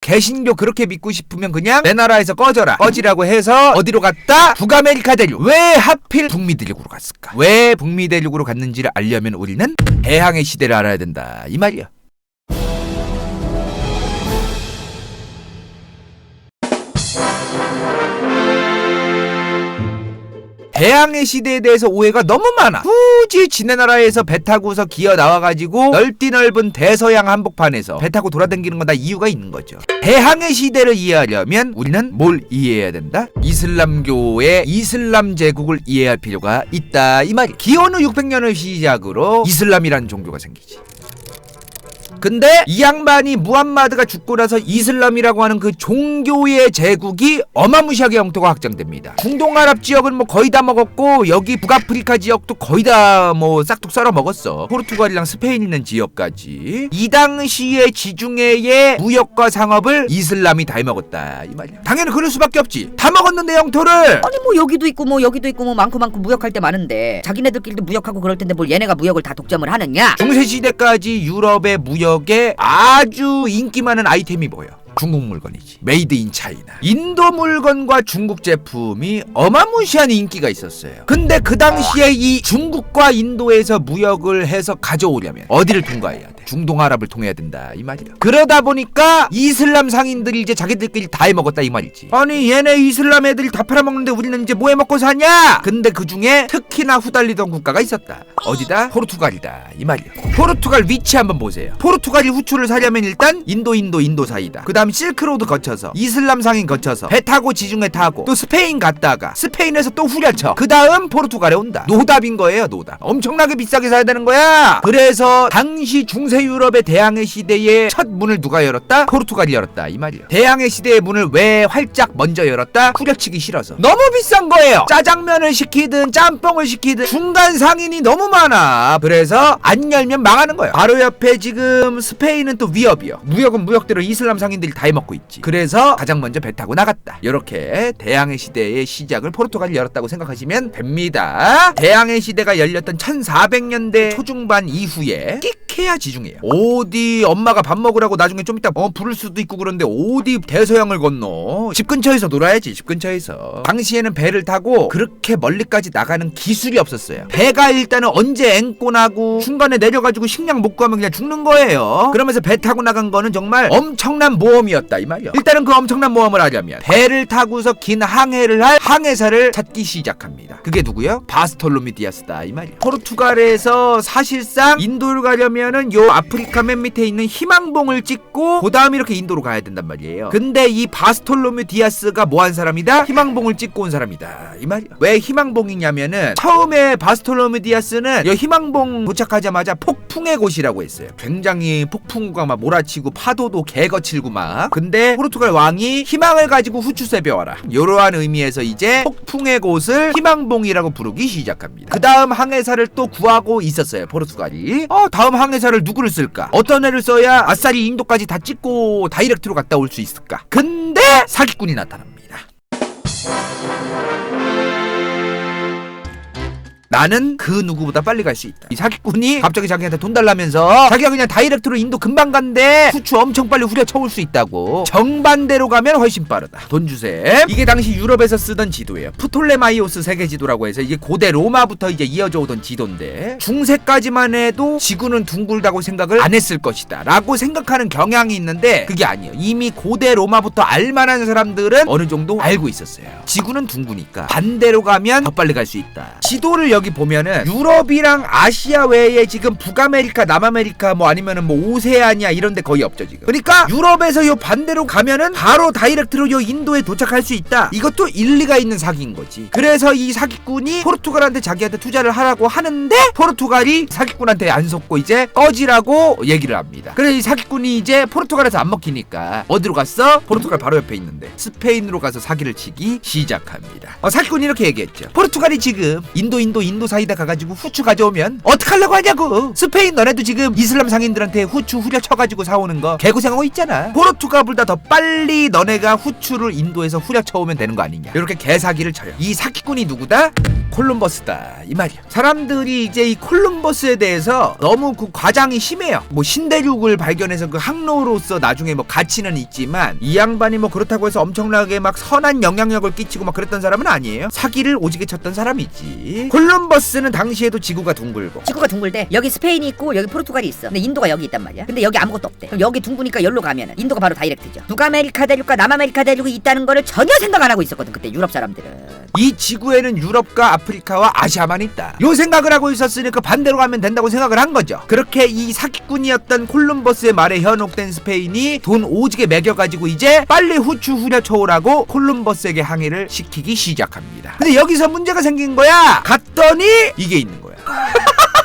개신교 그렇게 믿고 싶으면 그냥 내 나라에서 꺼지라고 해서 어디로 갔다? 북아메리카 대륙. 왜 하필 북미 대륙으로 갔을까? 왜 북미 대륙으로 갔는지를 알려면 우리는 대항해 시대를 알아야 된다 이 말이야. 대항해 시대에 대해서 오해가 너무 많아. 굳이 지네 나라에서 배 타고서 기어 나와가지고 넓은 대서양 한복판에서 배 타고 돌아다니는 건 다 이유가 있는 거죠. 대항해 시대를 이해하려면 우리는 뭘 이해해야 된다? 이슬람교의 이슬람 제국을 이해할 필요가 있다 이 말이야. 기원 후 600년을 시작으로 이슬람이라는 종교가 생기지. 근데 이 양반이 무함마드가 죽고 나서 이슬람이라고 하는 그 종교의 제국이 어마무시하게 영토가 확장됩니다. 중동 아랍 지역은 뭐 거의 다 먹었고 여기 북아프리카 지역도 거의 다 뭐 싹둑 썰어 먹었어. 포르투갈이랑 스페인 있는 지역까지. 이 당시의 지중해의 무역과 상업을 이슬람이 다 해먹었다 이 말이야. 당연히 그럴 수밖에 없지. 다 먹었는데 영토를. 아니 뭐 여기도 있고 뭐 여기도 있고 뭐 많고 무역할 때 많은데 자기네들끼리도 무역하고 그럴 텐데 뭘 얘네가 무역을 다 독점을 하느냐? 중세시대까지 유럽의 무역에 아주 인기 많은 아이템이 뭐예요? 중국 물건이지. 메이드 인 차이나. 인도 물건과 중국 제품이 어마무시한 인기가 있었어요. 근데 그 당시에 이 중국과 인도에서 무역을 해서 가져오려면 어디를 통과해야 돼? 중동 아랍을 통해야 된다 이 말이야. 그러다 보니까 이슬람 상인들이 이제 자기들끼리 다 해먹었다 이 말이지. 아니 얘네 이슬람 애들이 다 팔아먹는데 우리는 이제 뭐 해먹고 사냐? 근데 그 중에 특히나 후달리던 국가가 있었다. 어디다? 포르투갈이다 이 말이야. 포르투갈 위치 한번 보세요. 포르투갈이 후추를 사려면 일단 인도 사이다. 그 다음 실크로드 거쳐서 이슬람 상인 거쳐서 배 타고 지중해 타고 또 스페인 갔다가 스페인에서 또 후려쳐 그 다음 포르투갈에 온다. 노답인 거예요 노답. 엄청나게 비싸게 사야 되는 거야. 그래서 당시 중세 유럽의 대항해 시대의 첫 문을 누가 열었다? 포르투갈이 열었다 이 말이야. 대항해 시대의 문을 왜 활짝 먼저 열었다? 후려치기 싫어서. 너무 비싼 거예요. 짜장면을 시키든 짬뽕을 시키든 중간 상인이 너무 많아. 그래서 안 열면 망하는 거예요. 바로 옆에 지금 스페인은 또 위협이요. 무역은 무역대로 이슬람 상인들이 다 해먹고 있지. 그래서 가장 먼저 배 타고 나갔다. 이렇게 대항해 시대의 시작을 포르투갈이 열었다고 생각하시면 됩니다. 대항해 시대가 열렸던 1400년대 초중반 이후에 끼케야 지중해요. 어디 엄마가 밥 먹으라고 나중에 좀 이따 부를 수도 있고 그런데 어디 대서양을 건너. 집 근처에서 놀아야지. 집 근처에서. 당시에는 배를 타고 그렇게 멀리까지 나가는 기술이 없었어요. 배가 일단은 언제 앵꼬 나고 중간에 내려가지고 식량 못 구하면 그냥 죽는 거예요. 그러면서 배 타고 나간 거는 정말 엄청난 모험이었다 이 말이야. 일단은 그 엄청난 모험을 하려면 배를 타고서 긴 항해를 할 항해사를 찾기 시작합니다. 그게 누구요? 바스톨로미 디아스다 이 말이야. 포르투갈에서 사실상 인도를 가려면은 요 아프리카 맨 밑에 있는 희망봉을 찍고 그 다음 이렇게 인도로 가야 된단 말이에요. 근데 이 바스톨로미 디아스가 뭐 한 사람이다? 희망봉을 찍고 온 사람이다 이 말이야. 왜 희망봉이냐면은 처음에 바스톨로미 디아스는 이 희망봉 도착하자마자 폭풍의 곳이라고 했어요. 굉장히 폭풍우가 막 몰아치고 파도도 개거칠고 막. 근데 포르투갈 왕이 희망을 가지고 후추세 배워라 이러한 의미에서 이제 폭풍의 곳을 희망봉이라고 부르기 시작합니다. 그 다음 항해사를 또 구하고 있었어요 포르투갈이. 다음 항해사를 누구를 쓸까? 어떤 애를 써야 아싸리 인도까지 다 찍고 다이렉트로 갔다 올 수 있을까? 근데 사기꾼이 나타납니다. 나는 그 누구보다 빨리 갈 수 있다. 이 사기꾼이 갑자기 자기한테 돈 달라면서 자기가 그냥 다이렉트로 인도 금방 간대. 후추 엄청 빨리 후려쳐올 수 있다고. 정반대로 가면 훨씬 빠르다. 돈 주셈. 이게 당시 유럽에서 쓰던 지도예요. 프톨레마이오스 세계지도라고 해서 이게 고대 로마부터 이제 이어져 오던 지도인데 중세까지만 해도 지구는 둥글다고 생각을 안 했을 것이다 라고 생각하는 경향이 있는데 그게 아니에요. 이미 고대 로마부터 알만한 사람들은 어느 정도 알고 있었어요. 지구는 둥그니까 반대로 가면 더 빨리 갈 수 있다. 지도를 여기 보면은 유럽이랑 아시아 외에 지금 북아메리카, 남아메리카 뭐 아니면은 뭐 오세아니아 이런데 거의 없죠 지금. 그러니까 유럽에서 요 반대로 가면은 바로 다이렉트로 요 인도에 도착할 수 있다. 이것도 일리가 있는 사기인 거지. 그래서 이 사기꾼이 포르투갈한테 자기한테 투자를 하라고 하는데 포르투갈이 사기꾼한테 안 속고 이제 꺼지라고 얘기를 합니다. 그래서 이 사기꾼이 이제 포르투갈에서 안 먹히니까 어디로 갔어? 포르투갈 바로 옆에 있는데 스페인으로 가서 사기를 치기 시작합니다. 사기꾼이 이렇게 얘기했죠. 포르투갈이 지금 인도 인도 사이다 가가지고 후추 가져오면 어떡하려고 하냐고. 스페인 너네도 지금 이슬람 상인들한테 후추 후려쳐가지고 사오는 거 개고생하고 있잖아. 포르투갈보다 더 빨리 너네가 후추를 인도에서 후려쳐오면 되는 거 아니냐. 이렇게 개사기를 쳐요. 이 사기꾼이 누구다? 콜럼버스다 이 말이야. 사람들이 이제 이 콜럼버스에 대해서 너무 그 과장이 심해요. 뭐 신대륙을 발견해서 그 항로로서 나중에 뭐 가치는 있지만 이 양반이 뭐 그렇다고 해서 엄청나게 막 선한 영향력을 끼치고 막 그랬던 사람은 아니에요. 사기를 오지게 쳤던 사람이지. 콜럼버스는 당시에도 지구가 둥글고 지구가 둥글대. 여기 스페인이 있고 여기 포르투갈이 있어. 근데 인도가 여기 있단 말이야. 근데 여기 아무것도 없대. 그럼 여기 둥그니까 여기로 가면은 인도가 바로 다이렉트죠. 북아메리카 대륙과 남아메리카 대륙이 있다는 거를 전혀 생각 안 하고 있었거든 그때 유럽 사람들은. 이 지구에는 유럽과 아프리카와 아시아만 있다. 요 생각을 하고 있었으니까 반대로 가면 된다고 생각을 한 거죠. 그렇게 이 사기꾼이었던 콜럼버스의 말에 현혹된 스페인이 돈 오지게 매겨가지고 이제 빨리 후추 후려쳐오라고 콜럼버스에게 항의를 시키기 시작합니다. 근데 여기서 문제가 생긴 거야. 갔더니 이게 있는 거야.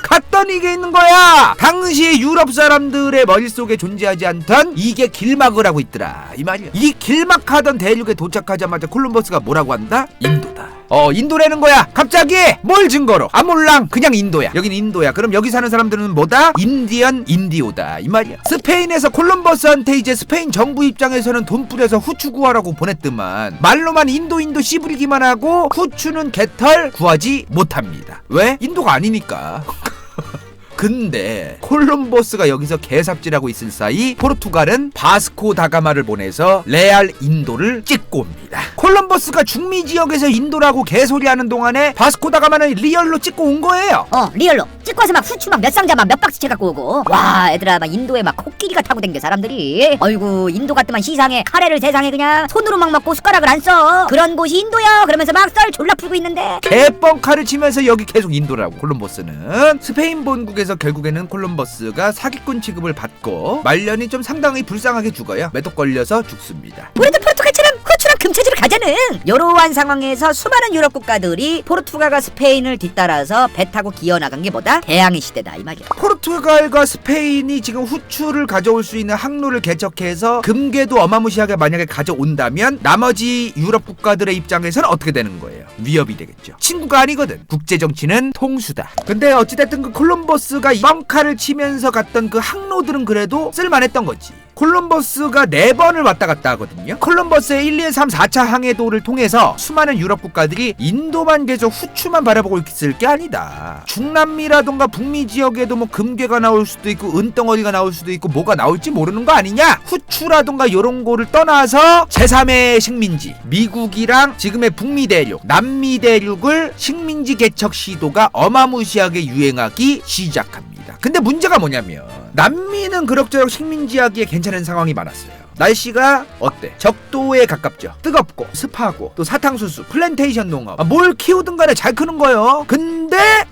갔더니 이게 있는 거야. 당시 유럽 사람들의 머릿속에 존재하지 않던 이게 길막을 하고 있더라 이 말이야. 이 길막하던 대륙에 도착하자마자 콜럼버스가 뭐라고 한다? 인도다. 인도라는 거야. 갑자기 뭘 증거로? 아 몰랑 그냥 인도야. 여긴 인도야. 그럼 여기 사는 사람들은 뭐다? 인디언 인디오다 이 말이야. 스페인에서 콜럼버스한테 이제 스페인 정부 입장에서는 돈 뿌려서 후추 구하라고 보냈더만 말로만 인도 씨부리기만 하고 후추는 개털 구하지 못합니다. 왜? 인도가 아니니까. 근데 콜럼버스가 여기서 개삽질하고 있을 사이 포르투갈은 바스코 다가마를 보내서 레알 인도를 찍고 옵니다. 콜럼버스가 중미 지역에서 인도라고 개소리하는 동안에 바스코 다가마는 리얼로 찍고 온 거예요. 리얼로 찍고 와서 막 후추 막 몇 상자 막 몇 박스째 갖고 오고. 와 애들아 막 인도에 막 코끼리가 타고 댕겨 사람들이. 어이구 인도 같더만 시상에 카레를 세상에 그냥 손으로 막 먹고 숟가락을 안 써. 그런 곳이 인도야 그러면서 막 썰 졸라 풀고 있는데 개뻥카를 치면서 여기 계속 인도라고. 콜럼버스는 스페인 본국에서 결국에는 콜럼버스가 사기꾼 취급을 받고 말년이 좀 상당히 불쌍하게 죽어요. 매독 걸려서 죽습니다. 우리도 포르투갈처럼 후추랑 금체지를 가자는. 이러한 상황에서 수많은 유럽 국가들이 포르투갈과 스페인을 뒤따라서 배 타고 기어나간 게 뭐다? 대항해 시대다 이 말이야. 포르투갈과 스페인이 지금 후추를 가져올 수 있는 항로를 개척해서 금괴도 어마무시하게 만약에 가져온다면 나머지 유럽 국가들의 입장에서는 어떻게 되는 거예요? 위협이 되겠죠. 친구가 아니거든. 국제정치는 통수다. 근데 어찌됐든 그 콜럼버스가 뻥카를 치면서 갔던 그 항로들은 그래도 쓸만했던 거지. 콜럼버스가 4번을 왔다 갔다 하거든요. 콜럼버스의 1, 2, 3, 4차 항해도를 통해서 수많은 유럽 국가들이 인도만 계속 후추만 바라보고 있을 게 아니다. 중남미라던가 북미 지역에도 뭐 금괴가 나올 수도 있고 은덩어리가 나올 수도 있고 뭐가 나올지 모르는 거 아니냐. 후추라던가 요런 거를 떠나서 제3의 식민지 미국이랑 지금의 북미 대륙 남미 대륙을 식민지 개척 시도가 어마무시하게 유행하기 시작합니다. 근데 문제가 뭐냐면 남미는 그럭저럭 식민지하기에 괜찮은 상황이 많았어요. 날씨가 어때? 적도에 가깝죠. 뜨겁고 습하고 또 사탕수수, 플랜테이션 농업 뭘 키우든 간에 잘 크는 거예요. 근데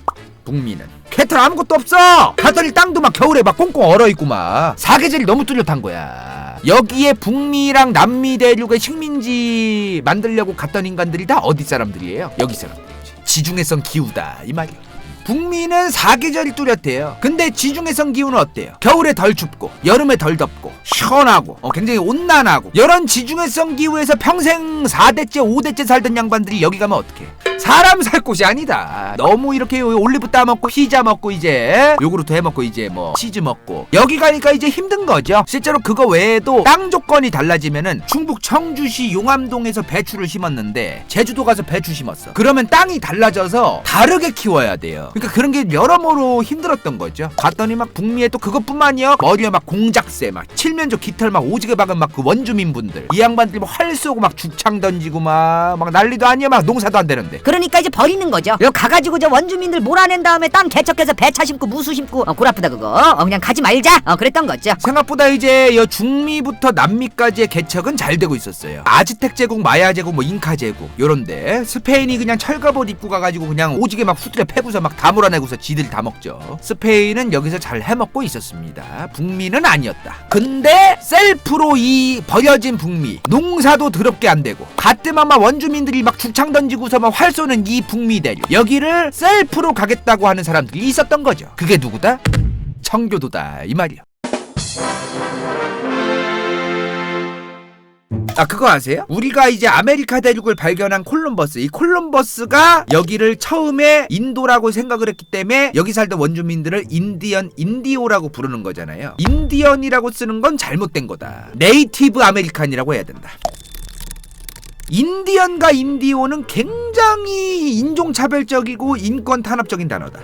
북미는 개털 아무것도 없어. 갔더니 땅도 막 겨울에 막 꽁꽁 얼어있고 막 사계절이 너무 뚜렷한 거야. 여기에 북미랑 남미 대륙의 식민지 만들려고 갔던 인간들이 다 어디 사람들이에요? 여기 사람들이지. 지중해성 기후다 이 말이야. 북미는 사계절이 뚜렷해요. 근데 지중해성 기후는 어때요? 겨울에 덜 춥고 여름에 덜 덥고 시원하고 굉장히 온난하고 이런 지중해성 기후에서 평생 4대째 5대째 살던 양반들이 여기 가면 어떡해? 사람 살 곳이 아니다. 너무 이렇게 올리브 따먹고 피자 먹고 이제 요구르트 해먹고 이제 뭐 치즈 먹고 여기 가니까 이제 힘든 거죠. 실제로 그거 외에도 땅 조건이 달라지면은 충북 청주시 용암동에서 배추를 심었는데 제주도 가서 배추 심었어. 그러면 땅이 달라져서 다르게 키워야 돼요. 그러니까 그런 게 여러모로 힘들었던 거죠. 갔더니 막 북미에 또 그것뿐만이요. 머리에 막 공작새 막 칠면조 깃털 막 오지게 박은 막 그 원주민분들 이 양반들이 막 활 쏘고 막 죽창 던지고 막 난리도 아니야. 막 농사도 안 되는데. 그러니까 이제 버리는 거죠. 여기 가가지고 저 원주민들 몰아낸 다음에 땅 개척해서 배차 심고 무수 심고 골 아프다 그거. 그냥 가지 말자. 그랬던 거죠. 생각보다 이제 중미부터 남미까지의 개척은 잘 되고 있었어요. 아즈텍 제국, 마야 제국, 뭐 잉카 제국 요런데 스페인이 그냥 철갑옷 입고 가가지고 그냥 오지게 막 후드려 패고서 막 다 몰아내고서 지들이 다 먹죠. 스페인은 여기서 잘 해먹고 있었습니다. 북미는 아니었다. 근데 셀프로 이 버려진 북미 농사도 더럽게 안 되고 가뜩만 막 원주민들이 막 죽창 던지고서 막 활 쏘는 이 북미 대륙 여기를 셀프로 가겠다고 하는 사람들이 있었던 거죠. 그게 누구다? 청교도다 이 말이야. 아, 그거 아세요? 우리가 이제 아메리카 대륙을 발견한 콜럼버스, 이 콜럼버스가 여기를 처음에 인도라고 생각을 했기 때문에 여기 살던 원주민들을 인디오라고 부르는 거잖아요. 인디언이라고 쓰는 건 잘못된 거다. 네이티브 아메리칸이라고 해야 된다. 인디언과 인디오는 굉장히 인종차별적이고 인권 탄압적인 단어다.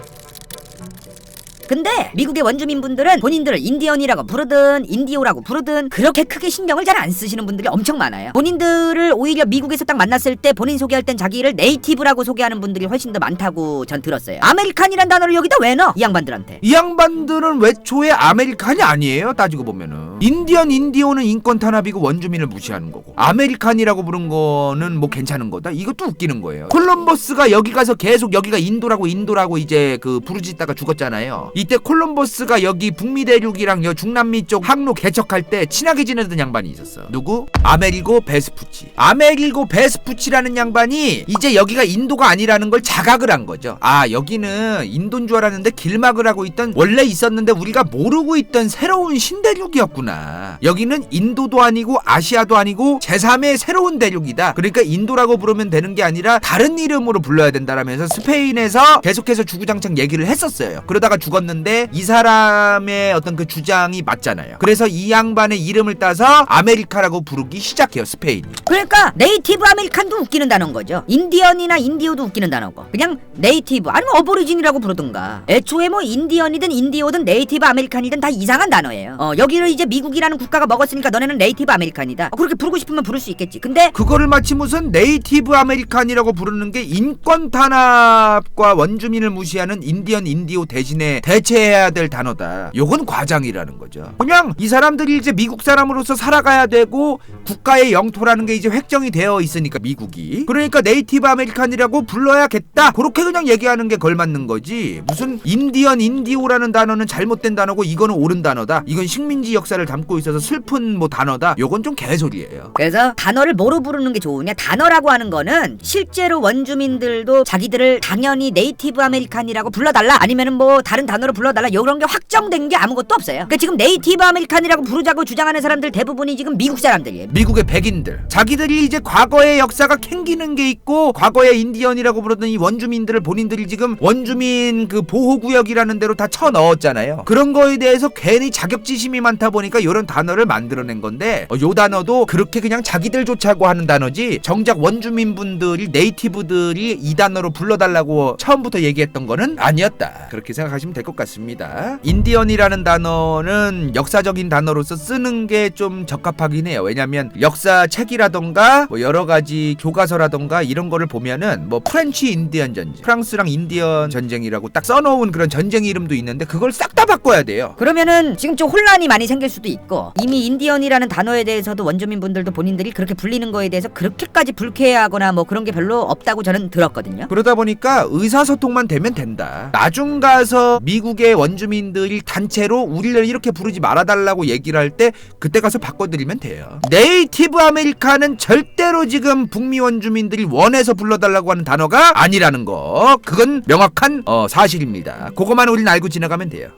근데 미국의 원주민분들은 본인들을 인디언이라고 부르든 인디오라고 부르든 그렇게 크게 신경을 잘 안 쓰시는 분들이 엄청 많아요. 본인들을 오히려 미국에서 딱 만났을 때 본인 소개할 땐 자기를 네이티브라고 소개하는 분들이 훨씬 더 많다고 전 들었어요. 아메리칸이란 단어를 여기다 왜 넣어? 이 양반들한테. 이 양반들은 외초에 아메리칸이 아니에요. 따지고 보면은 인디언, 인디오는 인권 탄압이고 원주민을 무시하는 거고, 아메리칸이라고 부른 거는 뭐 괜찮은 거다. 이것도 웃기는 거예요. 콜럼버스가 여기 가서 계속 여기가 인도라고 이제 그 부르짖다가 죽었잖아요. 이때 콜럼버스가 여기 북미 대륙이랑 중남미 쪽 항로 개척할 때 친하게 지내던 양반이 있었어. 누구? 아메리고 베스푸치. 아메리고 베스푸치라는 양반이 이제 여기가 인도가 아니라는 걸 자각을 한 거죠. 아, 여기는 인도인 줄 알았는데 길막을 하고 있던, 원래 있었는데 우리가 모르고 있던 새로운 신대륙이었구나. 여기는 인도도 아니고 아시아도 아니고 제3의 새로운 대륙이다. 그러니까 인도라고 부르면 되는 게 아니라 다른 이름으로 불러야 된다라면서 스페인에서 계속해서 주구장창 얘기를 했었어요. 그러다가 죽었는데 이 사람의 어떤 그 주장이 맞잖아요. 그래서 이 양반의 이름을 따서 아메리카라고 부르기 시작해요, 스페인이. 그러니까 네이티브 아메리칸도 웃기는 단어인 거죠. 인디언이나 인디오도 웃기는 단어고, 그냥 네이티브 아니면 어보리진이라고 부르든가. 애초에 뭐 인디언이든 인디오든 네이티브 아메리칸이든 다 이상한 단어예요. 여기를 이제 미국이라는 국가가 먹었으니까 너네는 네이티브 아메리칸이다. 그렇게 부르고 싶으면 부를 수 있겠지. 근데 그거를 마치 무슨 네이티브 아메리칸이라고 부르는 게 인권 탄압과 원주민을 무시하는 인디언, 인디오 대신에 대체해야 될 단어다. 요건 과장이라는 거죠. 그냥 이 사람들이 이제 미국 사람으로서 살아가야 되고 국가의 영토라는 게 이제 획정이 되어 있으니까 미국이, 그러니까 네이티브 아메리칸이라고 불러야겠다. 그렇게 그냥 얘기하는 게 걸맞는 거지. 무슨 인디언, 인디오라는 단어는 잘못된 단어고 이거는 옳은 단어다. 이건 식민지 역사를 담고 있어서 슬픈 뭐 단어다. 요건 좀 개소리예요. 그래서 단어를 뭐로 부르는 게 좋으냐? 단어라고 하는 거는 실제로 원주민들도 자기들을 당연히 네이티브 아메리칸이라고 불러달라, 아니면은 뭐 다른 단어로 불러달라, 요런 게 확정된 게 아무것도 없어요. 그러니까 지금 네이티브 아메리칸이라고 부르자고 주장하는 사람들 대부분이 지금 미국 사람들이에요. 미국의 백인들. 자기들이 이제 과거의 역사가 캥기는 게 있고, 과거의 인디언이라고 부르던 이 원주민들을 본인들이 지금 원주민 그 보호구역이라는 데로 다 쳐넣었잖아요. 그런 거에 대해서 괜히 자격지심이 많다 보니까 이런 단어를 만들어낸 건데, 요 단어도 그렇게 그냥 자기들 좋자고 하는 단어지, 정작 원주민분들이, 네이티브들이 이 단어로 불러달라고 처음부터 얘기했던 거는 아니었다. 그렇게 생각하시면 될 것 같습니다. 인디언이라는 단어는 역사적인 단어로서 쓰는 게 좀 적합하긴 해요. 왜냐면 역사책이라던가 뭐 여러 가지 교과서라던가 이런 거를 보면은 뭐 프렌치 인디언 전쟁, 프랑스랑 인디언 전쟁이라고 딱 써놓은 그런 전쟁 이름도 있는데 그걸 싹 다 바꿔야 돼요. 그러면은 지금 좀 혼란이 많이 생길 수도 있고, 이미 인디언이라는 단어에 대해서도 원주민분들도 본인들이 그렇게 불리는 거에 대해서 그렇게까지 불쾌해하거나 뭐 그런 게 별로 없다고 저는 들었거든요. 그러다 보니까 의사소통만 되면 된다. 나중 가서 미국의 원주민들이 단체로 우리를 이렇게 부르지 말아달라고 얘기를 할 때 그때 가서 바꿔드리면 돼요. 네이티브 아메리카는 절대로 지금 북미 원주민들이 원해서 불러달라고 하는 단어가 아니라는 거, 그건 명확한 사실입니다. 그것만 우리는 알고 지나가면 돼요.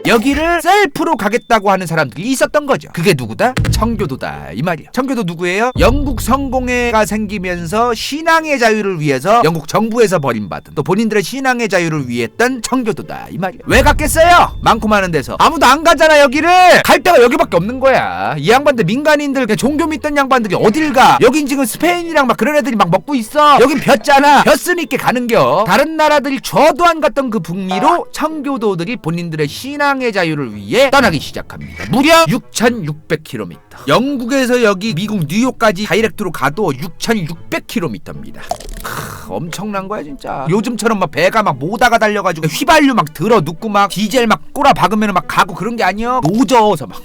여기를 셀프로 가겠다고 하는 사람들이 있었던 거죠. 그게 누구다? 청교도다 이 말이야. 청교도 누구예요? 영국 성공회가 생기면서 신앙의 자유를 위해서 영국 정부에서 버림받은, 또 본인들의 신앙의 자유를 위했던 청교도다 이 말이야. 왜 갔겠어요? 많고 많은 데서 아무도 안 가잖아. 여기를 갈 데가 여기밖에 없는 거야. 이 양반들, 민간인들, 그냥 종교 믿던 양반들이 어딜 가? 여긴 지금 스페인이랑 막 그런 애들이 막 먹고 있어. 여긴 벼잖아. 벼쓰니까 가는겨. 다른 나라들이 줘도 안 갔던 그 북미로 청교도들이 본인들의 신앙의 자유를 위해 떠나기 시작합니다. 무려 6,600km. 영국에서 여기 미국 뉴욕까지 다이렉트로 가도 6,600km입니다. 엄청난 거야 진짜. 요즘처럼 막 배가 막 모다가 달려가지고 휘발유 막 들어 눕고 막 디젤 막 꼬라 박으면 막 가고 그런 게 아니야. 노져서 막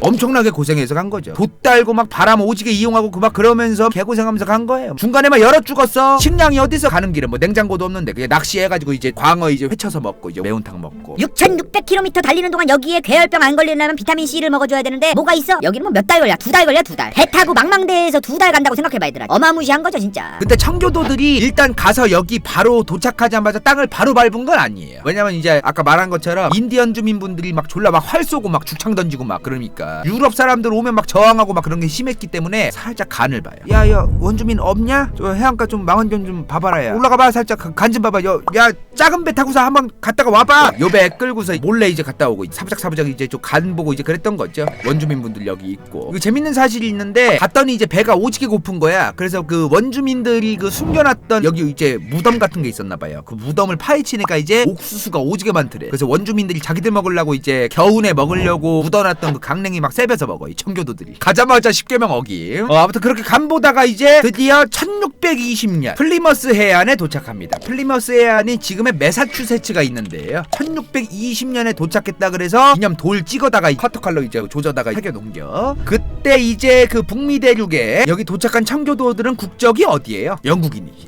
엄청나게 고생해서 간 거죠. 돛 달고 막 바람 오지게 이용하고 그 막 그러면서 개고생하면서 간 거예요. 중간에 막 열어 죽었어. 식량이 어디서 가는 길에 뭐 냉장고도 없는데 그냥 낚시해가지고 이제 광어 이제 회쳐서 먹고 이제 매운탕 먹고. 6,600km 달리는 동안 여기에 괴혈병 안 걸리려면 비타민 C를 먹어줘야 되는데 뭐가 있어? 여기는 뭐 몇 달 걸려? 2달 걸려 2달. 배 타고 망망대해에서 2달 간다고 생각해봐 얘들아. 어마무시한 거죠 진짜. 근데 청교도들이 일단 가서 여기 바로 도착하자마자 땅을 바로 밟은 건 아니에요. 왜냐면 이제 아까 말한 것처럼 인디언 주민분들이 막 졸라 막 활 쏘고 막 죽창 던지고 막 그러니까 유럽 사람들 오면 막 저항하고 막 그런 게 심했기 때문에 살짝 간을 봐요. 야야 원주민 없냐? 저 해안가 좀 망원경 좀 봐봐라 야. 올라가봐 살짝 간 좀 봐봐. 야 작은 배 타고서 한번 갔다가 와봐. 요 배 끌고서 몰래 이제 갔다 오고 사부작사부작 이제 좀 간 보고 이제 그랬던 거죠. 원주민분들 여기 있고. 이거 재밌는 사실이 있는데 갔더니 이제 배가 오지게 고픈 거야. 그래서 그 원주민들이 그 숨겨놨던 여기 이제 무덤 같은 게 있었나 봐요. 그 무덤을 파헤치니까 이제 옥수수가 오지게 많더래. 그래서 원주민들이 자기들 먹으려고 이제 겨우내 먹으려고 묻어놨던 그 강냉이 막 세벼서 먹어. 이 청교도들이 가자마자 10계명 어김. 아무튼 그렇게 간 보다가 이제 드디어 1620년 플리머스 해안에 도착합니다. 플리머스 해안이 지금의 매사추세츠가 있는데요. 1620년에 도착했다 그래서 기념 돌 찍어다가 커터칼로 이제 조져다가 새겨 넘겨. 그때 이제 그 북미 대륙에 여기 도착한 청교도들은 국적이 어디예요? 영국인이지.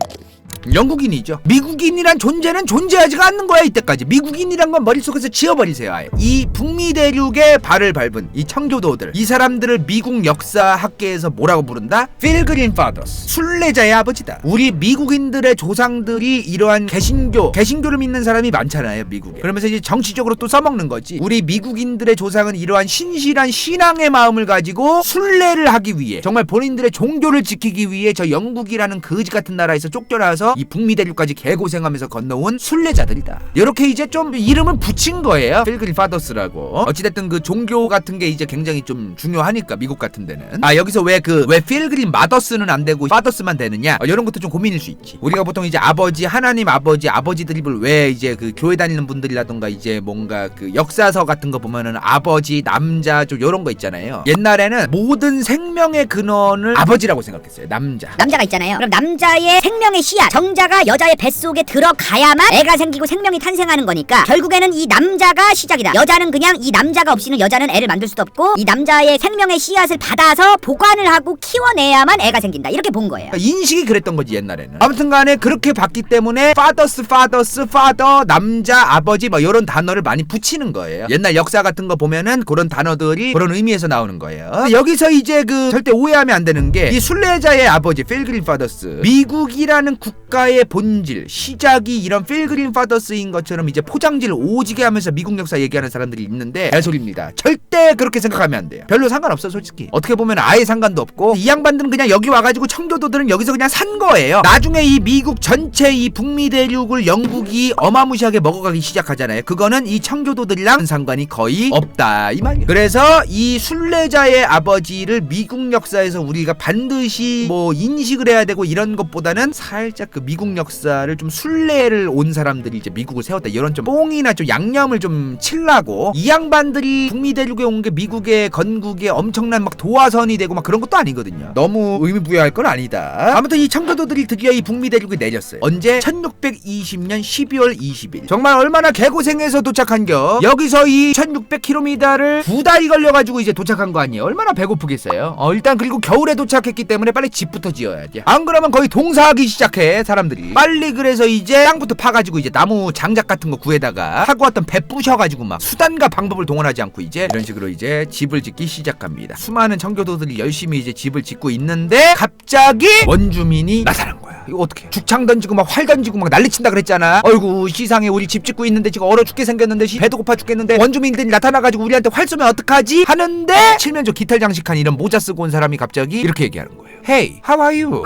영국인이죠. 미국인이란 존재는 존재하지가 않는 거야 이때까지. 미국인이란 건 머릿속에서 지워버리세요 아예. 이 북미 대륙에 발을 밟은 이 청교도들, 이 사람들을 미국 역사학계에서 뭐라고 부른다? 필그림 파더스, 순례자의 아버지다. 우리 미국인들의 조상들이 이러한 개신교를 믿는 사람이 많잖아요 미국에. 그러면서 이제 정치적으로 또 써먹는 거지. 우리 미국인들의 조상은 이러한 신실한 신앙의 마음을 가지고 순례를 하기 위해, 정말 본인들의 종교를 지키기 위해 저 영국이라는 거지 같은 나라에서 쫓겨나서 이 북미 대륙까지 개고생하면서 건너온 순례자들이다. 이렇게 이제 좀 이름을 붙인 거예요. 필그림 파더스라고. 어찌됐든 그 종교 같은 게 이제 굉장히 좀 중요하니까 미국 같은 데는. 아 여기서 왜 필그림 마더스는 안 되고 파더스만 되느냐? 이런 것도 좀 고민일 수 있지. 우리가 보통 이제 아버지, 하나님 아버지 드립을 왜 이제 그 교회 다니는 분들이라던가 이제 뭔가 그 역사서 같은 거 보면은 아버지, 남자 좀 이런 거 있잖아요. 옛날에는 모든 생명의 근원을 아버지라고 생각했어요. 남자가 있잖아요. 그럼 남자의 생명의 씨앗, 정자가 여자의 뱃속에 들어가야만 애가 생기고 생명이 탄생하는 거니까 결국에는 이 남자가 시작이다. 여자는 그냥 이 남자가 없이는 여자는 애를 만들 수도 없고 이 남자의 생명의 씨앗을 받아서 보관을 하고 키워내야만 애가 생긴다. 이렇게 본 거예요. 인식이 그랬던 거지 옛날에는. 아무튼 간에 그렇게 봤기 때문에 파더스, 파더, 남자, 아버지 뭐 이런 단어를 많이 붙이는 거예요. 옛날 역사 같은 거 보면은 그런 단어들이 그런 의미에서 나오는 거예요. 여기서 이제 그 절대 오해하면 안 되는 게 이 순례자의 아버지 필그림 파더스, 미국이라는 국가의 본질, 시작이 이런 필그림 파더스인 것처럼 이제 포장지를 오지게 하면서 미국 역사 얘기하는 사람들이 있는데 개소리입니다. 절대 그렇게 생각하면 안 돼요. 별로 상관없어 솔직히. 어떻게 보면 아예 상관도 없고 이 양반들은 그냥 여기 와가지고 청교도들은 여기서 그냥 산 거예요. 나중에 이 미국 전체 이 북미 대륙을 영국이 어마무시하게 먹어가기 시작하잖아요. 그거는 이 청교도들이랑 상관이 거의 없다 이 말이에요. 그래서 이 순례자의 아버지를 미국 역사에서 우리가 반드시 뭐 인식을 해야 되고 이런 것보다는 살짝 그 미국 역사를 좀 순례를 온 사람들이 이제 미국을 세웠다 이런 좀 뽕이나 좀 양념을 좀 칠라고. 이 양반들이 북미 대륙에 온 게 미국의 건국에 엄청난 막 도화선이 되고 막 그런 것도 아니거든요. 너무 의미부여할 건 아니다. 아무튼 이 청교도들이 드디어 이 북미 대륙에 내렸어요. 언제? 1620년 12월 20일. 정말 얼마나 개고생해서 도착한겨. 여기서 이 1600km를 2달이 걸려가지고 이제 도착한 거 아니에요. 얼마나 배고프겠어요. 일단 그리고 겨울에 도착했기 때문에 빨리 집부터 지어야 돼. 안 그러면 거의 동사하기 시작해 사람들이. 빨리 그래서 이제 땅부터 파가지고 이제 나무 장작 같은 거 구해다가 타고 왔던 배 부셔가지고 막 수단과 방법을 동원하지 않고 이제 이런 식으로 이제 집을 짓기 시작합니다. 수많은 청교도들이 열심히 이제 집을 짓고 있는데 갑자기 원주민이 나타난 거야. 이거 어떡해. 죽창 던지고 막 활 던지고 막 난리친다 그랬잖아. 어이구 시상에 우리 집 짓고 있는데 지금 얼어 죽게 생겼는데 배도 고파 죽겠는데 원주민들이 나타나가지고 우리한테 활 쏘면 어떡하지? 하는데 칠면조 깃털 장식한 이런 모자 쓰고 온 사람이 갑자기 이렇게 얘기하는 거예요. Hey, how are you?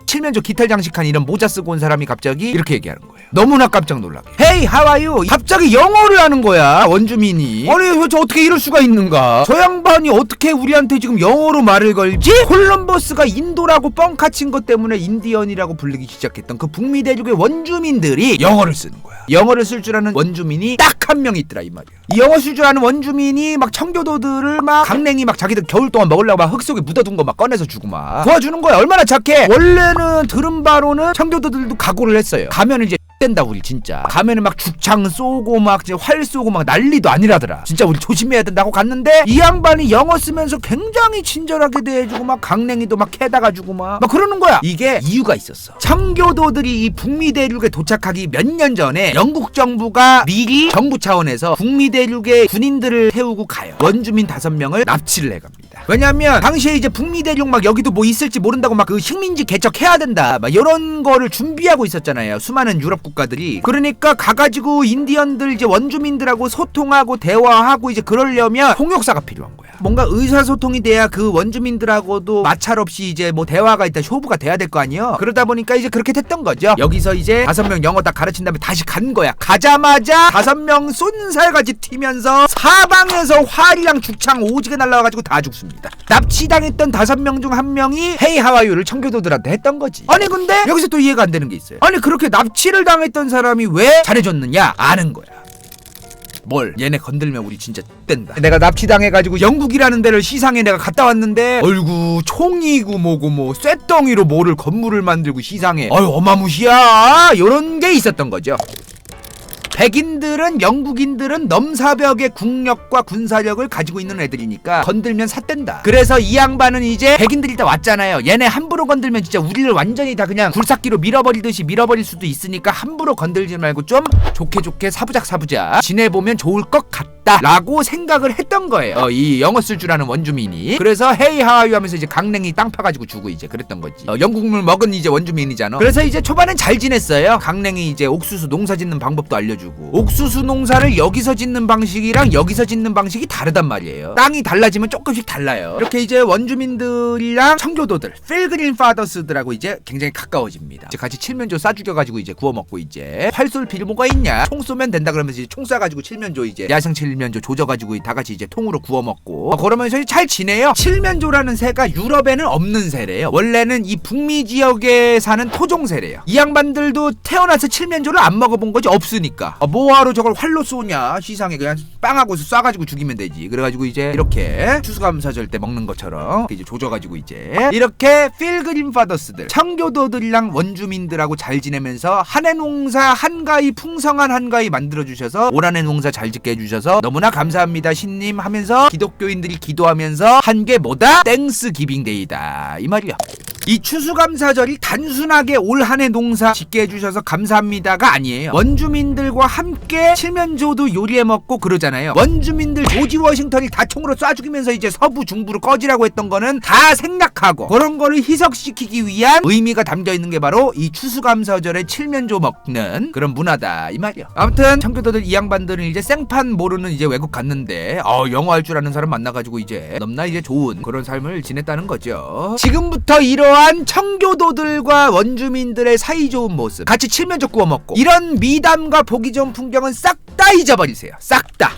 칠면조 깃털 장식한 이런 모자 쓰고 온 사람이 갑자기 이렇게 얘기하는 거예요. 너무나 깜짝 놀라게. Hey, how are you? 갑자기 영어를 하는 거야 원주민이. 아니 저 어떻게 이럴 수가 있는가? 저 양반이 어떻게 우리한테 지금 영어로 말을 걸지? 콜럼버스가 인도라고 뻥카 친 것 때문에 인디언이라고 불리기 시작했던 그 북미 대륙의 원주민들이 영어를 쓰는 거야. 영어를 쓸 줄 아는 원주민이 딱 한 명 있더라 이 말이야. 이 영어 쓸 줄 아는 원주민이 막 청교도들을 막 강냉이 막 자기들 겨울 동안 먹으려고 막 흙 속에 묻어둔 거 막 꺼내서 주고 막 도와주는 거야. 얼마나 착해. 원래는 들은 바로는 청교도들도 각오를 했어요. 가면 이제 된다 우리 진짜. 가면은 막 죽창 쏘고 막 활 쏘고 막 난리도 아니라더라. 진짜 우리 조심해야 된다고 갔는데 이 양반이 영어 쓰면서 굉장히 친절하게 대해주고 막 강냉이도 막 캐다가 주고 막 그러는 거야. 이게 이유가 있었어. 청교도들이 이 북미 대륙에 도착하기 몇 년 전에 영국 정부가 미리 정부 차원에서 북미 대륙에 군인들을 태우고 가요. 원주민 5명을 납치를 해갑니다. 왜냐면 당시에 이제 북미 대륙 막 여기도 뭐 있을지 모른다고 막 그 식민지 개척해야 된다 막 이런 거를 준비하고 있었잖아요. 수많은 유럽 국가들이. 그러니까 가가지고 인디언들 이제 원주민들하고 소통하고 대화하고 이제 그러려면 통역사가 필요한 거야. 뭔가 의사소통이 돼야 그 원주민들하고도 마찰 없이 이제 뭐 대화가 있다 쇼부가 돼야 될 거 아니에요. 그러다 보니까 이제 그렇게 됐던 거죠. 여기서 이제 5명 영어 다 가르친 다음에 다시 간 거야. 가자마자 5명 쏜살같이 튀면서 사방에서 활이랑 죽창 오지게 날라와가지고 다 죽습니다. 납치당했던 5명 중 1명이 헤이 하와이유를 청교도들한테 했던 거지. 아니 근데 여기서 또 이해가 안 되는 게 있어요. 아니 그렇게 납치를 당했던 사람이 왜 잘해줬느냐 아는 거야. 뭘 얘네 건들면 우리 진짜 뗀다. 내가 납치당해가지고 영국이라는 데를 시상에 내가 갔다 왔는데 어이구 총이고 뭐고 뭐 쇳덩이로 뭐를 건물을 만들고 시상에 어휴 어마무시야 요런 게 있었던 거죠. 백인들은 영국인들은 넘사벽의 국력과 군사력을 가지고 있는 애들이니까 건들면 삿댄다. 그래서 이 양반은 이제 백인들이 다 왔잖아요. 얘네 함부로 건들면 진짜 우리를 완전히 다 그냥 굴삭기로 밀어버리듯이 밀어버릴 수도 있으니까 함부로 건들지 말고 좀 좋게 사부작 지내보면 좋을 것 같다 라고 생각을 했던 거예요. 이 영어 쓸 줄 아는 원주민이. 그래서 헤이 하와이 하면서 이제 강냉이 땅 파가지고 주고 이제 그랬던 거지. 영국물 먹은 이제 원주민이잖아. 그래서 이제 초반엔 잘 지냈어요. 강냉이 이제 옥수수 농사 짓는 방법도 알려주고. 옥수수 농사를 여기서 짓는 방식이랑 여기서 짓는 방식이 다르단 말이에요. 땅이 달라지면 조금씩 달라요. 이렇게 이제 원주민들이랑 청교도들 필그림 파더스들하고 이제 굉장히 가까워집니다. 이제 같이 칠면조 싸죽여가지고 이제 구워 먹고 이제 활 쏠 필요가 있냐? 총 쏘면 된다 그러면서 이제 총 쏴가지고 칠면조 이제 야생 칠면조 조져가지고 다 같이 이제 통으로 구워 먹고 그러면서 잘 지내요. 칠면조라는 새가 유럽에는 없는 새래요. 원래는 이 북미 지역에 사는 토종 새래요. 이 양반들도 태어나서 칠면조를 안 먹어본 거지 없으니까. 뭐하러 저걸 활로 쏘냐 시상에 그냥 빵하고 쏴가지고 죽이면 되지. 그래가지고 이제 이렇게 추수감사절 때 먹는 것처럼 이제 조져가지고 이제 이렇게 필그림 파더스들 청교도들이랑 원주민들하고 잘 지내면서 한 해 농사 한가위 풍성한 한가위 만들어주셔서 올 한 해 농사 잘 짓게 해주셔서 너무나 감사합니다 신님 하면서 기독교인들이 기도하면서 한 게 뭐다? 땡스 기빙데이다 이 말이야. 이 추수감사절이 단순하게 올 한 해 농사 짓게 해주셔서 감사합니다가 아니에요. 원주민들과 함께 칠면조도 요리해 먹고 그러잖아요. 원주민들 조지 워싱턴이 다 총으로 쏴 죽이면서 이제 서부 중부로 꺼지라고 했던 거는 다 생략하고 그런 거를 희석시키기 위한 의미가 담겨 있는 게 바로 이 추수감사절에 칠면조 먹는 그런 문화다 이 말이야. 아무튼 청교도들 이 양반들은 이제 생판 모르는 이제 외국 갔는데 영어 할 줄 아는 사람 만나가지고 이제 넘나 이제 좋은 그런 삶을 지냈다는 거죠. 지금부터 이러한 청교도들과 원주민들의 사이좋은 모습 같이 칠면조 구워 먹고 이런 미담과 보기 좋은 풍경은 싹 다 잊어버리세요. 싹 다.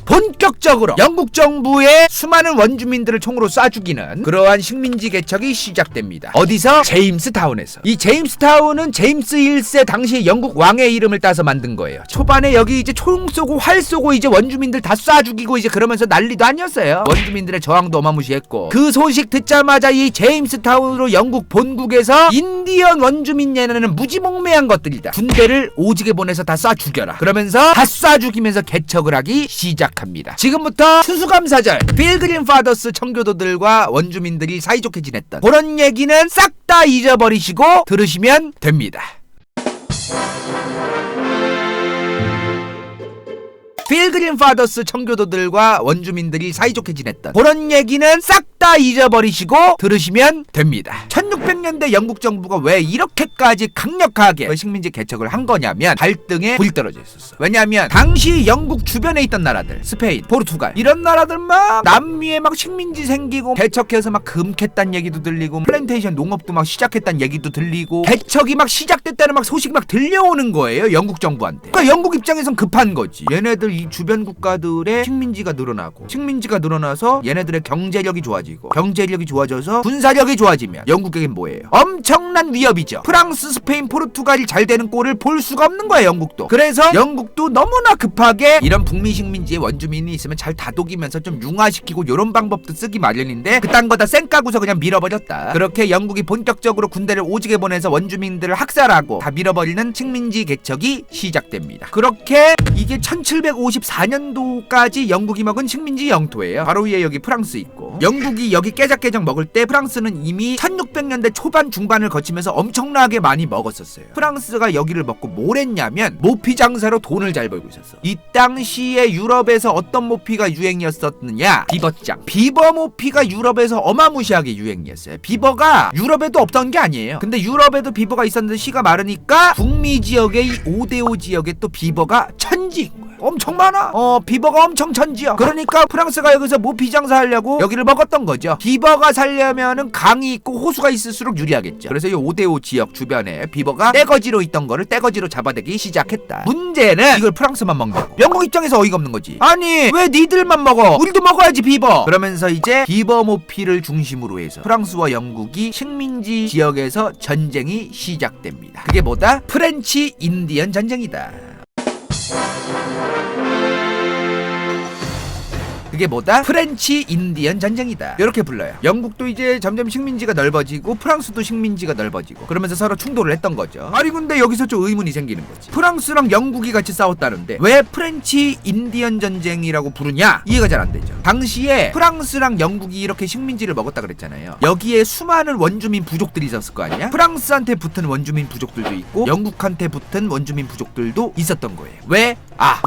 본격적으로 영국 정부의 수많은 원주민들을 총으로 쏴 죽이는 그러한 식민지 개척이 시작됩니다. 어디서? 제임스타운에서. 이 제임스타운은 제임스 1세 당시 영국 왕의 이름을 따서 만든 거예요. 초반에 여기 이제 총 쏘고 활 쏘고 이제 원주민들 다 쏴 죽이고 이제 그러면서 난리도 아니었어요. 원주민들의 저항도 어마무시했고 그 소식 듣자마자 이 제임스타운으로 영국 본국에서 인디언 원주민 얘네는 무지몽매한 것들이다. 군대를 오지게 보내서 다 쏴 죽여라. 그러면서 다 쏴 죽이면서 개척을 하기 시작합니다. 지금부터 추수감사절 필그림 파더스 청교도들과 원주민들이 사이좋게 지냈던 그런 얘기는 싹 다 잊어버리시고 들으시면 됩니다. 필그림 파더스 청교도들과 원주민들이 사이좋게 지냈던 그런 얘기는 싹 다 잊어버리시고 들으시면 됩니다. 1600년대 영국 정부가 왜 이렇게까지 강력하게 식민지 개척을 한 거냐면 발등에 불이 떨어져 있었어. 왜냐하면 당시 영국 주변에 있던 나라들 스페인, 포르투갈 이런 나라들 막 남미에 막 식민지 생기고 개척해서 막 금캤단 얘기도 들리고 플랜테이션 농업도 막 시작했단 얘기도 들리고 개척이 막 시작됐다는 막 소식이 막 들려오는 거예요 영국 정부한테. 그러니까 영국 입장에선 급한 거지. 얘네들 이 주변 국가들의 식민지가 늘어나고 식민지가 늘어나서 얘네들의 경제력이 좋아지고 경제력이 좋아져서 군사력이 좋아지면 영국에겐 뭐예요? 엄청난 위협이죠. 프랑스, 스페인, 포르투갈이 잘 되는 꼴을 볼 수가 없는 거예요. 영국도. 그래서 영국도 너무나 급하게 이런 북미 식민지에 원주민이 있으면 잘 다독이면서 좀 융화시키고 요런 방법도 쓰기 마련인데 그딴 거 다 쌩까고서 그냥 밀어버렸다. 그렇게 영국이 본격적으로 군대를 오지게 보내서 원주민들을 학살하고 다 밀어버리는 식민지 개척이 시작됩니다. 그렇게 이게 1754년도까지 영국이 먹은 식민지 영토예요. 바로 위에 여기 프랑스 있고 영국이 여기 깨작깨작 먹을 때 프랑스는 이미 1600년대 초반 중반을 거치면서 엄청나게 많이 먹었었어요. 프랑스가 여기를 먹고 뭘 했냐면 모피 장사로 돈을 잘 벌고 있었어. 이 당시에 유럽에서 어떤 모피가 유행이었었느냐? 비버장. 비버 모피가 유럽에서 어마무시하게 유행이었어요. 비버가 유럽에도 없던 게 아니에요. 근데 유럽에도 비버가 있었는데 시가 마르니까 북미 지역의 이 5대5 지역에 또 비버가 천지인 거야. 엄청 많아. 비버가 엄청 천지야. 그러니까 프랑스가 여기서 모피 장사하려고 여기를 먹었던 거죠. 비버가 살려면은 강이 있고 호수가 있을수록 유리하겠죠. 그래서 이 5대5 지역 주변에 비버가 떼거지로 있던 거를 떼거지로 잡아대기 시작했다. 문제는 이걸 프랑스만 먹냐고. 영국 입장에서 어이가 없는 거지. 아니 왜 니들만 먹어? 우리도 먹어야지 비버. 그러면서 이제 비버 모피를 중심으로 해서 프랑스와 영국이 식민지 지역에서 전쟁이 시작됩니다. 그게 뭐다? 프렌치 인디언 전쟁이다. 그게 뭐다? 프렌치 인디언 전쟁이다. 이렇게 불러요. 영국도 이제 점점 식민지가 넓어지고 프랑스도 식민지가 넓어지고 그러면서 서로 충돌을 했던 거죠. 아니 근데 여기서 좀 의문이 생기는 거지. 프랑스랑 영국이 같이 싸웠다는데 왜 프렌치 인디언 전쟁이라고 부르냐? 이해가 잘 안 되죠. 당시에 프랑스랑 영국이 이렇게 식민지를 먹었다 그랬잖아요. 여기에 수많은 원주민 부족들이 있었을 거 아니야? 프랑스한테 붙은 원주민 부족들도 있고 영국한테 붙은 원주민 부족들도 있었던 거예요. 왜?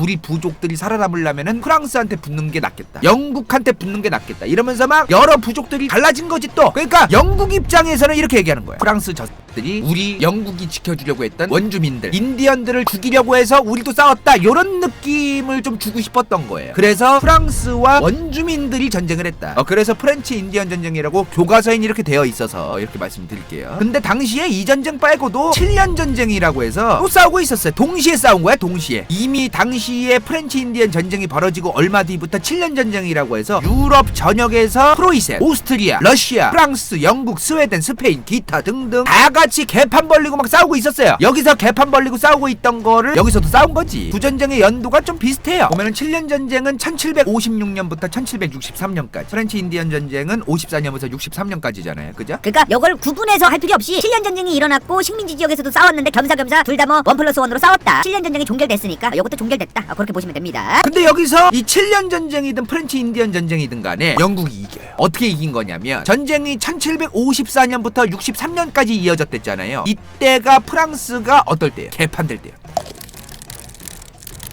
우리 부족들이 살아남으려면은 프랑스한테 붙는 게 낫겠다. 영국한테 붙는 게 낫겠다. 이러면서 막 여러 부족들이 갈라진 거지 또. 그러니까 영국 입장에서는 이렇게 얘기하는 거야. 프랑스 젖들이 우리 영국이 지켜주려고 했던 원주민들, 인디언들을 죽이려고 해서 우리도 싸웠다. 요런 느낌을 좀 주고 싶었던 거예요. 그래서 프랑스와 원주민들이 전쟁을 했다. 그래서 프렌치 인디언 전쟁이라고 교과서에 이렇게 되어 있어서 이렇게 말씀드릴게요. 근데 당시에 이 전쟁 빼고도 7년 전쟁이라고 해서 또 싸우고 있었어요. 동시에 싸운 거야. 동시에. 이미 당시에 프렌치 인디언 전쟁이 벌어지고 얼마 뒤부터 7년 전쟁이라고 해서 유럽 전역에서 프로이센, 오스트리아, 러시아, 프랑스, 영국, 스웨덴, 스페인, 기타 등등 다 같이 개판 벌리고 막 싸우고 있었어요. 여기서 개판 벌리고 싸우고 있던 거를 여기서도 싸운 거지. 두 전쟁의 연도가 좀 비슷해요. 보면은 7년 전쟁은 1756년부터 1763년까지, 프렌치 인디언 전쟁은 54년부터 63년까지잖아요. 그죠? 그러니까 이걸 구분해서 할 필요 없이 7년 전쟁이 일어났고 식민지 지역에서도 싸웠는데 겸사겸사 둘 다 뭐 1+1으로 싸웠다. 7년 전쟁이 종결됐으니까 이것도 종결됐다. 그렇게 보시면 됩니다. 근데 여기서 이 7년 전쟁이든 프렌치 인디언 전쟁이든 간에 영국이 이겨요. 어떻게 이긴 거냐면 전쟁이 1754년부터 63년까지 이어졌댔잖아요. 이때가 프랑스가 어떨 때예요? 개판될 때요.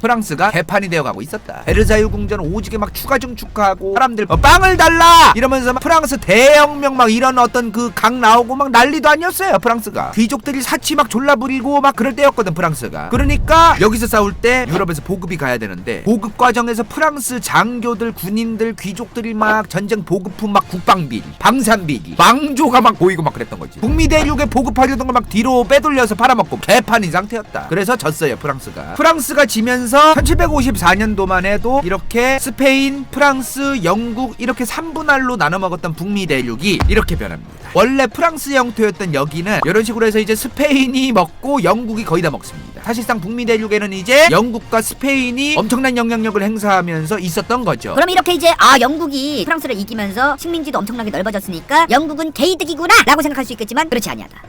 프랑스가 개판이 되어가고 있었다. 베르사유 궁전 오지게 막 추가 증축하고 사람들 빵을 달라 이러면서 막 프랑스 대혁명 막 이런 어떤 그 각 나오고 막 난리도 아니었어요. 프랑스가 귀족들이 사치 막 졸라 부리고 막 그럴 때였거든 프랑스가. 그러니까 여기서 싸울 때 유럽에서 보급이 가야 되는데 보급 과정에서 프랑스 장교들, 군인들, 귀족들이 막 전쟁 보급품 막 국방비리, 방산비리, 망조가 막 보이고 막 그랬던 거지. 북미 대륙에 보급하려던 걸 막 뒤로 빼돌려서 팔아먹고 개판인 상태였다. 그래서 졌어요 프랑스가. 프랑스가 지면서 1754년도만 해도 이렇게 스페인, 프랑스, 영국 이렇게 3분할로 나눠 먹었던 북미 대륙이 이렇게 변합니다. 원래 프랑스 영토였던 여기는 이런 식으로 해서 이제 스페인이 먹고 영국이 거의 다 먹습니다. 사실상 북미 대륙에는 이제 영국과 스페인이 엄청난 영향력을 행사하면서 있었던 거죠. 그럼 이렇게 이제 영국이 프랑스를 이기면서 식민지도 엄청나게 넓어졌으니까 영국은 개이득이구나 라고 생각할 수 있겠지만 그렇지 아니하다.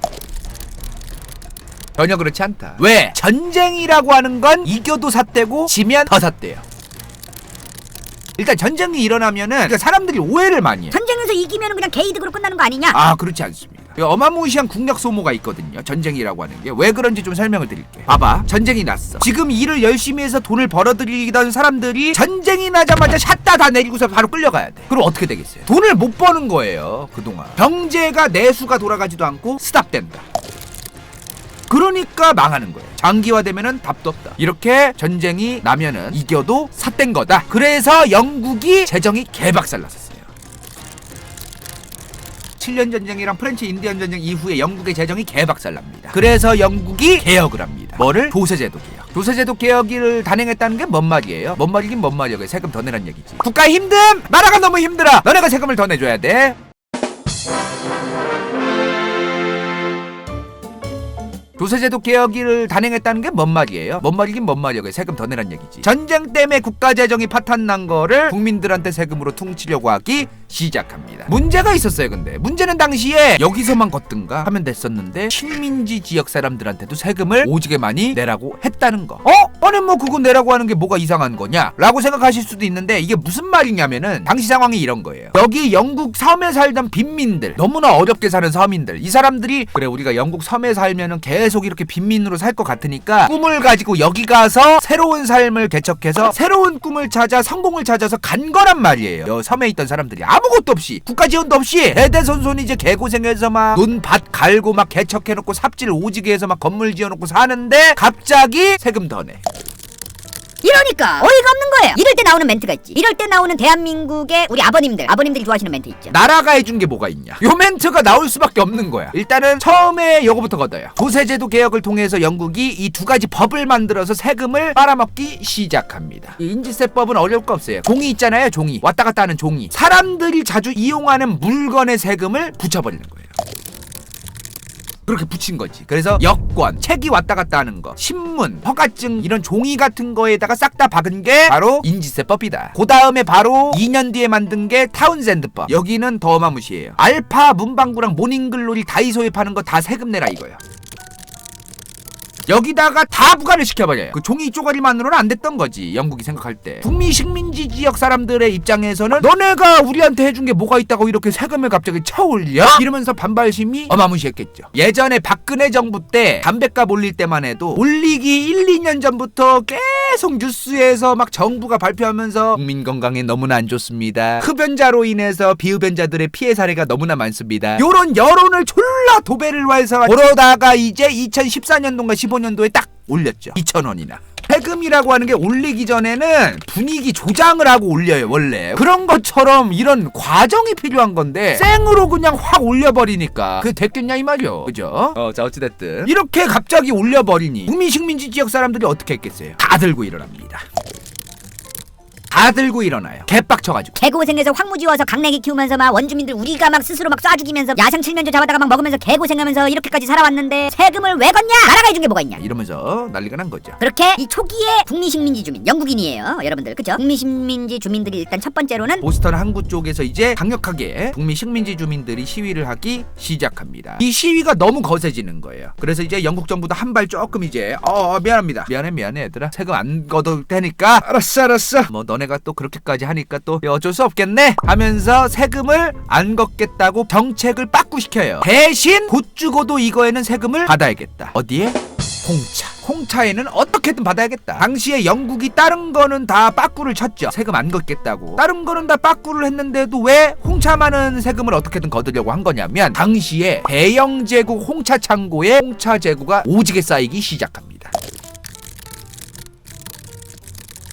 전혀 그렇지 않다. 왜? 전쟁이라고 하는 건 이겨도 삿대고 지면 더 삿대요. 일단 전쟁이 일어나면은 그러니까 사람들이 오해를 많이 해요. 전쟁에서 이기면 그냥 개이득으로 끝나는 거 아니냐? 그렇지 않습니다. 어마무시한 국력 소모가 있거든요. 전쟁이라고 하는 게. 왜 그런지 좀 설명을 드릴게요. 봐봐. 전쟁이 났어. 지금 일을 열심히 해서 돈을 벌어들이던 사람들이 전쟁이 나자마자 샷다 다 내리고서 바로 끌려가야 돼. 그럼 어떻게 되겠어요? 돈을 못 버는 거예요. 그동안. 경제가 내수가 돌아가지도 않고 스탑된다. 그러니까 망하는 거예요. 장기화되면은 답도 없다. 이렇게 전쟁이 나면은 이겨도 삿된 거다. 그래서 영국이 재정이 개박살났었어요. 7년 전쟁이랑 프렌치 인디언 전쟁 이후에 영국의 재정이 개박살납니다. 그래서 영국이 개혁을 합니다. 뭐를? 조세제도 개혁. 조세제도 개혁을 단행했다는 게 뭔 말이에요? 뭔 말이긴 뭔 말이야. 세금 더 내란 얘기지. 국가 힘듦! 나라가 너무 힘들어! 너네가 세금을 더 내줘야 돼. 조세제도 개혁을 단행했다는 게 뭔 말이에요? 뭔 말이긴 뭔 말이야. 세금 더 내란 얘기지. 전쟁 때문에 국가 재정이 파탄난 거를 국민들한테 세금으로 퉁치려고 하기 시작합니다. 문제가 있었어요. 근데 문제는 당시에 여기서만 걷든가 하면 됐었는데 식민지 지역 사람들한테도 세금을 오지게 많이 내라고 했다는 거. 아니 뭐 그거 내라고 하는 게 뭐가 이상한 거냐? 라고 생각하실 수도 있는데 이게 무슨 말이냐면은 당시 상황이 이런 거예요. 여기 영국 섬에 살던 빈민들, 너무나 어렵게 사는 서민들, 이 사람들이 그래 우리가 영국 섬에 살면은 계속 이렇게 빈민으로 살 것 같으니까 꿈을 가지고 여기 가서 새로운 삶을 개척해서 새로운 꿈을 찾아 성공을 찾아서 간 거란 말이에요. 여 섬에 있던 사람들이 아무것도 없이 국가 지원도 없이 대대손손 이제 개고생해서 막 논밭 갈고 막 개척해놓고 삽질 오지게 해서 막 건물 지어놓고 사는데 갑자기 세금 더 내. 이러니까 어이가 없는 거예요. 이럴 때 나오는 멘트가 있지. 이럴 때 나오는 대한민국의 우리 아버님들이 좋아하시는 멘트 있죠. 나라가 해준 게 뭐가 있냐. 요 멘트가 나올 수밖에 없는 거야. 일단은 처음에 요거부터 걷어요. 조세제도 개혁을 통해서 영국이 이 두 가지 법을 만들어서 세금을 빨아먹기 시작합니다. 이 인지세법은 어려울 거 없어요. 종이 있잖아요. 종이. 왔다 갔다 하는 종이. 사람들이 자주 이용하는 물건의 세금을 붙여버리는 거예요. 그렇게 붙인 거지. 그래서 여권, 책이 왔다 갔다 하는 거, 신문, 허가증 이런 종이 같은 거에다가 싹 다 박은 게 바로 인지세법이다. 그 다음에 바로 2년 뒤에 만든 게 타운센드법. 여기는 더 어마무시해요. 알파, 문방구랑 모닝글로리, 다이소에 파는 거 다 세금 내라 이거예요. 여기다가 다 부과를 시켜버려요. 그 종이 쪼가리만으로는 안 됐던 거지. 영국이 생각할 때. 북미 식민지 지역 사람들의 입장에서는 너네가 우리한테 해준 게 뭐가 있다고 이렇게 세금을 갑자기 쳐올려? 이러면서 반발심이 어마무시했겠죠. 예전에 박근혜 정부 때 담뱃값 올릴 때만 해도 올리기 1, 2년 전부터 계속 뉴스에서 막 정부가 발표하면서 국민 건강에 너무나 안 좋습니다. 흡연자로 인해서 비흡연자들의 피해 사례가 너무나 많습니다. 요런 여론을 졸라 도배를 해서 그러다가 이제 2014년도인가 15년도에 딱 올렸죠. 2,000원이나. 세금이라고 하는 게 올리기 전에는 분위기 조장을 하고 올려요. 원래 그런 것처럼 이런 과정이 필요한 건데 생으로 그냥 확 올려버리니까 그게 됐겠냐 이 말이요. 그죠? 자 어찌됐든 이렇게 갑자기 올려버리니 북미 식민지 지역 사람들이 어떻게 했겠어요? 다 들고 일어납니다. 다 들고 일어나요. 개빡쳐가지고. 개고생해서 황무지 와서 강냉이 키우면서 막 원주민들 우리가 막 스스로 막 쏴 죽이면서 야생 칠면조 잡아다가 막 먹으면서 개고생하면서 이렇게까지 살아왔는데 세금을 왜 걷냐? 나라가 해준 게 뭐가 있냐? 이러면서 난리가 난 거죠. 그렇게 이 초기에 북미 식민지 주민, 영국인이에요 여러분들, 그죠? 북미 식민지 주민들이 일단 첫 번째로는 보스턴 항구 쪽에서 이제 강력하게 북미 식민지 주민들이 시위를 하기 시작합니다. 이 시위가 너무 거세지는 거예요. 그래서 이제 영국 정부도 한 발 조금 이제 미안합니다. 미안해 얘들아. 세금 안 걷어도 되니까 알았어. 뭐 너네가 또 그렇게까지 하니까 또 어쩔 수 없겠네 하면서 세금을 안 걷겠다고 정책을 빠꾸시켜요. 대신 곧 죽어도 이거에는 세금을 받아야겠다. 어디에? 홍차에는 어떻게든 받아야겠다. 당시에 영국이 다른 거는 다 빠꾸를 쳤죠. 세금 안 걷겠다고. 다른 거는 다 빠꾸를 했는데도 왜 홍차만은 세금을 어떻게든 걷으려고 한 거냐면 당시에 대영 제국 홍차 창고에 홍차 재고가 오지게 쌓이기 시작합니다.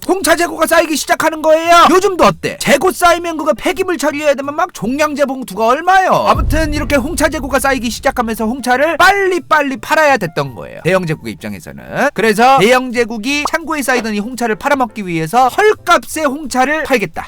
홍차 재고가 쌓이기 시작하는 거예요. 요즘도 어때? 재고 쌓이면 그거 폐기물 처리해야 되면 막 종량제 봉투가 얼마요? 아무튼 이렇게 홍차 재고가 쌓이기 시작하면서 홍차를 빨리 팔아야 됐던 거예요. 대영 제국의 입장에서는. 그래서 대영 제국이 창고에 쌓이던 이 홍차를 팔아먹기 위해서 헐값에 홍차를 팔겠다.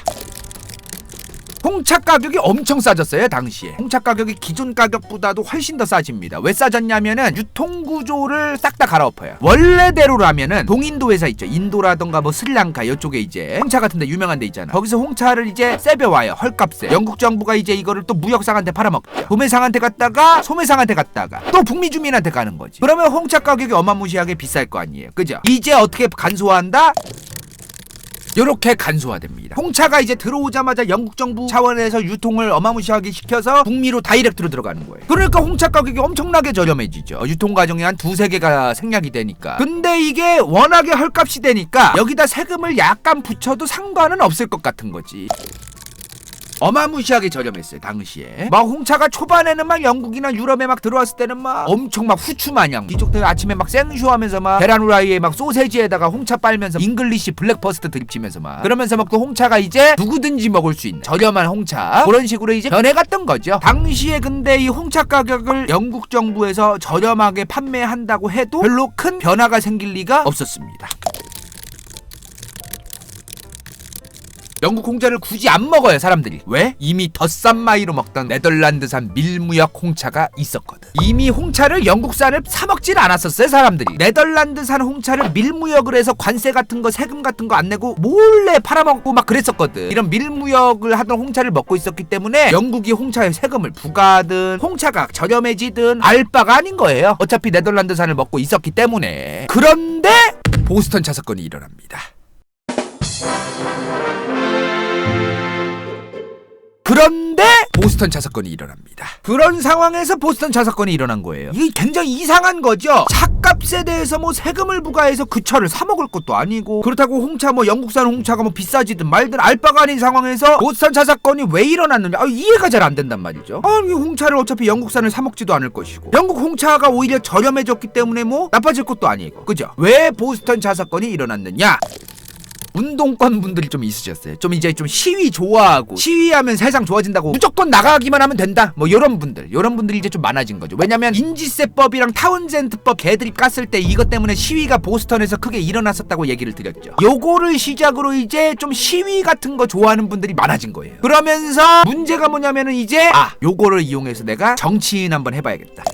홍차 가격이 엄청 싸졌어요. 당시에 홍차 가격이 기존 가격보다도 훨씬 더 싸집니다. 왜 싸졌냐면은 유통구조를 싹 다 갈아엎어요. 원래대로라면은 동인도 회사 있죠. 인도라던가 뭐 스리랑카 이쪽에 이제 홍차 같은 데 유명한 데 있잖아. 거기서 홍차를 이제 세배와요. 헐값에. 영국 정부가 이제 이거를 또 무역상한테 팔아먹죠. 도매상한테 갔다가 소매상한테 갔다가 또 북미 주민한테 가는 거지. 그러면 홍차 가격이 어마무시하게 비쌀 거 아니에요. 그죠? 이제 어떻게 간소화한다? 요렇게 간소화됩니다. 홍차가 이제 들어오자마자 영국 정부 차원에서 유통을 어마무시하게 시켜서 북미로 다이렉트로 들어가는 거예요. 그러니까 홍차 가격이 엄청나게 저렴해지죠. 유통 과정이 한 2-3개가 생략이 되니까. 근데 이게 워낙에 헐값이 되니까 여기다 세금을 약간 붙여도 상관은 없을 것 같은 거지. 어마무시하게 저렴했어요 당시에. 막 홍차가 초반에는 막 영국이나 유럽에 막 들어왔을 때는 막 엄청 막 후추 마냥 이쪽들 아침에 막 생쇼하면서 막 계란 후라이에 막 소세지에다가 홍차 빨면서 잉글리시 블랙버스트 드립치면서 막 그러면서 막 또 홍차가 이제 누구든지 먹을 수 있는 저렴한 홍차 그런 식으로 이제 변해갔던 거죠. 당시에 근데 이 홍차 가격을 영국 정부에서 저렴하게 판매한다고 해도 별로 큰 변화가 생길 리가 없었습니다. 영국 홍차를 굳이 안 먹어요 사람들이. 왜? 이미 더 싼 마이로 먹던 네덜란드산 밀무역 홍차가 있었거든. 이미 홍차를 영국산을 사 먹질 않았었어요 사람들이. 네덜란드산 홍차를 밀무역을 해서 관세 같은 거 세금 같은 거 안 내고 몰래 팔아먹고 막 그랬었거든. 이런 밀무역을 하던 홍차를 먹고 있었기 때문에 영국이 홍차에 세금을 부과하든 홍차가 저렴해지든 알 바가 아닌 거예요. 어차피 네덜란드산을 먹고 있었기 때문에. 그런데 보스턴 차 사건이 일어납니다. 그런데 보스턴 차 사건이 일어납니다. 그런 상황에서 보스턴 차 사건이 일어난 거예요. 이게 굉장히 이상한 거죠. 차값에 대해서 뭐 세금을 부과해서 그 차를 사 먹을 것도 아니고 그렇다고 홍차 뭐 영국산 홍차가 뭐 비싸지든 말든 알 바가 아닌 상황에서 보스턴 차 사건이 왜 일어났느냐 이해가 잘 안 된단 말이죠. 이 홍차를 어차피 영국산을 사 먹지도 않을 것이고 영국 홍차가 오히려 저렴해졌기 때문에 뭐 나빠질 것도 아니고 그죠? 왜 보스턴 차 사건이 일어났느냐? 운동권 분들이 좀 있으셨어요. 좀 이제 좀 시위 좋아하고 시위하면 세상 좋아진다고 무조건 나가기만 하면 된다 뭐 요런 분들이 이제 좀 많아진 거죠. 왜냐면 인지세법이랑 타운젠드법 개드립 깠을 때 이것 때문에 시위가 보스턴에서 크게 일어났었다고 얘기를 드렸죠. 요거를 시작으로 이제 좀 시위 같은 거 좋아하는 분들이 많아진 거예요. 그러면서 문제가 뭐냐면은 이제 요거를 이용해서 내가 정치인 한번 해봐야겠다.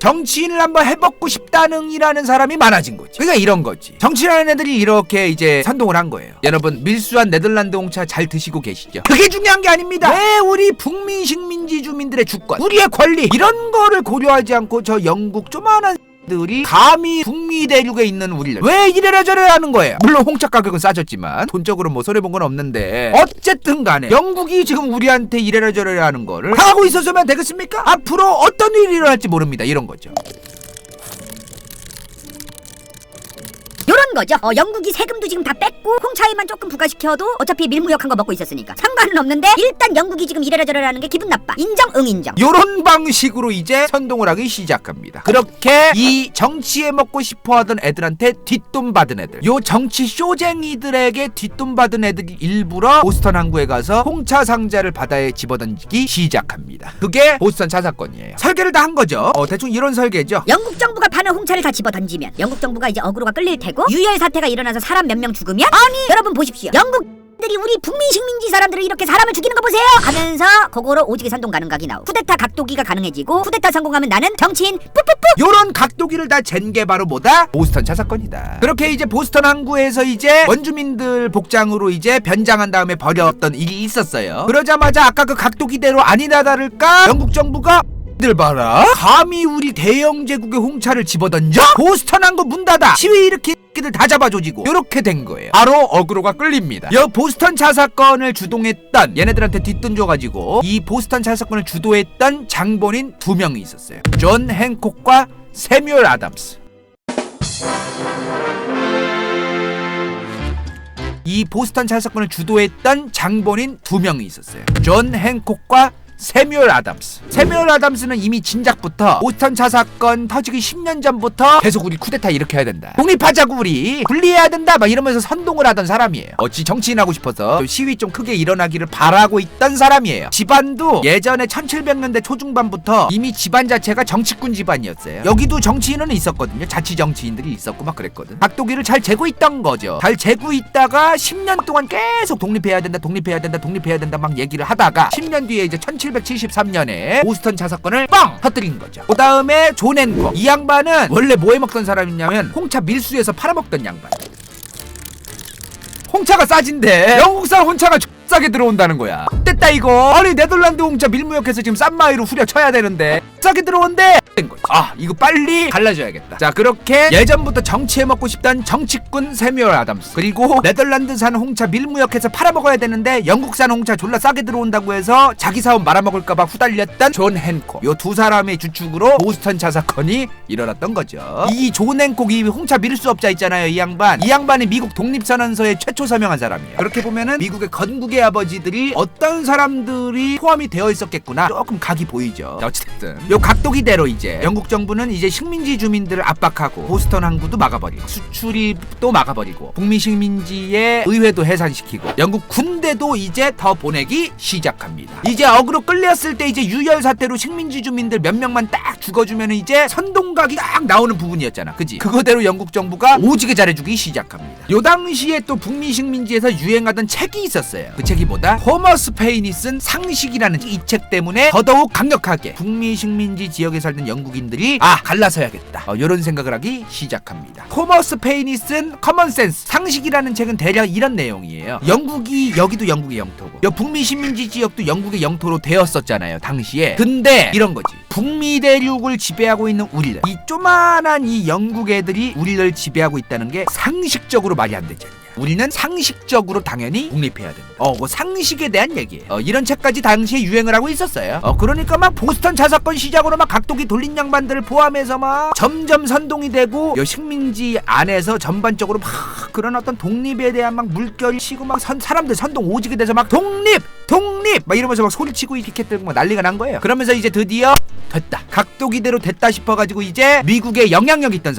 정치인을 한번 해보고 싶다는이라는 사람이 많아진 거지. 그러니까 이런 거지. 정치인하는 애들이 이렇게 이제 선동을 한 거예요. 여러분 밀수한 네덜란드 홍차 잘 드시고 계시죠? 그게 중요한 게 아닙니다. 왜 우리 북미 식민지 주민들의 주권, 우리의 권리 이런 거를 고려하지 않고 저 영국 조만한 들이 감히 북미 대륙에 있는 우리를 왜 이래라 저래라 하는 거예요. 물론 홍차 가격은 싸졌지만 돈적으로 뭐 손해본 건 없는데 어쨌든 간에 영국이 지금 우리한테 이래라 저래라 하는 거를 하고 있었으면 되겠습니까? 앞으로 어떤 일이 일어날지 모릅니다. 이런 거죠. 요런 거죠. 영국이 세금도 지금 다 뺐고 홍차에만 조금 부과시켜도 어차피 밀무역한 거 먹고 있었으니까 상관은 없는데 일단 영국이 지금 이래라 저래라 하는 게 기분 나빠. 인정 응 인정. 요런 방식으로 이제 선동을 하기 시작합니다. 그렇게 이 정치에 먹고 싶어하던 애들한테 뒷돈 받은 애들, 요 정치 쇼쟁이들에게 뒷돈 받은 애들이 일부러 보스턴 항구에 가서 홍차 상자를 바다에 집어던지기 시작합니다. 그게 보스턴 차 사건이에요. 설계를 다 한 거죠. 대충 이런 설계죠. 영국 정부가 파는 홍차를 다 집어던지면 영국 정부가 이제 어그로가 끌릴 테고 유혈 사태가 일어나서 사람 몇 명 죽으면 아니 여러분 보십시오. 영국들이 우리 북미 식민지 사람들을 이렇게 사람을 죽이는 거 보세요 하면서 그거로 오지게 선동 가능 각이 나오고 쿠데타 각도기가 가능해지고 쿠데타 성공하면 나는 정치인 뿌뿌뿌 요런 각도기를 다 잰 게 바로 뭐다? 보스턴 차 사건이다. 그렇게 이제 보스턴 항구에서 이제 원주민들 복장으로 이제 변장한 다음에 벌였던 일이 있었어요. 그러자마자 아까 그 각도기대로 아니나 다를까 영국 정부가 들 봐라 감히 우리 대영 제국의 홍차를 집어던져? 보스턴 항구 문 닫아 시위 일으킨 들 다 잡아조지고 요렇게 된 거예요. 바로 어그로가 끌립니다. 여 보스턴 차 사건을 주동했던 얘네들한테 뒷돈 줘가지고 이 보스턴 차 사건을 주도했던 장본인 2명이 있었어요. 존 행콕과 세뮤얼 아담스. 이 보스턴 차 사건을 주도했던 장본인 2명이 있었어요. 존 행콕과 세뮤얼 아담스. 세뮤얼 아담스는 이미 진작부터 보스턴 차 사건 터지기 10년 전부터 계속 우리 쿠데타 이렇게 해야 된다, 독립하자고 우리 분리해야 된다 막 이러면서 선동을 하던 사람이에요. 어찌 정치인 하고 싶어서 시위 좀 크게 일어나기를 바라고 있던 사람이에요. 집안도 예전에 1700년대 초중반부터 이미 집안 자체가 정치꾼 집안이었어요. 여기도 정치인은 있었거든요. 자치 정치인들이 있었고 막 그랬거든. 각도기를 잘 재고 있던 거죠. 잘 재고 있다가 10년 동안 계속 독립해야 된다 막 얘기를 하다가 10년 뒤에 이제 1773년에 보스턴 차 사건을 뻥 터뜨린 거죠. 그 다음에 존 행콕. 이 양반은 원래 뭐 해먹던 사람이냐면 홍차 밀수에서 팔아먹던 양반. 홍차가 싸진데 영국산 홍차가 싸게 들어온다는 거야. 됐다 이거. 아니 네덜란드 홍차 밀무역해서 지금 싼 마이로 후려쳐야 되는데 싸게 들어온대. 이거 빨리 갈라줘야겠다. 자, 그렇게 예전부터 정치에 먹고 싶던 정치꾼 세뮤얼 아담스, 그리고 네덜란드산 홍차 밀무역해서 팔아먹어야 되는데 영국산 홍차 졸라 싸게 들어온다고 해서 자기 사업 말아먹을까봐 후달렸던 존 행콕, 요 두 사람의 주축으로 보스턴 차 사건이 일어났던 거죠. 이 존 행콕, 이 홍차 밀수업자 있잖아요. 이 양반이 미국 독립선언서에 최초 서명한 사람이에요. 그렇게 보면은 미국의 건국의 아버지들이 어떤 사람들이 포함이 되어 있었겠구나, 조금 각이 보이죠. 어쨌든 요 각도기대로 이제 영국 정부는 이제 식민지 주민들을 압박하고 보스턴 항구도 막아버리고 수출입도 막아버리고 북미 식민지의 의회도 해산시키고 영국 군대도 이제 더 보내기 시작합니다. 이제 어그로 끌렸을 때 이제 유혈 사태로 식민지 주민들 몇 명만 딱 죽어주면 이제 선동각이 딱 나오는 부분이었잖아, 그지? 그거대로 영국 정부가 오지게 잘해주기 시작합니다. 요 당시에 또 북미 식민지에서 유행하던 책이 있었어요. 그 책이 뭐다? 토머스 페인이 쓴 상식이라는 이 책 때문에 더더욱 강력하게 북미 식민지 지역에 살던 영국인들이 갈라서야겠다, 요런 생각을 하기 시작합니다. 토머스 페인이 쓴 커먼센스, 상식이라는 책은 대략 이런 내용이에요. 영국이, 여기도 영국의 영토고 요 북미 식민지 지역도 영국의 영토로 되었었잖아요, 당시에. 근데 이런 거지, 북미 대륙을 지배하고 있는 우리들, 이 조만한 이 영국 애들이 우리를 지배하고 있다는 게 상식적으로 말이 안 되지 않냐. 우리는 상식적으로 당연히 독립해야 된다. 그 상식에 대한 얘기예요. 이런 책까지 당시에 유행을 하고 있었어요. 그러니까 막 보스턴 자사건 시작으로 막 각도기 돌린 양반들을 포함해서 막 점점 선동이 되고, 요 식민지 안에서 전반적으로 막 그런 어떤 독립에 대한 막 물결이 치고 막 사람들 선동 오지게 돼서 막 독립 막 이러면서 막 소리치고 피켓 들고 막 난리가 난 거예요. 그러면서 이제 드디어 됐다, 각도기대로 됐다 싶어가지고 이제 미국에 영향력 있던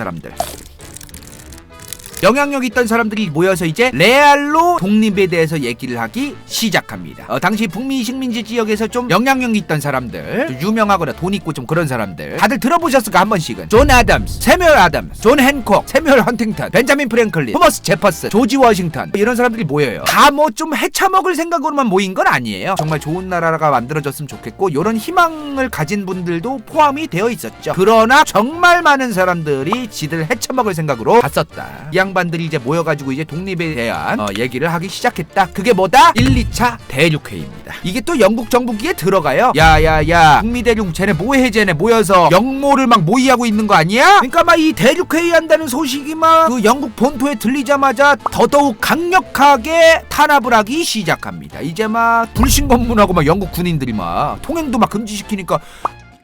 사람들이 모여서 이제 레알로 독립에 대해서 얘기를 하기 시작합니다. 당시 북미 식민지 지역에서 좀 영향력 있던 사람들, 좀 유명하거나 돈 있고 좀 그런 사람들 다들 들어보셨을까 한 번씩은? 존 아담스, 세뮤얼 아담스, 존 행콕, 세뮤얼 헌팅턴, 벤자민 프랭클린, 토머스 제퍼슨, 조지 워싱턴, 이런 사람들이 모여요. 다 뭐 좀 헤쳐먹을 생각으로만 모인 건 아니에요. 정말 좋은 나라가 만들어졌으면 좋겠고 요런 희망을 가진 분들도 포함이 되어 있었죠. 그러나 정말 많은 사람들이 지들 헤쳐먹을 생각으로 갔었다. 이 양반들이 이제 모여가지고 이제 독립에 대한 얘기를 하기 시작했다. 그게 뭐다? 1, 2차 대륙회의입니다. 이게 또 영국 정부기에 들어가요. 야야야, 북미 대륙 쟤네 뭐해, 쟤네 모여서 영모를 막 모의하고 있는 거 아니야? 그러니까 막 이 대륙회의 한다는 소식이 막 그 영국 본토에 들리자마자 더더욱 강력하게 탄압을 하기 시작합니다. 이제 막 불신검문하고 막 영국 군인들이 막 통행도 막 금지시키니까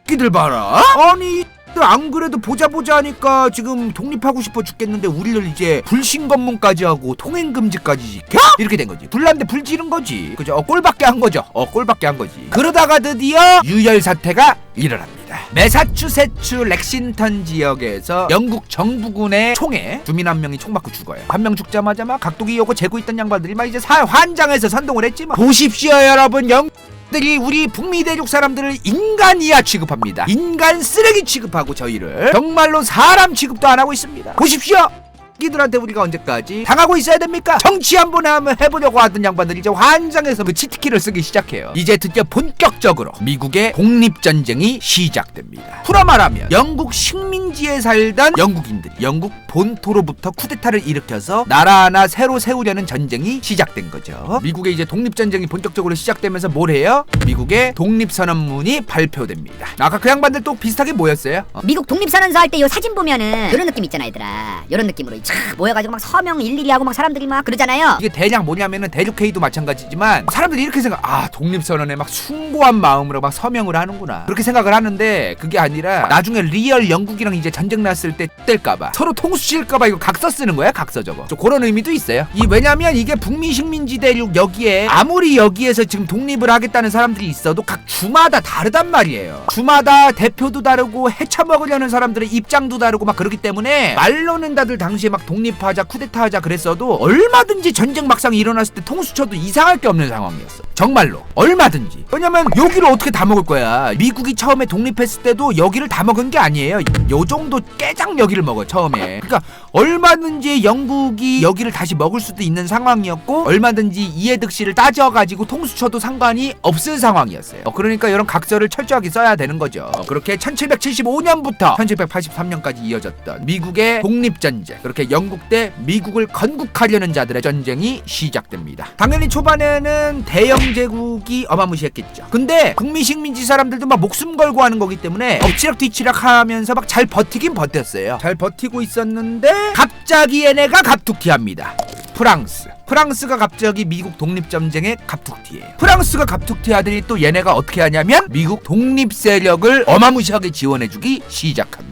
끼들 봐라, 아니 안 그래도 보자 하니까 지금 독립하고 싶어 죽겠는데 우리를 이제 불신검문까지 하고 통행금지까지 시켜? 이렇게 된 거지. 불난데 불 지른 거지, 그죠? 꼴밖에 한 거죠. 그러다가 드디어 유혈 사태가 일어납니다. 매사추세츠 렉싱턴 지역에서 영국 정부군의 총에 주민 한 명이 총 맞고 죽어요. 한 명 죽자마자 막 각도기 요거 재고 있던 양반들이 막 이제 환장해서 선동을 했지만, 보십시오 여러분, 들이 우리 북미 대륙 사람들을 인간이야 취급합니다. 인간 쓰레기 취급하고 저희를 정말로 사람 취급도 안 하고 있습니다. 보십시오. 이들한테 우리가 언제까지 당하고 있어야 됩니까? 정치 한번 해보려고 하던 양반들이 이제 환장해서 그 치트키를 쓰기 시작해요. 이제 드디어 본격적으로 미국의 독립전쟁이 시작됩니다. 풀어 말하면 영국 식민지에 살던 영국인들이 영국 본토로부터 쿠데타를 일으켜서 나라 하나 새로 세우려는 전쟁이 시작된 거죠. 미국의 이제 독립전쟁이 본격적으로 시작되면서 뭘 해요? 미국의 독립선언문이 발표됩니다. 아까 그 양반들 또 비슷하게 모였어요. 미국 독립선언서 할 때 요 사진 보면은 이런 느낌 있잖아 얘들아. 이런 느낌으로 모여가지고 막 서명 일일이 하고 막 사람들이 막 그러잖아요. 이게 대략 뭐냐면은 대륙회의도 마찬가지지만 사람들이 이렇게 생각, 독립선언에 막 숭고한 마음으로 막 서명을 하는구나, 그렇게 생각을 하는데 그게 아니라 나중에 리얼 영국이랑 이제 전쟁 났을 때 뗄까봐, 서로 통수칠까봐 이거 각서 쓰는 거야, 각서 저거. 좀 그런 의미도 있어요. 왜냐면 이게 북미 식민지 대륙 여기에 아무리 여기에서 지금 독립을 하겠다는 사람들이 있어도 각 주마다 다르단 말이에요. 주마다 대표도 다르고 헤쳐먹으려는 사람들의 입장도 다르고 막 그렇기 때문에 말로는 다들 당시에 막 독립하자 쿠데타하자 그랬어도 얼마든지 전쟁 막상 일어났을 때 통수쳐도 이상할 게 없는 상황이었어. 정말로 얼마든지. 왜냐면 여기를 어떻게 다 먹을 거야. 미국이 처음에 독립했을 때도 여기를 다 먹은 게 아니에요. 요 정도 깨작 여기를 먹어 처음에. 그러니까 얼마든지 영국이 여기를 다시 먹을 수도 있는 상황이었고 얼마든지 이해득실을 따져가지고 통수쳐도 상관이 없을 상황이었어요. 그러니까 이런 각서를 철저하게 써야 되는 거죠. 그렇게 1775년부터 1783년까지 이어졌던 미국의 독립전쟁, 그렇게 이렇게 영국 대 미국을 건국하려는 자들의 전쟁이 시작됩니다. 당연히 초반에는 대영 제국이 어마무시했겠죠. 근데 북미 식민지 사람들도 막 목숨 걸고 하는 거기 때문에 엎치락 뒤치락 하면서 막 잘 버티긴 버텼어요. 잘 버티고 있었는데 갑자기 얘네가 갑툭튀합니다. 프랑스가 갑자기 미국 독립전쟁에 갑툭튀해요. 프랑스가 갑툭튀하더니 또 얘네가 어떻게 하냐면 미국 독립 세력을 어마무시하게 지원해주기 시작합니다.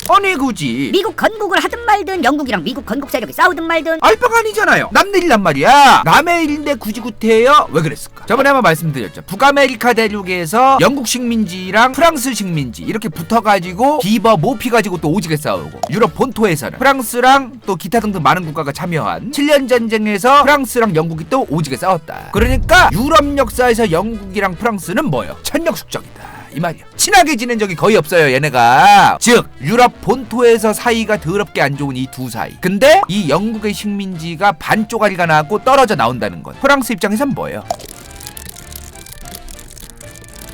아니 굳이 미국 건국을 하든 말든 영국이랑 미국 건국 세력이 싸우든 말든 알바가 아니잖아요. 남의 일이란 말이야. 남의 일인데 굳이 구태해요? 왜 그랬을까? 저번에 한번 말씀드렸죠. 북아메리카 대륙에서 영국 식민지랑 프랑스 식민지 이렇게 붙어가지고 비버 모피 가지고 또 오지게 싸우고, 유럽 본토에서는 프랑스랑 또 기타 등등 많은 국가가 참여한 7년 전쟁에서 프랑스랑 영국이 또 오지게 싸웠다. 그러니까 유럽 역사에서 영국이랑 프랑스는 뭐예요? 천력숙적이다 이 말이야. 친하게 지낸 적이 거의 없어요 얘네가. 즉 유럽 본토에서 사이가 더럽게 안 좋은 이 두 사이. 근데 이 영국의 식민지가 반쪼가리가 나고 떨어져 나온다는 건 프랑스 입장에선 뭐예요?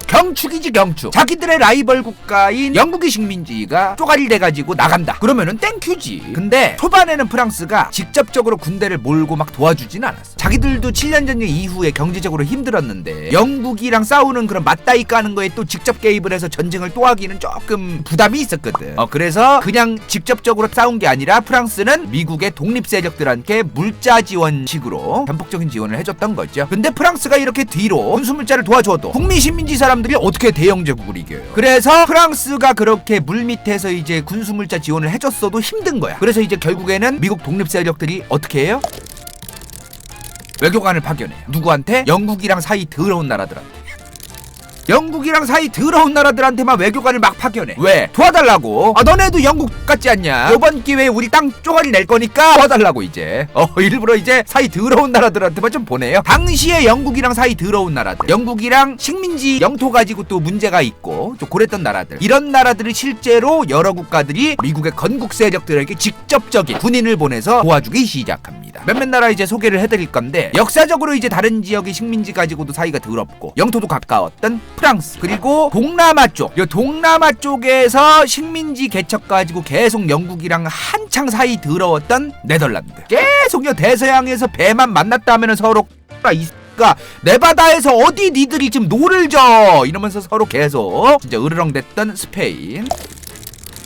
경축이지 경축. 자기들의 라이벌 국가인 영국의 식민지가 쪼가리 돼가지고 나간다 그러면은 땡큐지. 근데 초반에는 프랑스가 직접적으로 군대를 몰고 막 도와주진 않았어. 자기들도 7년 전쟁 이후에 경제적으로 힘들었는데 영국이랑 싸우는 그런 맞다이 까는 거에 또 직접 개입을 해서 전쟁을 또 하기는 조금 부담이 있었거든. 그래서 그냥 직접적으로 싸운 게 아니라 프랑스는 미국의 독립 세력들한테 물자 지원식으로 전폭적인 지원을 해줬던 거죠. 근데 프랑스가 이렇게 뒤로 군수 물자를 도와줘도 북미 식민지 사람들이 어떻게 대영 제국을 이겨요? 그래서 프랑스가 그렇게 물밑에서 이제 군수 물자 지원을 해줬어도 힘든 거야. 그래서 이제 결국에는 미국 독립 세력들이 어떻게 해요? 외교관을 파견해요. 누구한테? 영국이랑 사이 더러운 나라들한테. 영국이랑 사이 더러운 나라들한테만 외교관을 막 파견해. 왜? 도와달라고. 너네도 영국 같지 않냐? 이번 기회에 우리 땅 쪼가리 낼 거니까 도와달라고 이제. 일부러 이제 사이 더러운 나라들한테만 좀 보내요. 당시에 영국이랑 사이 더러운 나라들, 영국이랑 식민지 영토 가지고 또 문제가 있고 좀 고랬던 나라들, 이런 나라들을 실제로 여러 국가들이 미국의 건국 세력들에게 직접적인 군인을 보내서 도와주기 시작합니다. 몇몇 나라 이제 소개를 해드릴 건데, 역사적으로 이제 다른 지역의 식민지 가지고도 사이가 더럽고 영토도 가까웠던 프랑스, 그리고 동남아 쪽, 이 동남아 쪽에서 식민지 개척 가지고 계속 영국이랑 한창 사이 더러웠던 네덜란드. 계속요 대서양에서 배만 만났다 하면은 서로 이가 내 바다에서 어디 니들이 지금 노를 져 이러면서 서로 계속 진짜 으르렁댔던 스페인.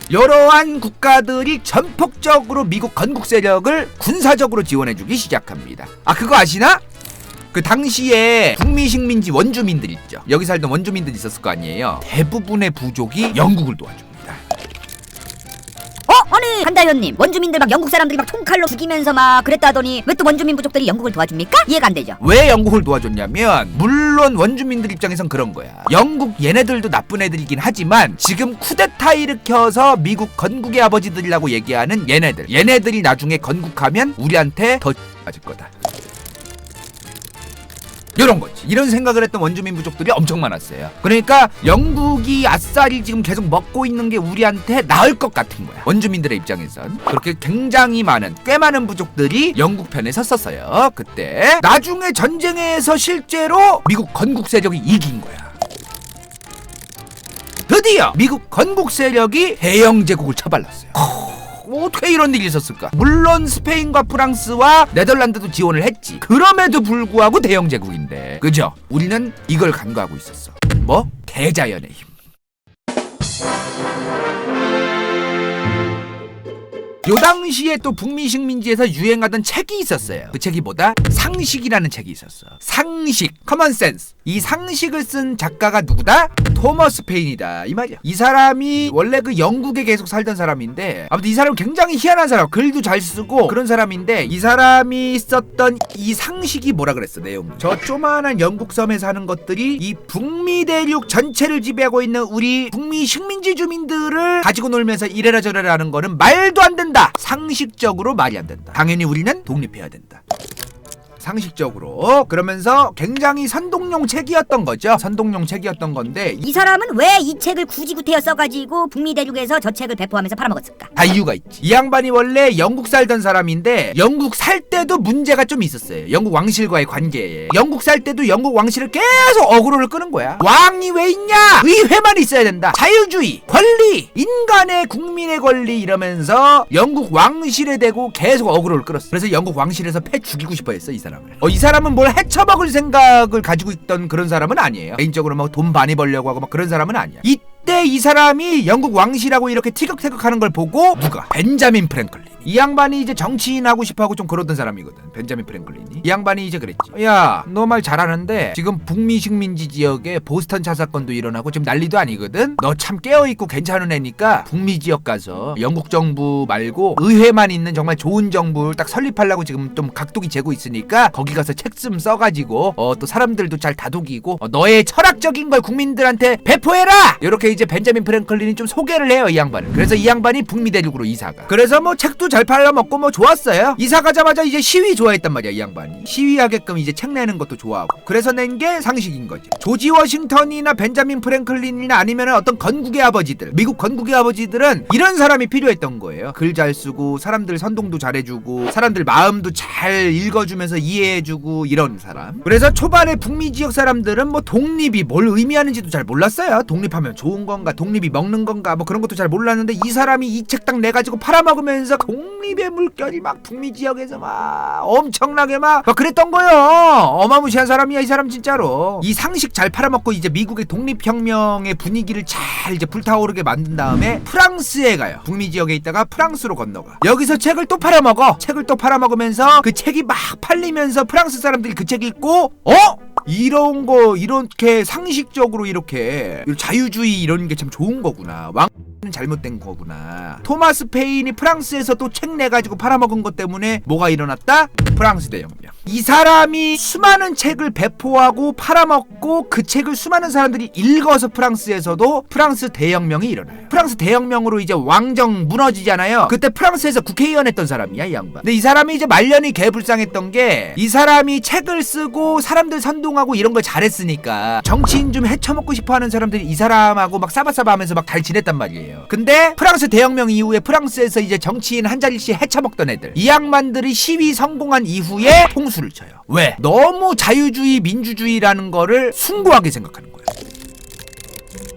이러한 국가들이 전폭적으로 미국 건국 세력을 군사적으로 지원해주기 시작합니다. 그거 아시나? 그 당시에 북미 식민지 원주민들 있죠. 여기 살던 원주민들 있었을 거 아니에요. 대부분의 부족이 영국을 도와줍니다. 아니 한다현님, 원주민들 막 영국 사람들이 막 총칼로 죽이면서 막 그랬다더니 왜 또 원주민 부족들이 영국을 도와줍니까? 이해가 안 되죠. 왜 영국을 도와줬냐면, 물론 원주민들 입장에선 그런 거야. 영국 얘네들도 나쁜 애들이긴 하지만 지금 쿠데타 일으켜서 미국 건국의 아버지들이라고 얘기하는 얘네들이 나중에 건국하면 우리한테 더 맞을 거다. 이런 거지. 이런 생각을 했던 원주민 부족들이 엄청 많았어요. 그러니까 영국이 아싸리 지금 계속 먹고 있는 게 우리한테 나을 것 같은 거야. 원주민들의 입장에선. 그렇게 굉장히 많은, 꽤 많은 부족들이 영국 편에 섰었어요. 그때 나중에 전쟁에서 실제로 미국 건국 세력이 이긴 거야. 드디어 미국 건국 세력이 대영 제국을 쳐발랐어요. 어떻게 이런 일이 있었을까? 물론 스페인과 프랑스와 네덜란드도 지원을 했지. 그럼에도 불구하고 대영 제국인데, 그죠? 우리는 이걸 간과하고 있었어. 뭐? 대자연의 힘. 요 당시에 또 북미 식민지에서 유행하던 책이 있었어요. 그 책이 뭐다? 상식이라는 책이 있었어. 상식, 커먼 센스. 이 상식을 쓴 작가가 누구다? 토머스 페인이다 이 말이야. 이 사람이 원래 그 영국에 계속 살던 사람인데, 아무튼 이 사람은 굉장히 희한한 사람, 글도 잘 쓰고 그런 사람인데, 이 사람이 썼던 이 상식이 뭐라 그랬어 내용이. 저 조만한 영국 섬에 사는 것들이 이 북미 대륙 전체를 지배하고 있는 우리 북미 식민지 주민들을 가지고 놀면서 이래라 저래라 하는 거는 말도 안 된다. 상식적으로 말이 안 된다. 당연히 우리는 독립해야 된다. 상식적으로. 그러면서 굉장히 선동용 책이었던 거죠. 선동용 책이었던 건데 이 사람은 왜 이 책을 굳이 구태여 써가지고 북미 대륙에서 저 책을 배포하면서 팔아먹었을까? 다 이유가 있지. 이 양반이 원래 영국 살던 사람인데 영국 살 때도 문제가 좀 있었어요. 영국 왕실과의 관계에. 영국 살 때도 영국 왕실을 계속 어그로를 끄는 거야. 왕이 왜 있냐? 의회만 있어야 된다. 자유주의, 권리, 인간의 국민의 권리 이러면서 영국 왕실에 대고 계속 어그로를 끌었어. 그래서 영국 왕실에서 패 죽이고 싶어 했어 이 사람을. 이 사람은 뭘 해쳐먹을 생각을 가지고 있던 그런 사람은 아니에요. 개인적으로 막 돈 많이 벌려고 하고 막 그런 사람은 아니야. 이때 이 사람이 영국 왕실하고 이렇게 티격태격하는 걸 보고 누가? 벤자민 프랭클린. 이 양반이 이제 정치인 하고 싶어하고 좀 그러던 사람이거든. 벤자민 프랭클린이. 이 양반이 이제 그랬지. 야, 너 말 잘하는데 지금 북미 식민지 지역에 보스턴 차 사건도 일어나고 지금 난리도 아니거든. 너 참 깨어있고 괜찮은 애니까 북미 지역 가서 영국 정부 말고 의회만 있는 정말 좋은 정부를 딱 설립하려고 지금 좀 각독이 재고 있으니까 거기 가서 책 좀 써가지고 또 사람들도 잘 다독이고 너의 철학적인 걸 국민들한테 배포해라. 이렇게 이제 벤자민 프랭클린이 좀 소개를 해요 이 양반을. 그래서 이 양반이 북미 대륙으로 이사가. 그래서 뭐 책도 잘 팔려먹고 뭐 좋았어요. 이사 가자마자 이제 시위 좋아했단 말이야 이 양반이. 시위하게끔 이제 책 내는 것도 좋아하고. 그래서 낸 게 상식인 거지. 조지 워싱턴이나 벤자민 프랭클린이나 아니면 어떤 건국의 아버지들, 미국 건국의 아버지들은 이런 사람이 필요했던 거예요. 글 잘 쓰고 사람들 선동도 잘해주고 사람들 마음도 잘 읽어주면서 이해해주고 이런 사람. 그래서 초반에 북미 지역 사람들은 뭐 독립이 뭘 의미하는지도 잘 몰랐어요. 독립하면 좋은 건가, 독립이 먹는 건가 뭐 그런 것도 잘 몰랐는데 이 사람이 이 책 딱 내가지고 팔아먹으면서 독립의 물결이 막 북미 지역에서 막 엄청나게 막 그랬던 거예요. 어마무시한 사람이야 이 사람 진짜로. 이 상식 잘 팔아먹고 이제 미국의 독립혁명의 분위기를 잘 이제 불타오르게 만든 다음에 프랑스에 가요. 북미 지역에 있다가 프랑스로 건너가. 여기서 책을 또 팔아먹어. 책을 또 팔아먹으면서 그 책이 막 팔리면서 프랑스 사람들이 그 책 읽고 이런 거 이렇게 상식적으로 이렇게 자유주의 이런 게 참 좋은 거구나. 잘못된 거구나. 토마스 페인이 프랑스에서 또 책 내가지고 팔아먹은 것 때문에 뭐가 일어났다? 프랑스 대혁명. 이 사람이 수많은 책을 배포하고 팔아먹고 그 책을 수많은 사람들이 읽어서 프랑스에서도 프랑스 대혁명이 일어나요. 프랑스 대혁명으로 이제 왕정 무너지잖아요. 그때 프랑스에서 국회의원 했던 사람이야 이 양반. 근데 이 사람이 이제 말년이 개불쌍했던 게 이 사람이 책을 쓰고 사람들 선동하고 이런 걸 잘했으니까 정치인 좀 헤쳐먹고 싶어하는 사람들이 이 사람하고 막 싸바싸바 하면서 막 잘 지냈단 말이에요. 근데 프랑스 대혁명 이후에 프랑스에서 이제 정치인 한 자리씩 헤쳐먹던 애들 이 양반들이 시위 성공한 이후에 통수를 쳐요. 왜? 너무 자유주의 민주주의라는 거를 숭고하게 생각하는 거예요.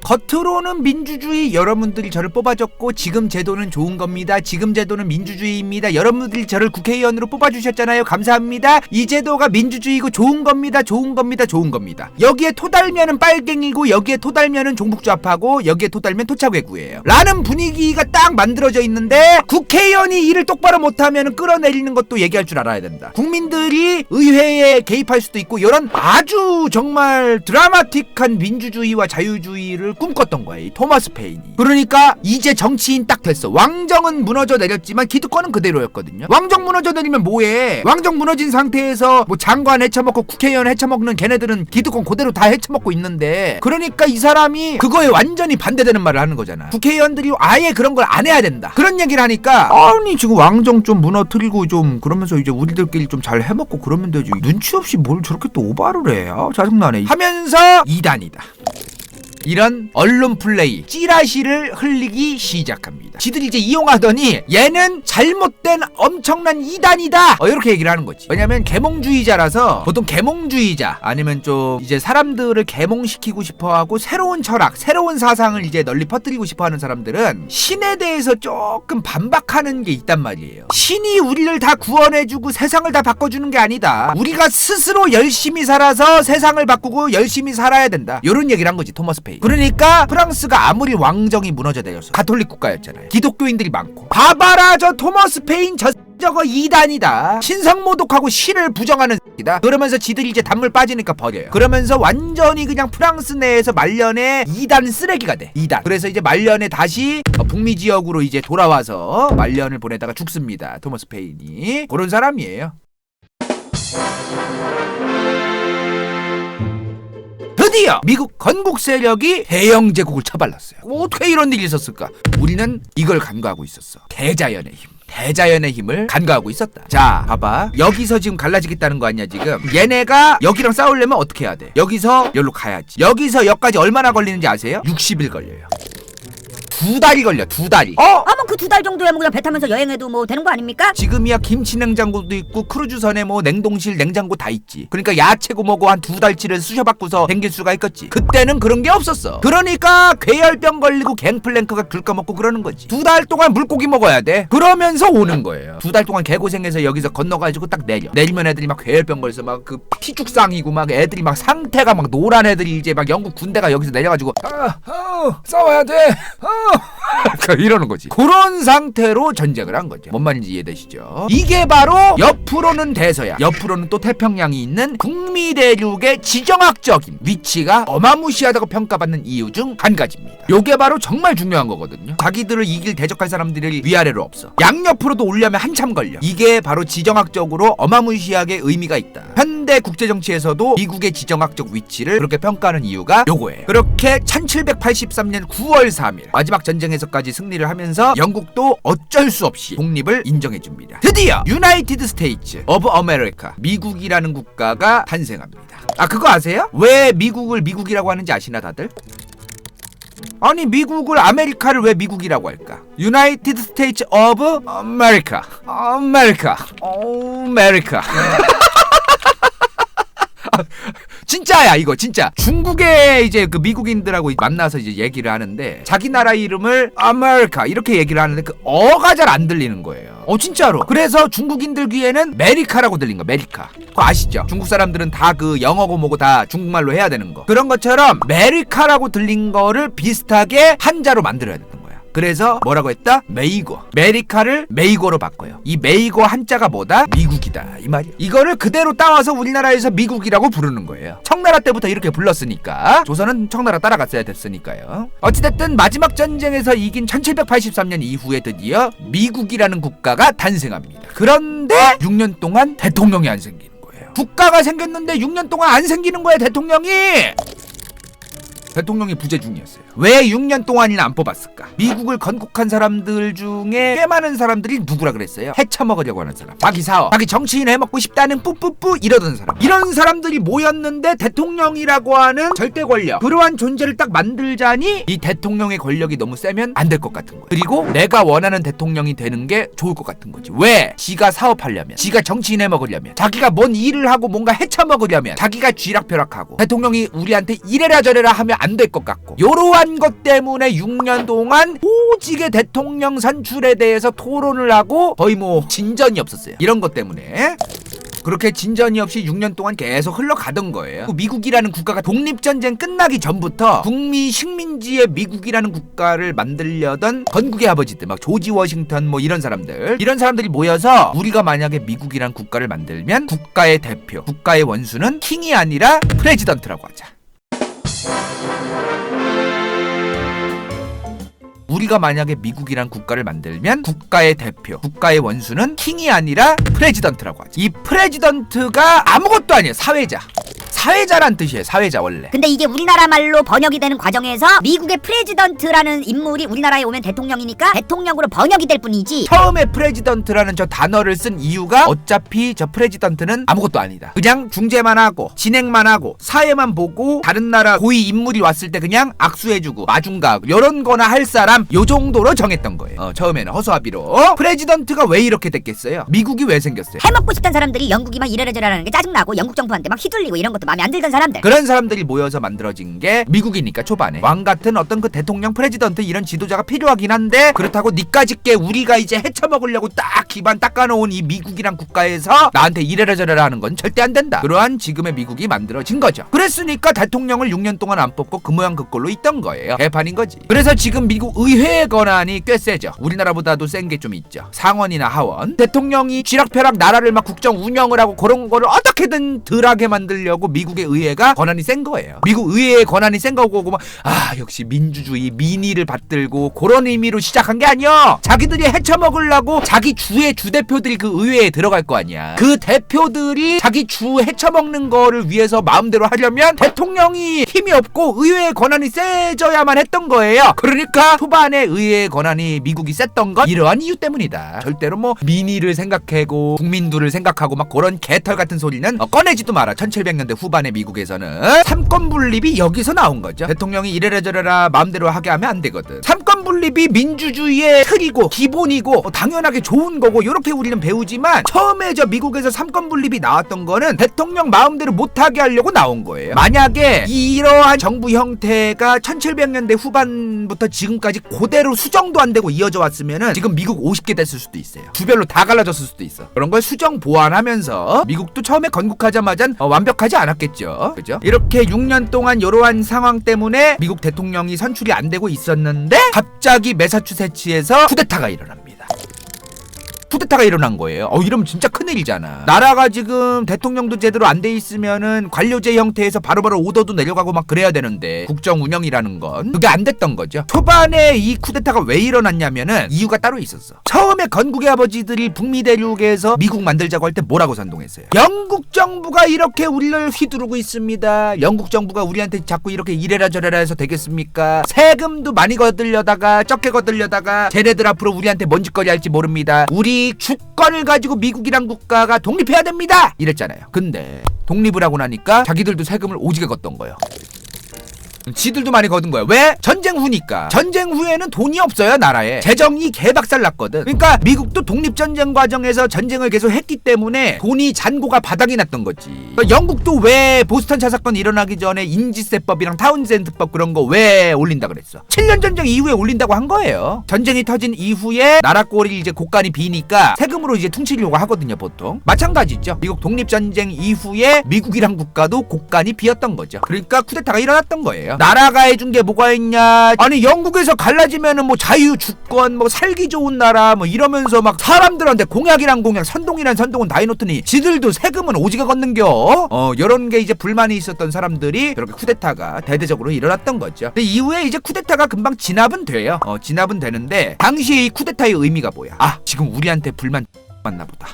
겉으로는 민주주의, 여러분들이 저를 뽑아줬고 지금 제도는 좋은 겁니다. 지금 제도는 민주주의입니다. 여러분들이 저를 국회의원으로 뽑아주셨잖아요. 감사합니다. 이 제도가 민주주의고 좋은 겁니다. 좋은 겁니다. 좋은 겁니다. 여기에 토달면은 빨갱이고 여기에 토달면은 종북좌파고 여기에 토달면 토착외구예요 라는 분위기가 딱 만들어져 있는데 국회의원이 일을 똑바로 못하면 끌어내리는 것도 얘기할 줄 알아야 된다. 국민들이 의회에 개입할 수도 있고 이런 아주 정말 드라마틱한 민주주의와 자유주의를 꿈꿨던 거야 이 토마스 페인이. 그러니까 이제 정치인 딱 됐어. 왕정은 무너져 내렸지만 기득권은 그대로였거든요. 왕정 무너져 내리면 뭐해. 왕정 무너진 상태에서 뭐 장관 헤쳐먹고 국회의원 헤쳐먹는 걔네들은 기득권 그대로 다 헤쳐먹고 있는데, 그러니까 이 사람이 그거에 완전히 반대되는 말을 하는 거잖아. 국회의원들이 아예 그런 걸 안 해야 된다 그런 얘기를 하니까, 아니 지금 왕정 좀 무너뜨리고 좀 그러면서 이제 우리들끼리 좀 잘 해먹고 그러면 되지, 눈치 없이 뭘 저렇게 또 오바를 해. 짜증나네 하면서 이단이다 이런 언론 플레이, 찌라시를 흘리기 시작합니다. 지들이 이제 이용하더니 얘는 잘못된 엄청난 이단이다 이렇게 얘기를 하는 거지. 왜냐면 계몽주의자라서, 보통 계몽주의자 아니면 좀 이제 사람들을 계몽시키고 싶어하고 새로운 철학, 새로운 사상을 이제 널리 퍼뜨리고 싶어하는 사람들은 신에 대해서 조금 반박하는 게 있단 말이에요. 신이 우리를 다 구원해주고 세상을 다 바꿔주는 게 아니다. 우리가 스스로 열심히 살아서 세상을 바꾸고 열심히 살아야 된다. 이런 얘기를 한 거지 토마스 페인. 그러니까 프랑스가 아무리 왕정이 무너져 내려서 가톨릭 국가였잖아요. 기독교인들이 많고. 봐봐라 저 토마스 페인 저거 이단이다. 신성모독하고 신을 부정하는 새끼다. 그러면서 지들이 이제 단물 빠지니까 버려요. 그러면서 완전히 그냥 프랑스 내에서 말년에 이단 쓰레기가 돼. 이단. 그래서 이제 말년에 다시 북미 지역으로 이제 돌아와서 말년을 보내다가 죽습니다. 토마스 페인이. 그런 사람이에요. 드디어 미국 건국 세력이 대영 제국을 처발랐어요. 어떻게 이런 일이 있었을까? 우리는 이걸 간과하고 있었어. 대자연의 힘. 대자연의 힘을 간과하고 있었다. 자, 봐봐. 여기서 지금 갈라지겠다는 거 아니야 지금. 얘네가 여기랑 싸우려면 어떻게 해야 돼? 여기서 여기로 가야지. 여기서 여기까지 얼마나 걸리는지 아세요? 60일 걸려요. 2달이 걸려. 2달이. 뭐 그 2달 정도야 뭐 그냥 배 타면서 여행해도 뭐 되는 거 아닙니까? 지금이야 김치 냉장고도 있고 크루즈선에 뭐 냉동실 냉장고 다 있지. 그러니까 야채고 뭐고 한 2달치를 쑤셔받고서 댕길 수가 있겠지. 그때는 그런 게 없었어. 그러니까 괴혈병 걸리고 갱플랭크가 긁어먹고 그러는 거지. 2달 동안 물고기 먹어야 돼. 그러면서 오는 거예요. 2달 동안 개고생해서 여기서 건너가지고 딱 내리면 애들이 막 괴혈병 걸려서 막 그 피죽상이고 막 애들이 막 상태가 막 노란 애들이 이제 막 영국 군대가 여기서 내려가지고 싸워야 돼 이러는 거지. 그런 상태로 전쟁을 한 거죠. 뭔 말인지 이해되시죠? 이게 바로 옆으로는 대서양, 옆으로는 또 태평양이 있는 북미 대륙의 지정학적인 위치가 어마무시하다고 평가받는 이유 중 한 가지입니다. 요게 바로 정말 중요한 거거든요. 자기들을 이길 대적할 사람들이 위아래로 없어. 양옆으로도 오려면 한참 걸려. 이게 바로 지정학적으로 어마무시하게 의미가 있다. 현대 국제정치에서도 미국의 지정학적 위치를 그렇게 평가하는 이유가 요거예요. 그렇게 1783년 9월 3일 마지막 전쟁에서까지 승리를 하면서 영국도 어쩔 수 없이 독립을 인정해줍니다. 드디어 유나이티드 스테이츠 오브 아메리카, 미국이라는 국가가 탄생합니다. 그거 아세요? 왜 미국을 미국이라고 하는지 아시나 다들? 아니 미국을 아메리카를 왜 미국이라고 할까? 유나이티드 스테이츠 오브 아메리카, 아메리카. 진짜야 이거 진짜. 중국에 이제 그 미국인들하고 만나서 이제 얘기를 하는데 자기 나라 이름을 아메리카 이렇게 얘기를 하는데 그 어가 잘 안 들리는 거예요. 진짜로. 그래서 중국인들 귀에는 메리카라고 들린 거. 메리카. 그거 아시죠? 중국 사람들은 다 그 영어고 뭐고 다 중국말로 해야 되는 거. 그런 것처럼 메리카라고 들린 거를 비슷하게 한자로 만들어야 되는 거야. 그래서 뭐라고 했다? 메이고. 메리카를 메이고로 바꿔요. 이 메이고 한자가 뭐다? 미국이다 이 말이야. 이거를 그대로 따와서 우리나라에서 미국이라고 부르는 거예요. 청나라 때부터 이렇게 불렀으니까 조선은 청나라 따라갔어야 됐으니까요. 어찌됐든 마지막 전쟁에서 이긴 1783년 이후에 드디어 미국이라는 국가가 탄생합니다. 그런데 6년 동안 대통령이 안 생기는 거예요. 국가가 생겼는데 6년 동안 안 생기는 거예요. 대통령이 부재 중이었어요. 왜 6년 동안이나 안 뽑았을까? 미국을 건국한 사람들 중에 꽤 많은 사람들이 누구라 그랬어요? 헤쳐먹으려고 하는 사람, 자기 사업, 자기 정치인 해먹고 싶다는 뿌뿌뿌 이러던 사람. 이런 사람들이 모였는데 대통령이라고 하는 절대 권력, 그러한 존재를 딱 만들자니 이 대통령의 권력이 너무 세면 안 될 것 같은 거예요. 그리고 내가 원하는 대통령이 되는 게 좋을 것 같은 거지. 왜? 지가 사업하려면, 지가 정치인 해먹으려면, 자기가 뭔 일을 하고 뭔가 헤쳐먹으려면 자기가 쥐락펴락하고 대통령이 우리한테 이래라 저래라 하면 안 될 것 같고, 요러한 것 때문에 6년 동안 오직의 대통령 선출에 대해서 토론을 하고 거의 뭐 진전이 없었어요. 이런 것 때문에 그렇게 진전이 없이 6년 동안 계속 흘러가던 거예요. 미국이라는 국가가 독립전쟁 끝나기 전부터 북미 식민지의 미국이라는 국가를 만들려던 건국의 아버지들, 막 조지 워싱턴 뭐 이런 사람들이 모여서 우리가 만약에 미국이라는 국가를 만들면 국가의 대표, 국가의 원수는 킹이 아니라 프레지던트라고 하자. 우리가 만약에 미국이란 국가를 만들면 국가의 대표, 국가의 원수는 킹이 아니라 프레지던트라고 하죠. 이 프레지던트가 아무것도 아니에요. 사회자란 뜻이에요. 사회자 원래. 근데 이게 우리나라 말로 번역이 되는 과정에서 미국의 프레지던트라는 인물이 우리나라에 오면 대통령이니까 대통령으로 번역이 될 뿐이지, 처음에 프레지던트라는 저 단어를 쓴 이유가 어차피 저 프레지던트는 아무것도 아니다. 그냥 중재만 하고 진행만 하고 사회만 보고 다른 나라 고위 인물이 왔을 때 그냥 악수해주고 마중가 이런 거나 할 사람, 요 정도로 정했던 거예요. 처음에는 허수아비로. 프레지던트가 왜 이렇게 됐겠어요? 미국이 왜 생겼어요? 해먹고 싶단 사람들이 영국이 막 이래라저래라는 게 짜증나고 영국 정부한테 막 휘둘리고 이런 것도 마음에 안 들던 사람들, 그런 사람들이 모여서 만들어진 게 미국이니까 초반에 왕 같은 어떤 그 대통령, 프레지던트 이런 지도자가 필요하긴 한데, 그렇다고 니까짓게 우리가 이제 헤쳐먹으려고 딱 기반 닦아놓은 이 미국이란 국가에서 나한테 이래라 저래라 하는 건 절대 안 된다. 그러한 지금의 미국이 만들어진 거죠. 그랬으니까 대통령을 6년 동안 안 뽑고 그 모양 그 꼴로 있던 거예요. 개판인 거지. 그래서 지금 미국 의회의 권한이 꽤 세죠. 우리나라보다도 센 게 좀 있죠. 상원이나 하원. 대통령이 쥐락펴락 나라를 막 국정 운영을 하고 그런 거를 어떻게든 덜하게 만들려고 해가지고 미국의 의회가 권한이 센 거예요. 미국 의회의 권한이 센 거고 막 역시 민주주의 민의를 받들고 그런 의미로 시작한 게 아니야. 자기들이 헤쳐먹으려고 자기 주의 주대표들이 그 의회에 들어갈 거 아니야. 그 대표들이 자기 주 헤쳐먹는 거를 위해서 마음대로 하려면 대통령이 힘이 없고 의회의 권한이 세져야만 했던 거예요. 그러니까 초반에 의회의 권한이 미국이 셌던 건 이러한 이유 때문이다. 절대로 뭐 민의를 생각하고 국민들을 생각하고 막 그런 개털 같은 소리는 꺼내지도 마라. 1700년대 후반에 미국에서는 삼권 분립이 여기서 나온 거죠. 대통령이 이래라 저래라 마음대로 하게 하면 안 되거든. 삼권 분립이 민주주의의 틀이고 기본이고 당연하게 좋은 거고 이렇게 우리는 배우지만 처음에 저 미국에서 삼권 분립이 나왔던 거는 대통령 마음대로 못하게 하려고 나온 거예요. 만약에 이러한 정부 형태가 1700년대 후반부터 지금까지 그대로 수정도 안 되고 이어져 왔으면은 지금 미국 50개 됐을 수도 있어요. 두 별로 다 갈라졌을 수도 있어. 그런 걸 수정 보완하면서 미국도 처음에 건국하자마자 완벽하지 않았겠죠. 그죠? 이렇게 6년 동안 이러한 상황 때문에 미국 대통령이 선출이 안 되고 있었는데 갑자기 매사추세츠에서 쿠데타가 일어납니다. 쿠데타가 일어난 거예요. 이러면 진짜 큰일이잖아. 나라가 지금 대통령도 제대로 안 돼 있으면은 관료제 형태에서 바로바로 오더도 내려가고 막 그래야 되는데 국정 운영이라는 건 그게 안 됐던 거죠. 초반에 이 쿠데타가 왜 일어났냐면은 이유가 따로 있었어. 처음에 건국의 아버지들이 북미 대륙에서 미국 만들자고 할 때 뭐라고 선동했어요? 영국 정부가 이렇게 우리를 휘두르고 있습니다. 영국 정부가 우리한테 자꾸 이렇게 이래라 저래라 해서 되겠습니까? 세금도 많이 거들려다가 적게 거들려다가 쟤네들 앞으로 우리한테 뭔 짓거리 할지 모릅니다. 우리 주권을 가지고 미국이란 국가가 독립해야 됩니다 이랬잖아요. 근데 독립을 하고 나니까 자기들도 세금을 오지게 걷던 거예요. 지들도 많이 거둔 거야. 왜? 전쟁 후니까. 전쟁 후에는 돈이 없어요. 나라에 재정이 개박살 났거든. 그러니까 미국도 독립전쟁 과정에서 전쟁을 계속 했기 때문에 돈이 잔고가 바닥이 났던 거지. 그러니까 영국도 왜 보스턴 차 사건 일어나기 전에 인지세법이랑 타운센드법 그런 거 왜 올린다 그랬어? 7년 전쟁 이후에 올린다고 한 거예요. 전쟁이 터진 이후에 나라 꼴이 이제 곳간이 비니까 세금으로 이제 퉁치려고 하거든요. 보통 마찬가지죠. 미국 독립전쟁 이후에 미국이란 국가도 곳간이 비었던 거죠. 그러니까 쿠데타가 일어났던 거예요. 나라가 해준 게 뭐가 있냐? 아니 영국에서 갈라지면은 뭐 자유 주권 뭐 살기 좋은 나라 뭐 이러면서 막 사람들한테 공약이란 공약 선동이란 선동은 다 해놓더니 지들도 세금은 오지게 걷는겨. 이런 게 이제 불만이 있었던 사람들이 그렇게 쿠데타가 대대적으로 일어났던 거죠. 근데 이후에 이제 쿠데타가 금방 진압은 돼요. 진압은 되는데 당시 이 쿠데타의 의미가 뭐야? 지금 우리한테 불만 맞나 보다.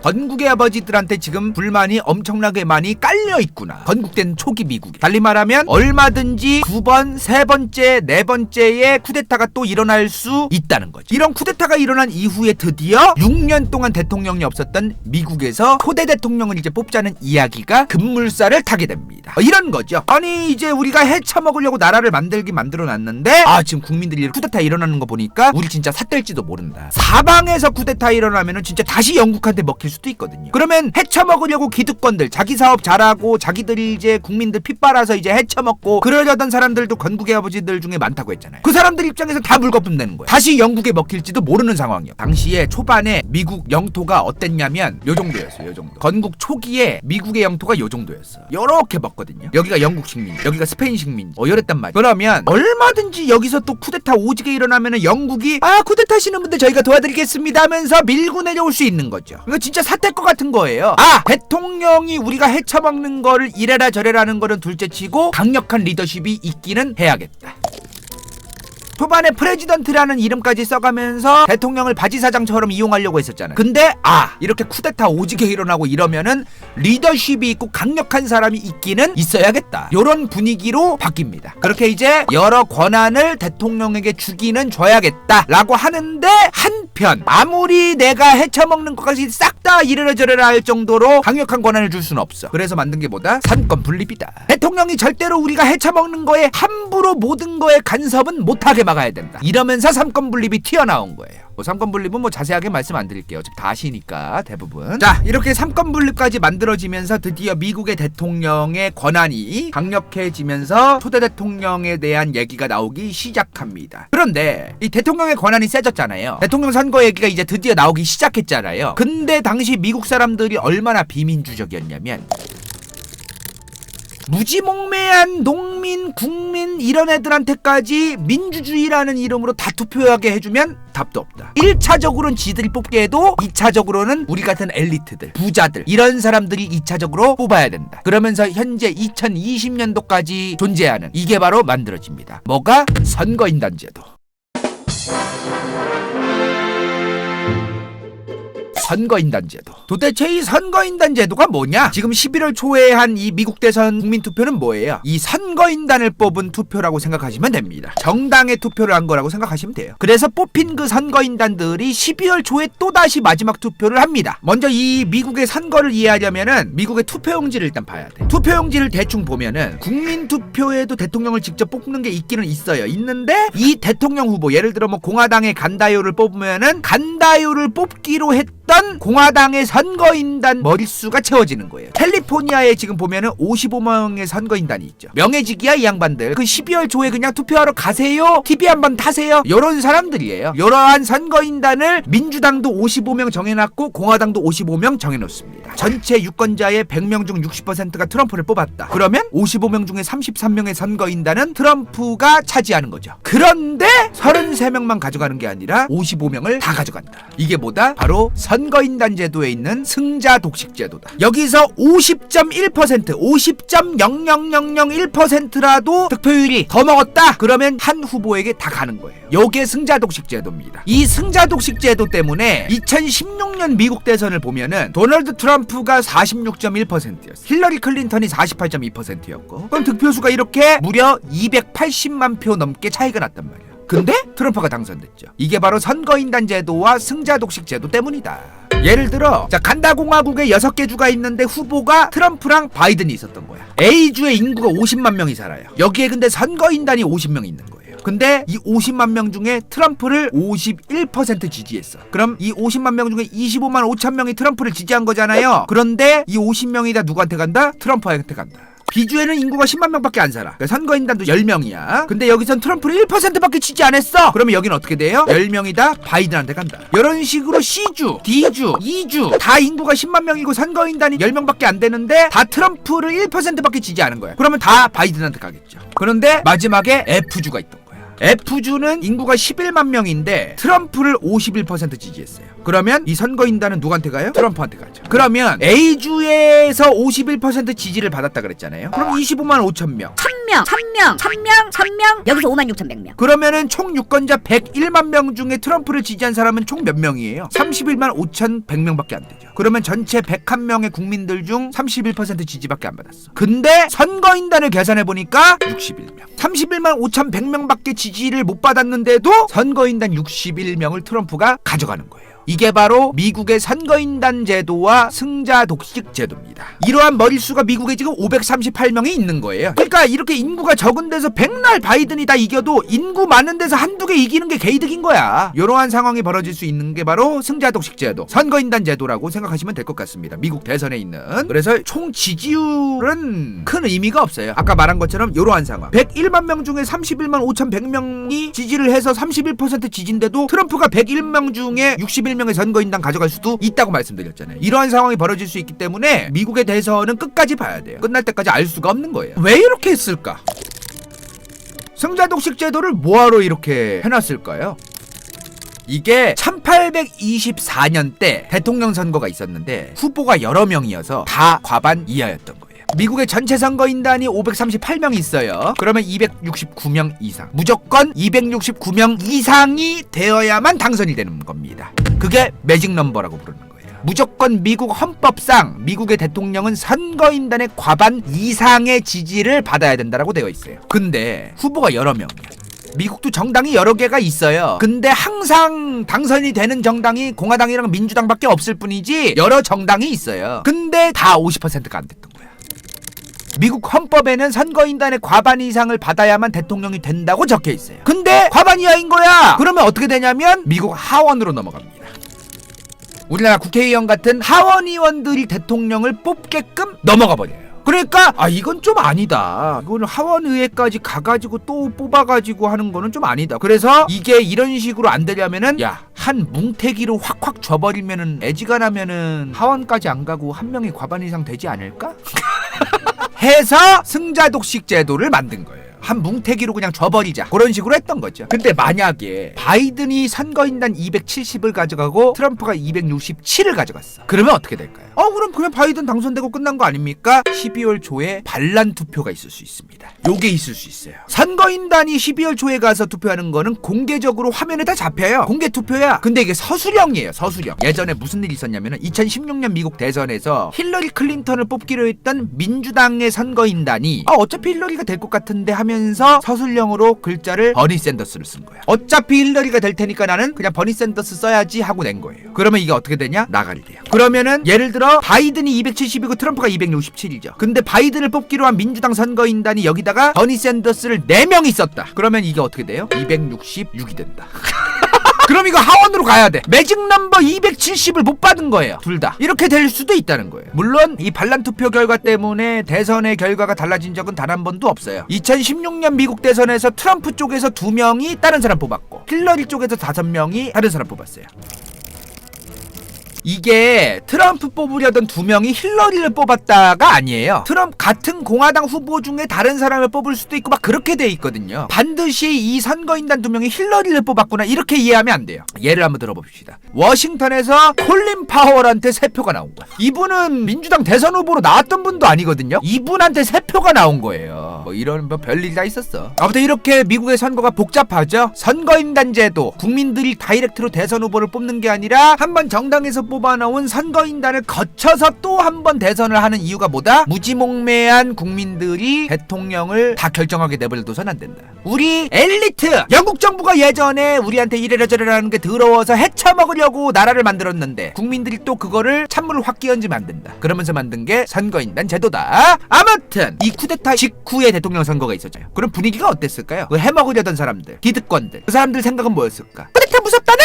건국의 아버지들한테 지금 불만이 엄청나게 많이 깔려있구나. 건국된 초기 미국에. 달리 말하면 얼마든지 두 번, 세 번째, 네 번째의 쿠데타가 또 일어날 수 있다는 거죠. 이런 쿠데타가 일어난 이후에 드디어 6년 동안 대통령이 없었던 미국에서 초대 대통령을 이제 뽑자는 이야기가 급물살을 타게 됩니다. 이런 거죠. 아니 이제 우리가 헤쳐먹으려고 나라를 만들어놨는데 지금 국민들이 쿠데타 일어나는 거 보니까 우리 진짜 삿될지도 모른다. 사방에서 쿠데타 일어나면은 진짜 다시 영국한테 먹힐 수도 있거든요. 그러면 헤쳐먹으려고 기득권들 자기 사업 잘하고 자기들이 이제 국민들 핏 빨아서 이제 헤쳐먹고 그러려던 사람들도 건국의 아버지들 중에 많다고 했잖아요. 그 사람들 입장에서 다 물거품 되는 거예요. 다시 영국에 먹힐지도 모르는 상황이요. 당시에 초반에 미국 영토가 어땠냐면 요 정도였어요. 요 정도. 건국 초기에 미국의 영토가 요 정도였어. 요렇게 먹거든요. 여기가 영국 식민, 여기가 스페인 식민 이랬단 말이에요. 그러면 얼마든지 여기서 또 쿠데타 오지게 일어나면은 영국이 쿠데타 하시는 분들 저희가 도와드리겠습니다 하면서 밀고 내려올 수 있는 거죠. 이거 진짜 사태 것 같은 거예요. 대통령이 우리가 헤쳐먹는 거를 이래라 저래라는 거는 둘째치고 강력한 리더십이 있기는 해야겠다. 초반에 프레지던트라는 이름까지 써가면서 대통령을 바지사장처럼 이용하려고 했었잖아요. 근데 이렇게 쿠데타 오지게 일어나고 이러면은 리더십이 있고 강력한 사람이 있기는 있어야겠다. 요런 분위기로 바뀝니다. 그렇게 이제 여러 권한을 대통령에게 주기는 줘야겠다 라고 하는데 한편 아무리 내가 헤쳐먹는 것까지 싹 다 이래라 저래라 할 정도로 강력한 권한을 줄 수는 없어. 그래서 만든 게 뭐다? 삼권 분립이다. 대통령이 절대로 우리가 헤쳐먹는 거에 함부로 모든 거에 간섭은 못하게 막아야 된다. 이러면서 삼권 분립이 튀어나온 거예요. 삼권 분립은 뭐 자세하게 말씀 안 드릴게요. 어차피 다 아시니까 대부분. 자, 이렇게 삼권 분립까지 만들어지면서 드디어 미국의 대통령의 권한이 강력해지면서 초대 대통령에 대한 얘기가 나오기 시작합니다. 그런데 이 대통령의 권한이 세졌잖아요. 대통령 선거 얘기가 이제 드디어 나오기 시작했잖아요. 근데 당시 미국 사람들이 얼마나 비민주적이었냐면 무지몽매한 농민, 국민 이런 애들한테까지 민주주의라는 이름으로 다 투표하게 해주면 답도 없다. 1차적으로는 지들이 뽑게 해도 2차적으로는 우리 같은 엘리트들, 부자들 이런 사람들이 2차적으로 뽑아야 된다. 그러면서 현재 2020년도까지 존재하는 이게 바로 만들어집니다. 뭐가? 선거인단제도. 선거인단제도. 도대체 이 선거인단제도가 뭐냐? 지금 11월 초에 한 이 미국 대선 국민투표는 뭐예요? 이 선거인단을 뽑은 투표라고 생각하시면 됩니다. 정당의 투표를 한 거라고 생각하시면 돼요. 그래서 뽑힌 그 선거인단들이 12월 초에 또다시 마지막 투표를 합니다. 먼저 이 미국의 선거를 이해하려면은 미국의 투표용지를 일단 봐야 돼. 투표용지를 대충 보면은 국민투표에도 대통령을 직접 뽑는 게 있기는 있어요. 있는데 이 대통령 후보, 예를 들어 뭐 공화당의 간다요를 뽑으면은 간다요를 뽑기로 했던 공화당의 선거인단 머릿수가 채워지는 거예요. 캘리포니아에 지금 보면은 55명의 선거인단이 있죠. 명예직이야 이 양반들. 그 12월 초에 그냥 투표하러 가세요, TV 한번 타세요, 요런 사람들이에요. 이러한 선거인단을 민주당도 55명 정해놨고 공화당도 55명 정해놓습니다. 전체 유권자의 100명 중 60%가 트럼프를 뽑았다. 그러면 55명 중에 33명의 선거인단은 트럼프가 차지하는 거죠. 그런데 33명만 가져가는 게 아니라 55명을 다 가져간다. 이게 뭐다? 바로 선거인단 제도에 있는 승자 독식 제도다. 여기서 50.1%, 50.00001%라도 득표율이 더 먹었다. 그러면 한 후보에게 다 가는 거예요. 요게 승자 독식 제도입니다. 이 승자 독식 제도 때문에 2016년 미국 대선을 보면은 도널드 트럼프가 46.1%였어. 힐러리 클린턴이 48.2%였고, 그럼 득표수가 이렇게 무려 280만 표 넘게 차이가 났단 말이야. 근데 트럼프가 당선됐죠. 이게 바로 선거인단 제도와 승자 독식 제도 때문이다. 예를 들어 간다공화국에 6개 주가 있는데 후보가 트럼프랑 바이든이 있었던 거야. A주에 인구가 50만 명이 살아요. 여기에 근데 선거인단이 50명 있는 거예요. 근데 이 50만 명 중에 트럼프를 51% 지지했어. 그럼 이 50만 명 중에 25만 5천 명이 트럼프를 지지한 거잖아요. 그런데 이 50명이 다 누구한테 간다? 트럼프한테 간다. 비주에는 인구가 10만 명밖에 안 살아. 그러니까 선거인단도 10명이야. 근데 여기선 트럼프를 1%밖에 지지 안 했어. 그러면 여기는 어떻게 돼요? 10명이 다 바이든한테 간다. 이런 식으로 C주, D주, E주 다 인구가 10만 명이고 선거인단이 10명밖에 안 되는데 다 트럼프를 1%밖에 지지하는 거야. 그러면 다 바이든한테 가겠죠. 그런데 마지막에 F주가 있던 거야. F주는 인구가 11만 명인데 트럼프를 51% 지지했어요. 그러면 이 선거인단은 누구한테 가요? 트럼프한테 가죠. 그러면 A주에서 51% 지지를 받았다 그랬잖아요. 그럼 25만 5천 명. 1000명 여기서 56,100명. 그러면은 총 유권자 101만 명 중에 트럼프를 지지한 사람은 총 몇 명이에요? 31만 5,100명밖에 안 되죠. 그러면 전체 101명의 국민들 중 31% 지지밖에 안 받았어. 근데 선거인단을 계산해 보니까 61명. 31만 5,100명밖에 지지를 못 받았는데도 선거인단 61명을 트럼프가 가져가는 거예요. 이게 바로 미국의 선거인단 제도와 승자 독식 제도입니다. 이러한 머릿수가 미국에 지금 538명이 있는 거예요. 그러니까 이렇게 인구가 적은 데서 백날 바이든이 다 이겨도 인구 많은 데서 한두 개 이기는 게 개이득인 거야. 이러한 상황이 벌어질 수 있는 게 바로 승자 독식 제도, 선거인단 제도라고 생각하시면 될 것 같습니다. 미국 대선에 있는. 그래서 총 지지율은 큰 의미가 없어요. 아까 말한 것처럼 이러한 상황. 101만 명 중에 31만 5,100명이 지지를 해서 31% 지지인데도 트럼프가 101명 중에 61명의 선거인단 가져갈 수도 있다고 말씀드렸잖아요. 이러한 상황이 벌어질 수 있기 때문에 미국의 대선은 끝까지 봐야 돼요. 끝날 때까지 알 수가 없는 거예요. 왜 이렇게 했을까? 승자 독식 제도를 뭐하러 이렇게 해놨을까요? 이게 1824년 때 대통령 선거가 있었는데 후보가 여러 명이어서 다 과반 이하였던 거예요. 미국의 전체 선거인단이 538명 있어요. 그러면 269명 이상, 무조건 269명 이상이 되어야만 당선이 되는 겁니다. 그게 매직 넘버라고 부르는 거예요. 무조건 미국 헌법상 미국의 대통령은 선거인단의 과반 이상의 지지를 받아야 된다고 되어 있어요. 근데 후보가 여러 명이야. 미국도 정당이 여러 개가 있어요. 근데 항상 당선이 되는 정당이 공화당이랑 민주당밖에 없을 뿐이지 여러 정당이 있어요. 근데 다 50%가 안 됐던 거야. 미국 헌법에는 선거인단의 과반 이상을 받아야만 대통령이 된다고 적혀 있어요. 근데 과반 이하인 거야. 그러면 어떻게 되냐면 미국 하원으로 넘어갑니다. 우리나라 국회의원 같은 하원 의원들이 대통령을 뽑게끔 넘어가 버려요. 그러니까 이건 좀 아니다. 이거는 하원의회까지 가가지고 또 뽑아가지고 하는 거는 좀 아니다. 그래서 이게 이런 식으로 안 되려면은 한 뭉태기로 확확 줘버리면은 애지간하면은 하원까지 안 가고 한 명이 과반 이상 되지 않을까? 해서 승자독식 제도를 만든 거예요. 한 뭉태기로 그냥 줘버리자, 그런 식으로 했던 거죠. 근데 만약에 바이든이 선거인단 270을 가져가고 트럼프가 267을 가져갔어. 그러면 어떻게 될까요? 그럼 그냥 바이든 당선되고 끝난 거 아닙니까? 12월 초에 반란 투표가 있을 수 있습니다. 요게 있을 수 있어요. 선거인단이 12월 초에 가서 투표하는 거는 공개적으로 화면에 다 잡혀요. 공개 투표야. 근데 이게 서술형이에요. 서술형. 예전에 무슨 일이 있었냐면은 2016년 미국 대선에서 힐러리 클린턴을 뽑기로 했던 민주당의 선거인단이 어차피 힐러리가 될 것 같은데 하면서 서술형으로 글자를 버니 샌더스를 쓴 거야. 어차피 힐러리가 될 테니까 나는 그냥 버니 샌더스 써야지 하고 낸 거예요. 그러면 이게 어떻게 되냐? 나가리 돼요. 그러면은 예를 들어 바이든이 270이고 트럼프가 267이죠. 근데 바이든을 뽑기로 한 민주당 선거인단이 여기다가 버니 샌더스를 4명이 썼다. 그러면 이게 어떻게 돼요? 266이 된다. 그럼 이거 하원으로 가야 돼. 매직 넘버 270을 못 받은 거예요. 둘 다. 이렇게 될 수도 있다는 거예요. 물론 이 반란 투표 결과 때문에 대선의 결과가 달라진 적은 단 한 번도 없어요. 2016년 미국 대선에서 트럼프 쪽에서 2명이 다른 사람 뽑았고 힐러리 쪽에서 5명이 다른 사람 뽑았어요. 이게 트럼프 뽑으려던 2명이 힐러리를 뽑았다가 아니에요. 트럼프 같은 공화당 후보 중에 다른 사람을 뽑을 수도 있고 막 그렇게 돼 있거든요. 반드시 이 선거인단 2명이 힐러리를 뽑았구나 이렇게 이해하면 안 돼요. 예를 한번 들어봅시다. 워싱턴에서 콜린 파월한테 3표가 나온 거야. 이분은 민주당 대선 후보로 나왔던 분도 아니거든요. 이분한테 3표가 나온 거예요. 뭐 이런 별일 다 있었어. 아무튼 이렇게 미국의 선거가 복잡하죠. 선거인단 제도, 국민들이 다이렉트로 대선 후보를 뽑는 게 아니라 한번 정당에서 뽑아놓은 선거인단을 거쳐서 또 한 번 대선을 하는 이유가 뭐다? 무지몽매한 국민들이 대통령을 다 결정하게 내버려둬선 안 된다. 우리 엘리트! 영국 정부가 예전에 우리한테 이래라 저래라 하는 게 더러워서 헤쳐먹으려고 나라를 만들었는데 국민들이 또 그거를 찬물을 확 끼얹으면 안 된다. 그러면서 만든 게 선거인단 제도다. 아무튼 이 쿠데타 직후에 대통령 선거가 있었잖아요. 그럼 분위기가 어땠을까요? 그 해먹으려던 사람들, 기득권들, 그 사람들 생각은 뭐였을까? 쿠데타 무섭다는?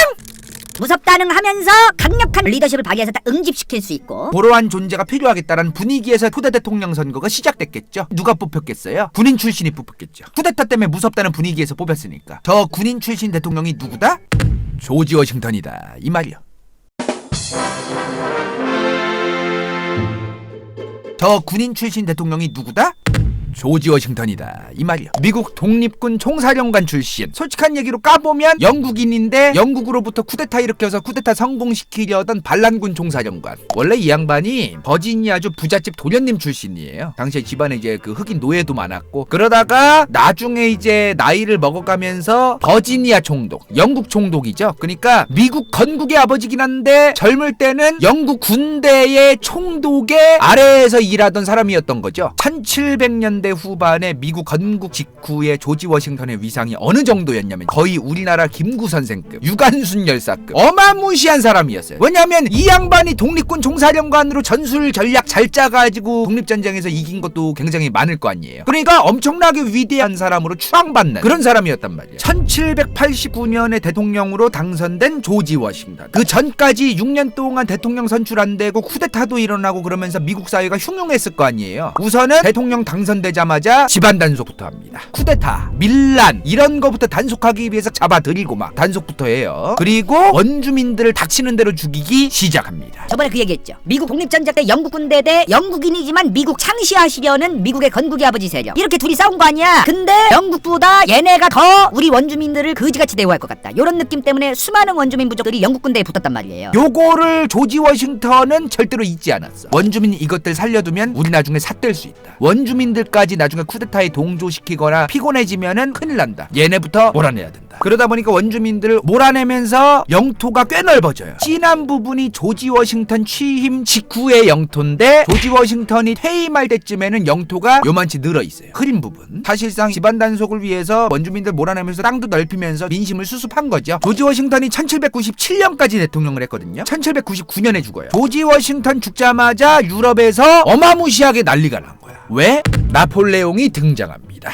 무섭다능 하면서 강력한 리더십을 발휘해서 딱 응집시킬 수 있고 고러한 존재가 필요하겠다는 분위기에서 쿠데 대통령 선거가 시작됐겠죠. 누가 뽑혔겠어요? 군인 출신이 뽑혔겠죠. 쿠데타 때문에 무섭다는 분위기에서 뽑혔으니까. 저 군인 출신 대통령이 누구다? 조지 워싱턴이다 이 말이요. 저 군인 출신 대통령이 누구다? 조지 워싱턴이다 이 말이야. 미국 독립군 총사령관 출신. 솔직한 얘기로 까보면 영국인인데 영국으로부터 쿠데타 일으켜서 쿠데타 성공시키려던 반란군 총사령관. 원래 이 양반이 버지니아주 부잣집 도련님 출신이에요. 당시에 집안에 이제 그 흑인 노예도 많았고 그러다가 나중에 이제 나이를 먹어가면서 버지니아 총독, 영국 총독이죠. 그러니까 미국 건국의 아버지긴 한데 젊을 때는 영국 군대의 총독의 아래에서 일하던 사람이었던 거죠. 1700년대 후반에 미국 건국 직후에 조지 워싱턴의 위상이 어느 정도였냐면 거의 우리나라 김구 선생급, 유관순 열사급 어마무시한 사람이었어요. 왜냐하면 이 양반이 독립군 총사령관으로 전술 전략 잘 짜가지고 독립전쟁에서 이긴 것도 굉장히 많을 거 아니에요. 그러니까 엄청나게 위대한 사람으로 추앙받는 그런 사람이었단 말이에요. 1789년에 대통령으로 당선된 조지 워싱턴. 그 전까지 6년 동안 대통령 선출 안 되고 쿠데타도 일어나고 그러면서 미국 사회가 흉흉했을 거 아니에요. 우선은 대통령 당선되자마자 집안 단속부터 합니다. 쿠데타, 밀란 이런 거부터 단속하기 위해서 잡아들이고 막 단속부터 해요. 그리고 원주민들을 닥치는 대로 죽이기 시작합니다. 저번에 그 얘기했죠. 미국 독립전쟁 때 영국 군대 대 영국인이지만 미국 창시하시려는 미국의 건국의 아버지 세력 이렇게 둘이 싸운 거 아니야. 근데 영국보다 얘네가 더 우리 원주민들을 거지같이 대우할 것 같다. 요런 느낌 때문에 수많은 원주민 부족들이 영국 군대에 붙었단 말이에요. 요거를 조지 워싱턴은 절대로 잊지 않았어. 원주민 이것들 살려두면 우리 나중에 삿될 수 있다. 원주민들까지 나중에 쿠데타에 동조시키거나 피곤해지면은 큰일 난다. 얘네부터 몰아내야 된다. 그러다 보니까 원주민들을 몰아내면서 영토가 꽤 넓어져요. 진한 부분이 조지 워싱턴 취임 직후의 영토인데 조지 워싱턴이 퇴임할 때쯤에는 영토가 요만치 늘어 있어요. 흐린 부분. 사실상 집안 단속을 위해서 원주민들 몰아내면서 땅도 넓히면서 민심을 수습한 거죠. 조지 워싱턴이 1797년까지 대통령을 했거든요. 1799년에 죽어요. 조지 워싱턴 죽자마자 유럽에서 어마무시하게 난리가 난 거야. 왜? 나폴레옹이 등장합니다.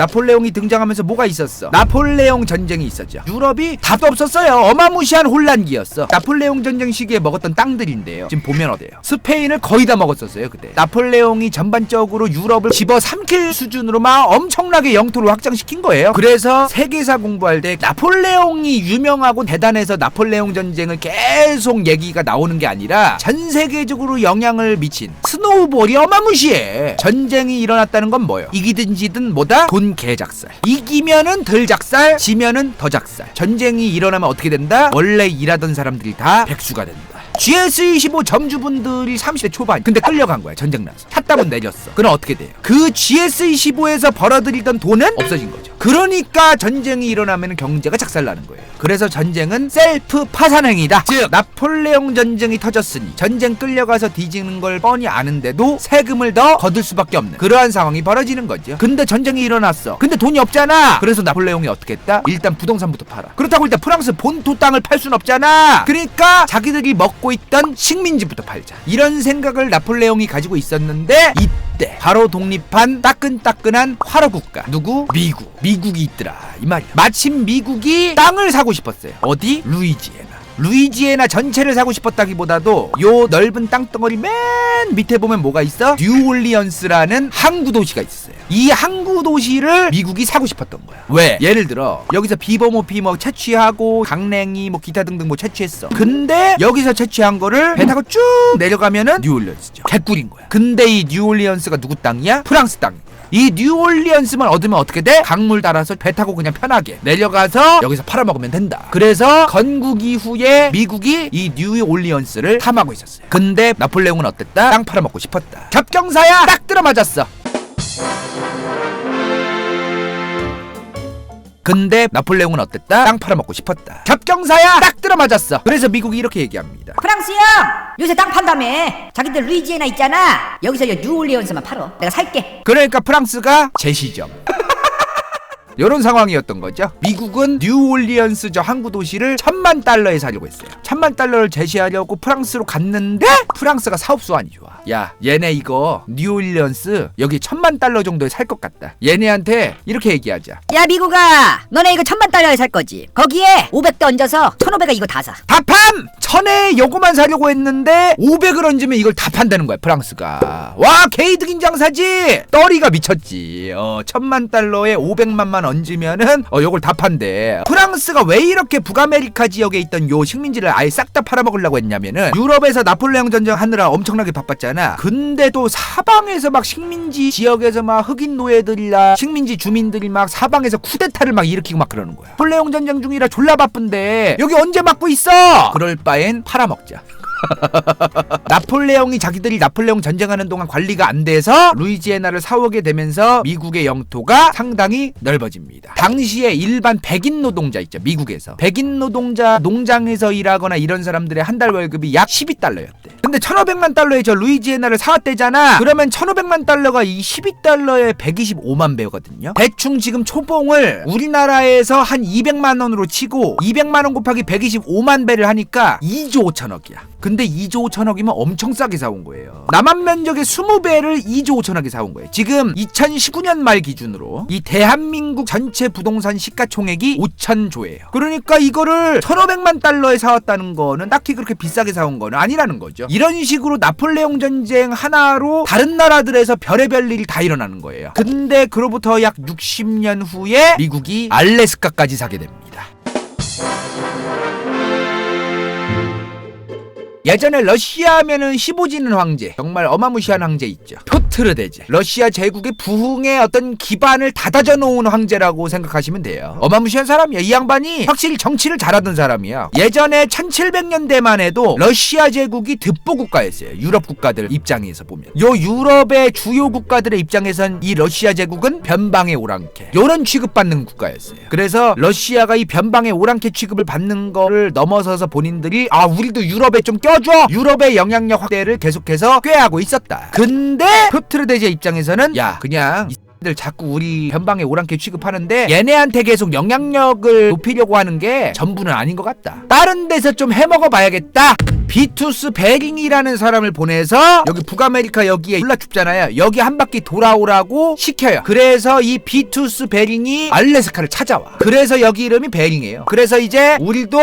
나폴레옹이 등장하면서 뭐가 있었어? 나폴레옹 전쟁이 있었죠. 유럽이 답도 없었어요. 어마무시한 혼란기였어. 나폴레옹 전쟁 시기에 먹었던 땅들인데요. 지금 보면 어때요? 스페인을 거의 다 먹었었어요 그때. 나폴레옹이 전반적으로 유럽을 집어삼킬 수준으로 막 엄청나게 영토를 확장시킨 거예요. 그래서 세계사 공부할 때 나폴레옹이 유명하고 대단해서 나폴레옹 전쟁을 계속 얘기가 나오는 게 아니라 전 세계적으로 영향을 미친 스노우볼이 어마무시해. 전쟁이 일어났다는 건 뭐예요? 이기든 지든 뭐다? 돈 개작살. 이기면은 덜 작살, 지면은 더 작살. 전쟁이 일어나면 어떻게 된다? 원래 일하던 사람들이 다 백수가 된다. GS25 점주분들이 30대 초반. 근데 끌려간 거야 전쟁 나서. 탔다면 내렸어. 그럼 어떻게 돼요? 그 GS25에서 벌어들이던 돈은 없어진 거죠. 그러니까 전쟁이 일어나면 경제가 작살나는 거예요. 그래서 전쟁은 셀프 파산행위다. 즉 나폴레옹 전쟁이 터졌으니 전쟁 끌려가서 뒤지는 걸 뻔히 아는데도 세금을 더 거둘 수밖에 없는 그러한 상황이 벌어지는 거죠. 근데 전쟁이 일어났어. 근데 돈이 없잖아. 그래서 나폴레옹이 어떻게 했다? 일단 부동산부터 팔아. 그렇다고 일단 프랑스 본토 땅을 팔 순 없잖아. 그러니까 자기들이 먹고 있던 식민지부터 팔자. 이런 생각을 나폴레옹이 가지고 있었는데 이때 바로 독립한 따끈따끈한 화로국가 누구? 미국이 있더라 이 말이야. 마침 미국이 땅을 사고 싶었어요. 어디? 루이지애나 전체를 사고 싶었다기보다도 요 넓은 땅덩어리 맨 밑에 보면 뭐가 있어? 뉴올리언스라는 항구 도시가 있었어요. 이 항구 도시를 미국이 사고 싶었던 거야. 왜? 예를 들어 여기서 비버모피 뭐 채취하고 강냉이 뭐 기타 등등 뭐 채취했어. 근데 여기서 채취한 거를 배 타고 쭉 내려가면은 뉴올리언스죠. 개꿀인 거야. 근데 이 뉴올리언스가 누구 땅이야? 프랑스 땅이야. 이 뉴올리언스만 얻으면 어떻게 돼? 강물 따라서 배 타고 그냥 편하게 내려가서 여기서 팔아먹으면 된다. 그래서 건국 이후에 미국이 이 뉴올리언스를 탐하고 있었어요. 근데 나폴레옹은 어땠다? 땅 팔아먹고 싶었다. 겹경사야 딱 들어맞았어. 근데 나폴레옹은 어땠다? 땅 팔아먹고 싶었다. 겹경사야 딱 들어맞았어. 그래서 미국이 이렇게 얘기합니다. 프랑스 형! 요새 땅 판다며. 자기들 루이지애나 있잖아. 여기서 뉴올리언스만 팔어. 내가 살게. 그러니까 프랑스가 제시점. 이런 상황이었던 거죠. 미국은 뉴올리언스 저 항구 도시를 $10,000,000에 사려고 했어요. $10,000,000를 제시하려고 프랑스로 갔는데 프랑스가 사업 수완이 좋아. 야 얘네 이거 뉴올리언스 여기 $10,000,000 정도에 살 것 같다. 얘네한테 이렇게 얘기하자. 야 미국아, 너네 이거 $10,000,000에 살 거지. 거기에 500대 얹어서 1,500에 이거 다 사. 다 팜! 1,000에 요거만 사려고 했는데 500을 얹으면 이걸 다 판다는 거야 프랑스가. 와 개이득인 장사지. 떨이가 미쳤지. $10,000,000에 500만만 얹으면은 요걸 다 판대. 프랑스가 왜 이렇게 북아메리카 지역에 있던 요 식민지를 아예 싹 다 팔아먹으려고 했냐면은 유럽에서 나폴레옹 전쟁 하느라 엄청나게 바빴잖아. 근데도 사방에서 막 식민지 지역에서 막 흑인 노예들이나 식민지 주민들이 막 사방에서 쿠데타를 막 일으키고 막 그러는 거야. 나폴레옹 전쟁 중이라 졸라 바쁜데 여기 언제 막고 있어? 그럴 바엔 팔아먹자. 나폴레옹이 자기들이 나폴레옹 전쟁하는 동안 관리가 안 돼서 루이지애나를 사오게 되면서 미국의 영토가 상당히 넓어집니다. 당시에 일반 백인 노동자 있죠. 미국에서 백인 노동자 농장에서 일하거나 이런 사람들의 한 달 월급이 약 $12였대. 근데 $1,500만 저 루이지애나를 사왔대잖아. 그러면 $1,500만 이 $12에 125만 배거든요. 대충 지금 초봉을 우리나라에서 한 200만 원으로 치고 200만 원 곱하기 125만 배를 하니까 2조 5천억이야. 근데 2조 5천억이면 엄청 싸게 사온 거예요. 남한 면적의 20배를 2조 5천억에 사온 거예요. 지금 2019년 말 기준으로 이 대한민국 전체 부동산 시가총액이 5,000조예요. 그러니까 이거를 $1,500만 사왔다는 거는 딱히 그렇게 비싸게 사온 거는 아니라는 거죠. 이런 식으로 나폴레옹 전쟁 하나로 다른 나라들에서 별의별 일이 다 일어나는 거예요. 근데 그로부터 약 60년 후에 미국이 알래스카까지 사게 됩니다. 예전에 러시아 하면은 15지는 황제, 정말 어마무시한 황제 있죠. 표트르 대제. 러시아 제국의 부흥의 어떤 기반을 닫아져 놓은 황제라고 생각하시면 돼요. 어마무시한 사람이야. 이 양반이 확실히 정치를 잘하던 사람이야. 예전에 1700년대만 해도 러시아 제국이 득보 국가였어요. 유럽 국가들 입장에서 보면. 요 유럽의 주요 국가들의 입장에선 이 러시아 제국은 변방의 오랑캐, 요런 취급받는 국가였어요. 그래서 러시아가 이 변방의 오랑캐 취급을 받는 거를 넘어서서 본인들이 우리도 유럽에 좀 껴줘! 유럽의 영향력 확대를 계속해서 꾀하고 있었다. 근데 표트르 대제 입장에서는 그냥 들 자꾸 우리 변방의 오랑캐 취급하는데 얘네한테 계속 영향력을 높이려고 하는 게 전부는 아닌 것 같다. 다른 데서 좀 해먹어 봐야겠다. 비투스 베링이라는 사람을 보내서 여기 북아메리카 여기에 졸라 춥잖아요. 여기 한 바퀴 돌아오라고 시켜요. 그래서 이 비투스 베링이 알래스카를 찾아와. 그래서 여기 이름이 베링이에요. 그래서 이제 우리도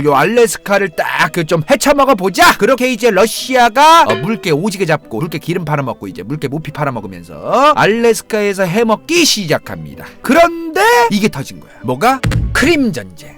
요 알래스카를 딱 좀 헤쳐먹어 보자. 그렇게 이제 러시아가 물개 오지게 잡고 물개 기름 팔아먹고 이제 물개 모피 팔아먹으면서 알래스카에서 해먹기 시작합니다. 그런데 이게 터진 거야. 뭐가? 크림 전쟁.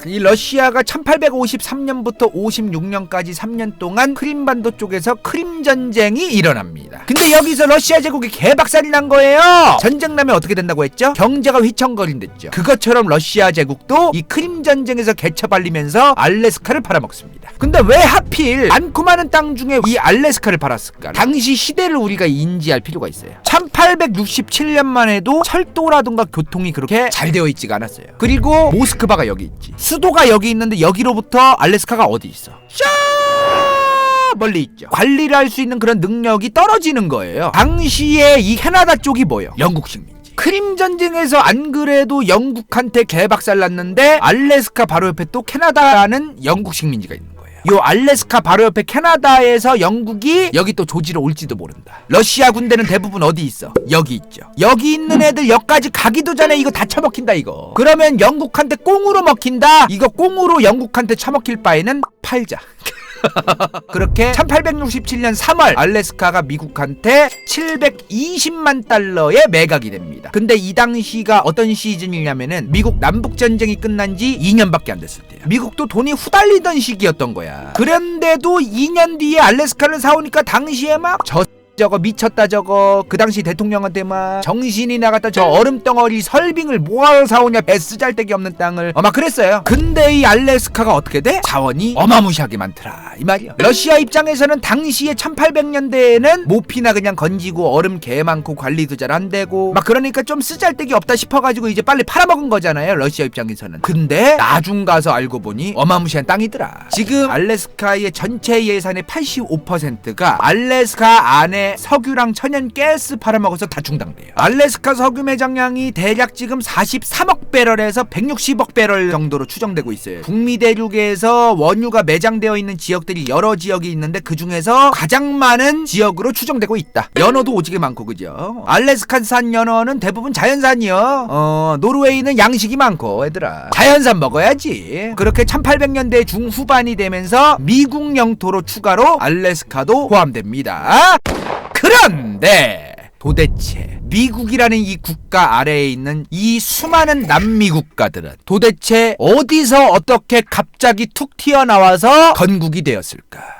이 러시아가 1853년부터 56년까지 3년 동안 크림반도 쪽에서 크림 전쟁이 일어납니다. 근데 여기서 러시아 제국이 개박살이 난 거예요. 전쟁 나면 어떻게 된다고 했죠? 경제가 휘청거린댔죠. 그것처럼 러시아 제국도 이 크림 전쟁에서 개처발리면서 알래스카를 팔아먹습니다. 근데 왜 하필 많고 많은 땅 중에 이 알래스카를 팔았을까? 당시 시대를 우리가 인지할 필요가 있어요. 1867년만 해도 철도라든가 교통이 그렇게 잘 되어 있지가 않았어요. 그리고 모스크바가 여기 있지. 수도가 여기 있는데 여기로부터 알래스카가 어디 있어? 멀리 있죠. 관리를 할 수 있는 그런 능력이 떨어지는 거예요. 당시에 이 캐나다 쪽이 뭐예요? 영국 식민지. 크림 전쟁에서 안 그래도 영국한테 개박살 났는데 알래스카 바로 옆에 또 캐나다라는 영국 식민지가 있는 거예요. 요 알래스카 바로 옆에 캐나다에서 영국이 여기 또 조지러 올지도 모른다. 러시아 군대는 대부분 어디 있어? 여기 있죠. 여기 있는 애들 여기까지 가기도 전에 이거 다 처먹힌다 이거. 그러면 영국한테 꽁으로 먹힌다. 이거 꽁으로 영국한테 처먹힐 바에는 팔자. 그렇게 1867년 3월 알래스카가 미국한테 720만 달러에 매각이 됩니다. 근데 이 당시가 어떤 시즌이냐면은 미국 남북전쟁이 끝난 지 2년밖에 안 됐을 때야. 미국도 돈이 후달리던 시기였던 거야. 그런데도 2년 뒤에 알래스카를 사오니까 당시에 막 저거 미쳤다 저거. 그 당시 대통령한테 막 정신이 나갔다. 저 얼음덩어리 설빙을 뭐하러 사오냐. 베스잘데기 없는 땅을 막 그랬어요. 근데 이 알래스카가 어떻게 돼? 자원이 어마무시하게 많더라 이 말이야. 러시아 입장에서는 당시에 1800년대에는 모피나 그냥 건지고 얼음 개 많고 관리도 잘 안 되고 막 그러니까 좀 쓰잘데기 없다 싶어가지고 이제 빨리 팔아먹은 거잖아요 러시아 입장에서는. 근데 나중 가서 알고 보니 어마무시한 땅이더라. 지금 알래스카의 전체 예산의 85%가 알래스카 안에 석유랑 천연 가스 팔아먹어서 다 충당돼요. 알래스카 석유 매장량이 대략 지금 43억 배럴에서 160억 배럴 정도로 추정되고 있어요. 북미 대륙에서 원유가 매장되어 있는 지역들이 여러 지역이 있는데 그 중에서 가장 많은 지역으로 추정되고 있다. 연어도 오지게 많고 그죠? 알래스카산 연어는 대부분 자연산이요. 노르웨이는 양식이 많고 얘들아 자연산 먹어야지. 그렇게 1800년대 중후반이 되면서 미국 영토로 추가로 알래스카도 포함됩니다. 그런데 도대체 미국이라는 이 국가 아래에 있는 이 수많은 남미 국가들은 도대체 어디서 어떻게 갑자기 툭 튀어나와서 건국이 되었을까?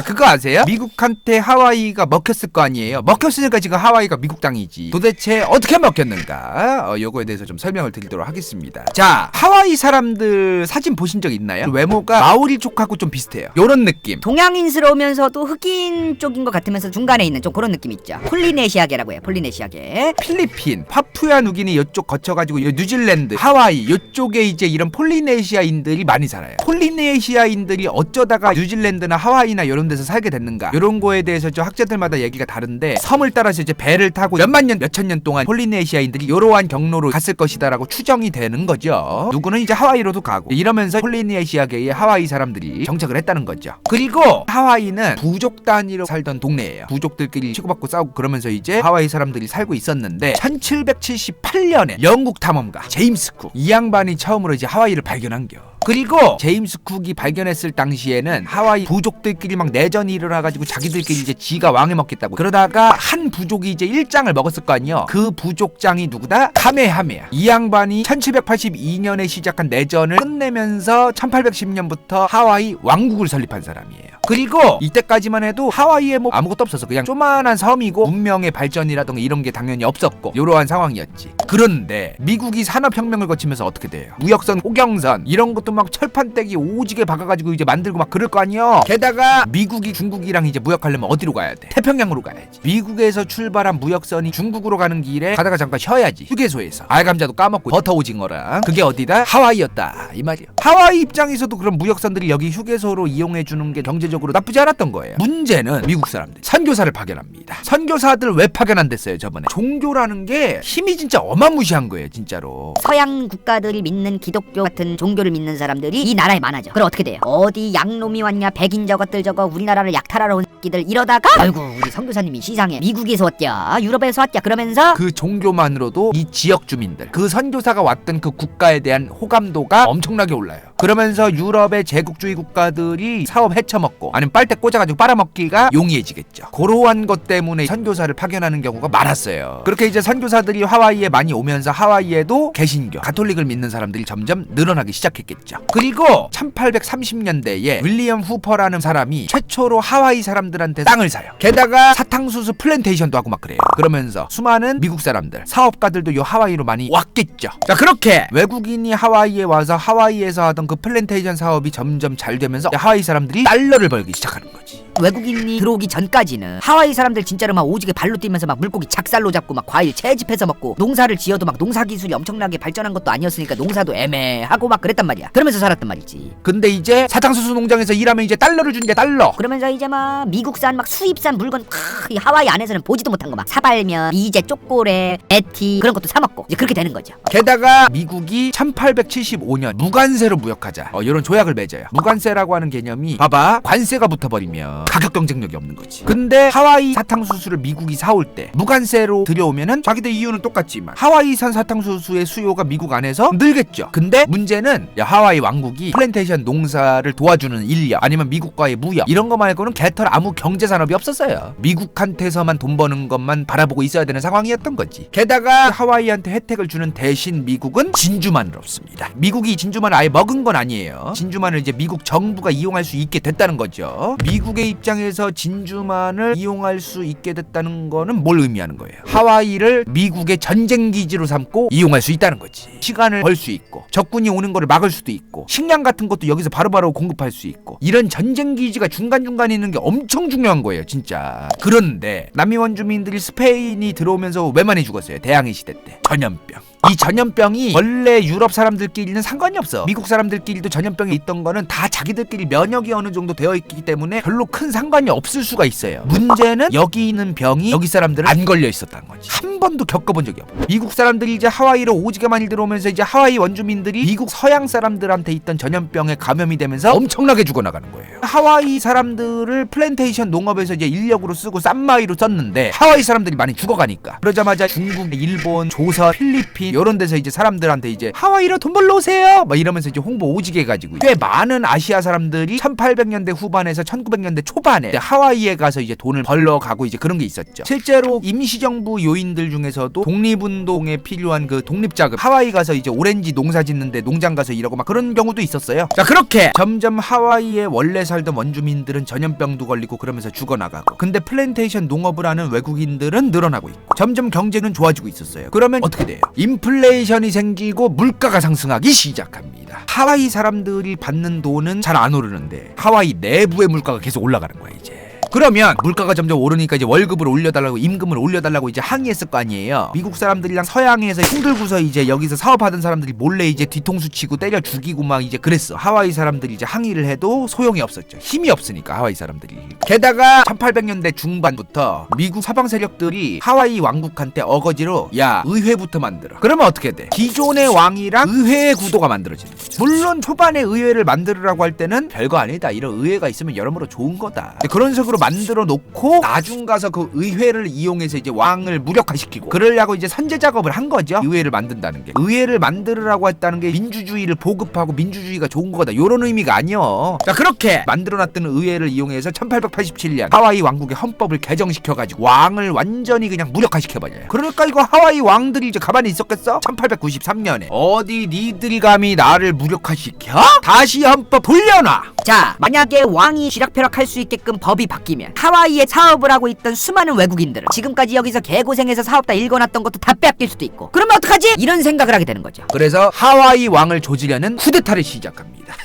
그거 아세요? 미국한테 하와이가 먹혔을 거 아니에요? 먹혔으니까 지금 하와이가 미국 땅이지. 도대체 어떻게 먹혔는가? 요거에 대해서 좀 설명을 드리도록 하겠습니다. 자, 하와이 사람들 사진 보신 적 있나요? 외모가 마오리족하고 좀 비슷해요. 요런 느낌. 동양인스러우면서도 흑인 쪽인 것 같으면서 중간에 있는 좀 그런 느낌 있죠. 폴리네시아계라고 해요. 폴리네시아계. 필리핀, 파푸아 누기니 요쪽 거쳐가지고 뉴질랜드, 하와이 요쪽에 이제 이런 폴리네시아인들이 많이 살아요. 폴리네시아인들이 어쩌다가 뉴질랜드나 하와이나 이런 데서 살게 됐는가, 이런 거에 대해서 저 학자들마다 얘기가 다른데, 섬을 따라서 이제 배를 타고 몇만 년, 몇천 년 동안 폴리네시아인들이 이러한 경로로 갔을 것이다라고 추정이 되는 거죠. 누구는 이제 하와이로도 가고 이러면서 폴리네시아계의 하와이 사람들이 정착을 했다는 거죠. 그리고 하와이는 부족 단위로 살던 동네예요. 부족들끼리 치고받고 싸우고 그러면서 이제 하와이 사람들이 살고 있었는데 1778년에 영국 탐험가 제임스 쿡, 이 양반이 처음으로 이제 하와이를 발견한겨. 그리고 제임스 쿡이 발견했을 당시에는 하와이 부족들끼리 막 내전이 일어나가지고 자기들끼리 이제 지가 왕해 먹겠다고 그러다가 한 부족이 이제 일장을 먹었을 거 아니에요. 그 부족장이 누구다? 카메하메야. 이 양반이 1782년에 시작한 내전을 끝내면서 1810년부터 하와이 왕국을 설립한 사람이에요. 그리고 이때까지만 해도 하와이에 뭐 아무것도 없어서 그냥 조만한 섬이고 문명의 발전이라던가 이런 게 당연히 없었고 이러한 상황이었지. 그런데 미국이 산업혁명을 거치면서 어떻게 돼요? 무역선, 호경선 이런 것도 막 철판떼기 오지게 박아가지고 이제 만들고 막 그럴 거 아니에요. 게다가 미국이 중국이랑 이제 무역하려면 어디로 가야 돼? 태평양으로 가야지. 미국에서 출발한 무역선이 중국으로 가는 길에 가다가 잠깐 쉬어야지. 휴게소에서 알감자도 까먹고 버터 오징어랑. 그게 어디다? 하와이였다 이 말이야. 하와이 입장에서도 그런 무역선들이 여기 휴게소로 이용해주는 게 경제적으로 나쁘지 않았던 거예요. 문제는 미국 사람들 선교사를 파견합니다. 선교사들 왜 파견한댔어요? 저번에 종교라는 게 힘이 진짜 어마무시한 거예요 진짜로. 서양 국가들이 믿는 기독교 같은 종교를 믿는 사람들이 이 나라에 많아져. 그럼 어떻게 돼요? 어디 양놈이 왔냐, 백인 저것들 저거 우리나라를 약탈하러 온 새끼들 이러다가 아이고 우리 선교사님이 시상해 미국에서 왔냐 유럽에서 왔냐 그러면서 그 종교만으로도 이 지역 주민들, 그 선교사가 왔던 그 국가에 대한 호감도가 엄청나게 올라요. 그러면서 유럽의 제국주의 국가들이 사업 헤쳐먹고 아니면 빨대 꽂아가지고 빨아먹기가 용이해지겠죠. 그러한 것 때문에 선교사를 파견하는 경우가 많았어요. 그렇게 이제 선교사들이 하와이에 많이 오면서 하와이에도 개신교, 가톨릭을 믿는 사람들이 점점 늘어나기 시작했겠죠. 그리고 1830년대에 윌리엄 후퍼라는 사람이 최초로 하와이 사람들한테 땅을 사요. 게다가 사탕수수 플랜테이션도 하고 막 그래요. 그러면서 수많은 미국 사람들, 사업가들도 요 하와이로 많이 왔겠죠. 자, 그렇게 외국인이 하와이에 와서 하와이에서 하던 그 플랜테이션 사업이 점점 잘 되면서 하와이 사람들이 달러를 벌기 시작하는 거지. 외국인이 들어오기 전까지는 하와이 사람들 진짜로 막 오지게 발로 뛰면서 막 물고기 작살로 잡고 막 과일 채집해서 먹고 농사를 지어도 막 농사 기술이 엄청나게 발전한 것도 아니었으니까 농사도 애매하고 막 그랬단 말이야. 그러면서 살았단 말이지. 근데 이제 사탕수수 농장에서 일하면 이제 달러를 주니까 달러. 그러면서 이제 막 미국산 막 수입산 물건 이 하와이 안에서는 보지도 못한 거 막 사발면, 미제, 쪼꼬레, 에티 그런 것도 사 먹고 이제 그렇게 되는 거죠. 게다가 미국이 1875년 무관세로 무역하자 이런 조약을 맺어요. 무관세라고 하는 개념이 봐봐, 관세가 붙어버리면 가격 경쟁력이 없는 거지. 근데 하와이 사탕수수를 미국이 사올 때 무관세로 들여오면은 자기들 이유는 똑같지만 하와이산 사탕수수의 수요가 미국 안에서 늘겠죠. 근데 문제는 하와이 왕국이 플랜테이션 농사를 도와주는 인력 아니면 미국과의 무역 이런 거 말고는 개털 아무 경제산업이 없었어요. 미국한테서만 돈 버는 것만 바라보고 있어야 되는 상황이었던 거지. 게다가 하와이한테 혜택을 주는 대신 미국은 진주만을 없습니다. 미국이 진주만을 아예 먹은 건 아니에요. 진주만을 이제 미국 정부가 이용할 수 있게 됐다는 거죠. 미국의 입장에서 진주만을 이용할 수 있게 됐다는 거는 뭘 의미하는 거예요? 하와이를 미국의 전쟁 기지로 삼고 이용할 수 있다는 거지. 시간을 벌 수 있고 적군이 오는 거를 막을 수도 있고 식량 같은 것도 여기서 바로바로 공급할 수 있고 이런 전쟁 기지가 중간중간에 있는 게 엄청 중요한 거예요 진짜. 그런데 남미 원주민들이 스페인이 들어오면서 왜 많이 죽었어요? 대항해 시대 때 전염병. 이 전염병이 원래 유럽 사람들끼리는 상관이 없어. 미국 사람들끼리도 전염병이 있던 거는 다 자기들끼리 면역이 어느 정도 되어 있기 때문에 별로 큰 상관이 없을 수가 있어요. 문제는 여기 있는 병이 여기 사람들은 안 걸려 있었다는 거지. 한 번도 겪어본 적이 없어. 미국 사람들이 이제 하와이로 오지게 많이 들어오면서 이제 하와이 원주민들이 미국 서양 사람들한테 있던 전염병에 감염이 되면서 엄청나게 죽어나가는 거예요. 하와이 사람들을 플랜테이션 농업에서 이제 인력으로 쓰고 싼마이로 썼는데 하와이 사람들이 많이 죽어가니까 그러자마자 중국, 일본, 조선, 필리핀 이런 데서 이제 사람들한테 이제 하와이로 돈 벌러 오세요 막 이러면서 이제 홍보 오지게 해가지고 꽤 많은 아시아 사람들이 1800년대 후반에서 1900년대 초반에 하와이에 가서 이제 돈을 벌러 가고 이제 그런 게 있었죠. 실제로 임시정부 요인들 중에서도 독립운동에 필요한 그 독립자금, 하와이 가서 이제 오렌지 농사 짓는데 농장 가서 일하고 막 그런 경우도 있었어요. 자, 그렇게 점점 하와이에 원래 살던 원주민들은 전염병도 걸리고 그러면서 죽어나가고, 근데 플랜테이션 농업을 하는 외국인들은 늘어나고 있고 점점 경제는 좋아지고 있었어요. 그러면 어떻게 돼요? 인플레이션이 생기고 물가가 상승하기 시작합니다. 하와이 사람들이 받는 돈은 잘 안 오르는데 하와이 내부의 물가가 계속 올라가는 거야 이제. 그러면 물가가 점점 오르니까 이제 월급을 올려달라고, 임금을 올려달라고 이제 항의했을 거 아니에요. 미국 사람들이랑 서양에서 힘들고서 이제 여기서 사업하던 사람들이 몰래 이제 뒤통수 치고 때려 죽이고 막 이제 그랬어. 하와이 사람들이 이제 항의를 해도 소용이 없었죠. 힘이 없으니까 하와이 사람들이. 게다가 1800년대 중반부터 미국 서방 세력들이 하와이 왕국한테 어거지로 야, 의회부터 만들어. 그러면 어떻게 돼? 기존의 왕이랑 의회의 구도가 만들어지는 거죠. 물론 초반에 의회를 만들으라고 할 때는 별거 아니다, 이런 의회가 있으면 여러모로 좋은 거다, 그런 식으로 만들어 놓고 나중 가서 그 의회를 이용해서 이제 왕을 무력화시키고 그러려고 이제 선제 작업을 한 거죠. 의회를 만든다는 게, 의회를 만들으라고 했다는 게 민주주의를 보급하고 민주주의가 좋은 거다 요런 의미가 아니요. 자, 그렇게 만들어놨던 의회를 이용해서 1887년 하와이 왕국의 헌법을 개정시켜가지고 왕을 완전히 그냥 무력화시켜버려요. 그러니까 이거 하와이 왕들이 이제 가만히 있었겠어? 1893년에 어디 니들이 감히 나를 무력화시켜? 다시 헌법 돌려놔. 자, 만약에 왕이 쥐락펴락할 수 있게끔 법이 바뀌면 하와이에 사업을 하고 있던 수많은 외국인들은 지금까지 여기서 개고생해서 사업 다 읽어놨던 것도 다 빼앗길 수도 있고, 그러면 어떡하지? 이런 생각을 하게 되는 거죠. 그래서 하와이 왕을 조지려는 쿠데타를 시작합니다.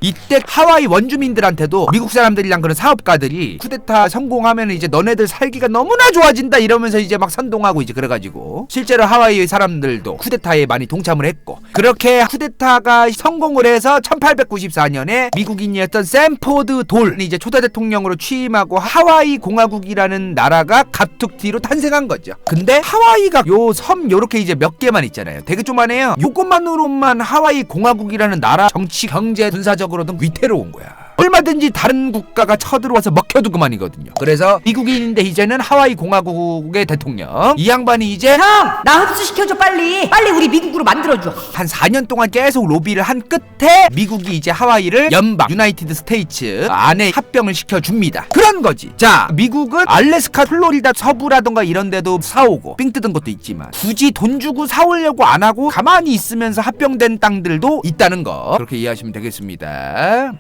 이때 하와이 원주민들한테도 미국 사람들이랑 그런 사업가들이 쿠데타 성공하면 이제 너네들 살기가 너무나 좋아진다 이러면서 이제 막 선동하고 이제 그래가지고 실제로 하와이 사람들도 쿠데타에 많이 동참을 했고, 그렇게 쿠데타가 성공을 해서 1894년에 미국인이었던 샌포드 돌이 이제 초대 대통령으로 취임하고 하와이 공화국이라는 나라가 가툭뒤로 탄생한 거죠. 근데 하와이가 요 섬 요렇게 이제 몇 개만 있잖아요. 되게 조만해요. 요것만으로만 하와이 공화국이라는 나라 정치, 경제, 군사적으로든 위태로운 거야. 얼마든지 다른 국가가 쳐들어와서 먹혀도 그만이거든요. 그래서 미국인인데 이제는 하와이 공화국의 대통령, 이 양반이 이제 형! 나 흡수시켜줘 빨리 우리 미국으로 만들어줘. 한 4년 동안 계속 로비를 한 끝에 미국이 이제 하와이를 연방 유나이티드 스테이츠 안에 합병을 시켜줍니다. 그런 거지. 자, 미국은 알래스카, 플로리다 서부라던가 이런 데도 사오고 삥 뜯은 것도 있지만 굳이 돈 주고 사오려고 안 하고 가만히 있으면서 합병된 땅들도 있다는 거, 그렇게 이해하시면 되겠습니다.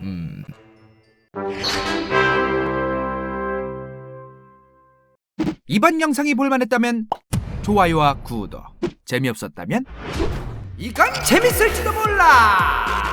이번 영상이 볼만했다면 좋아요와 구독, 재미없었다면 이건 재밌을지도 몰라.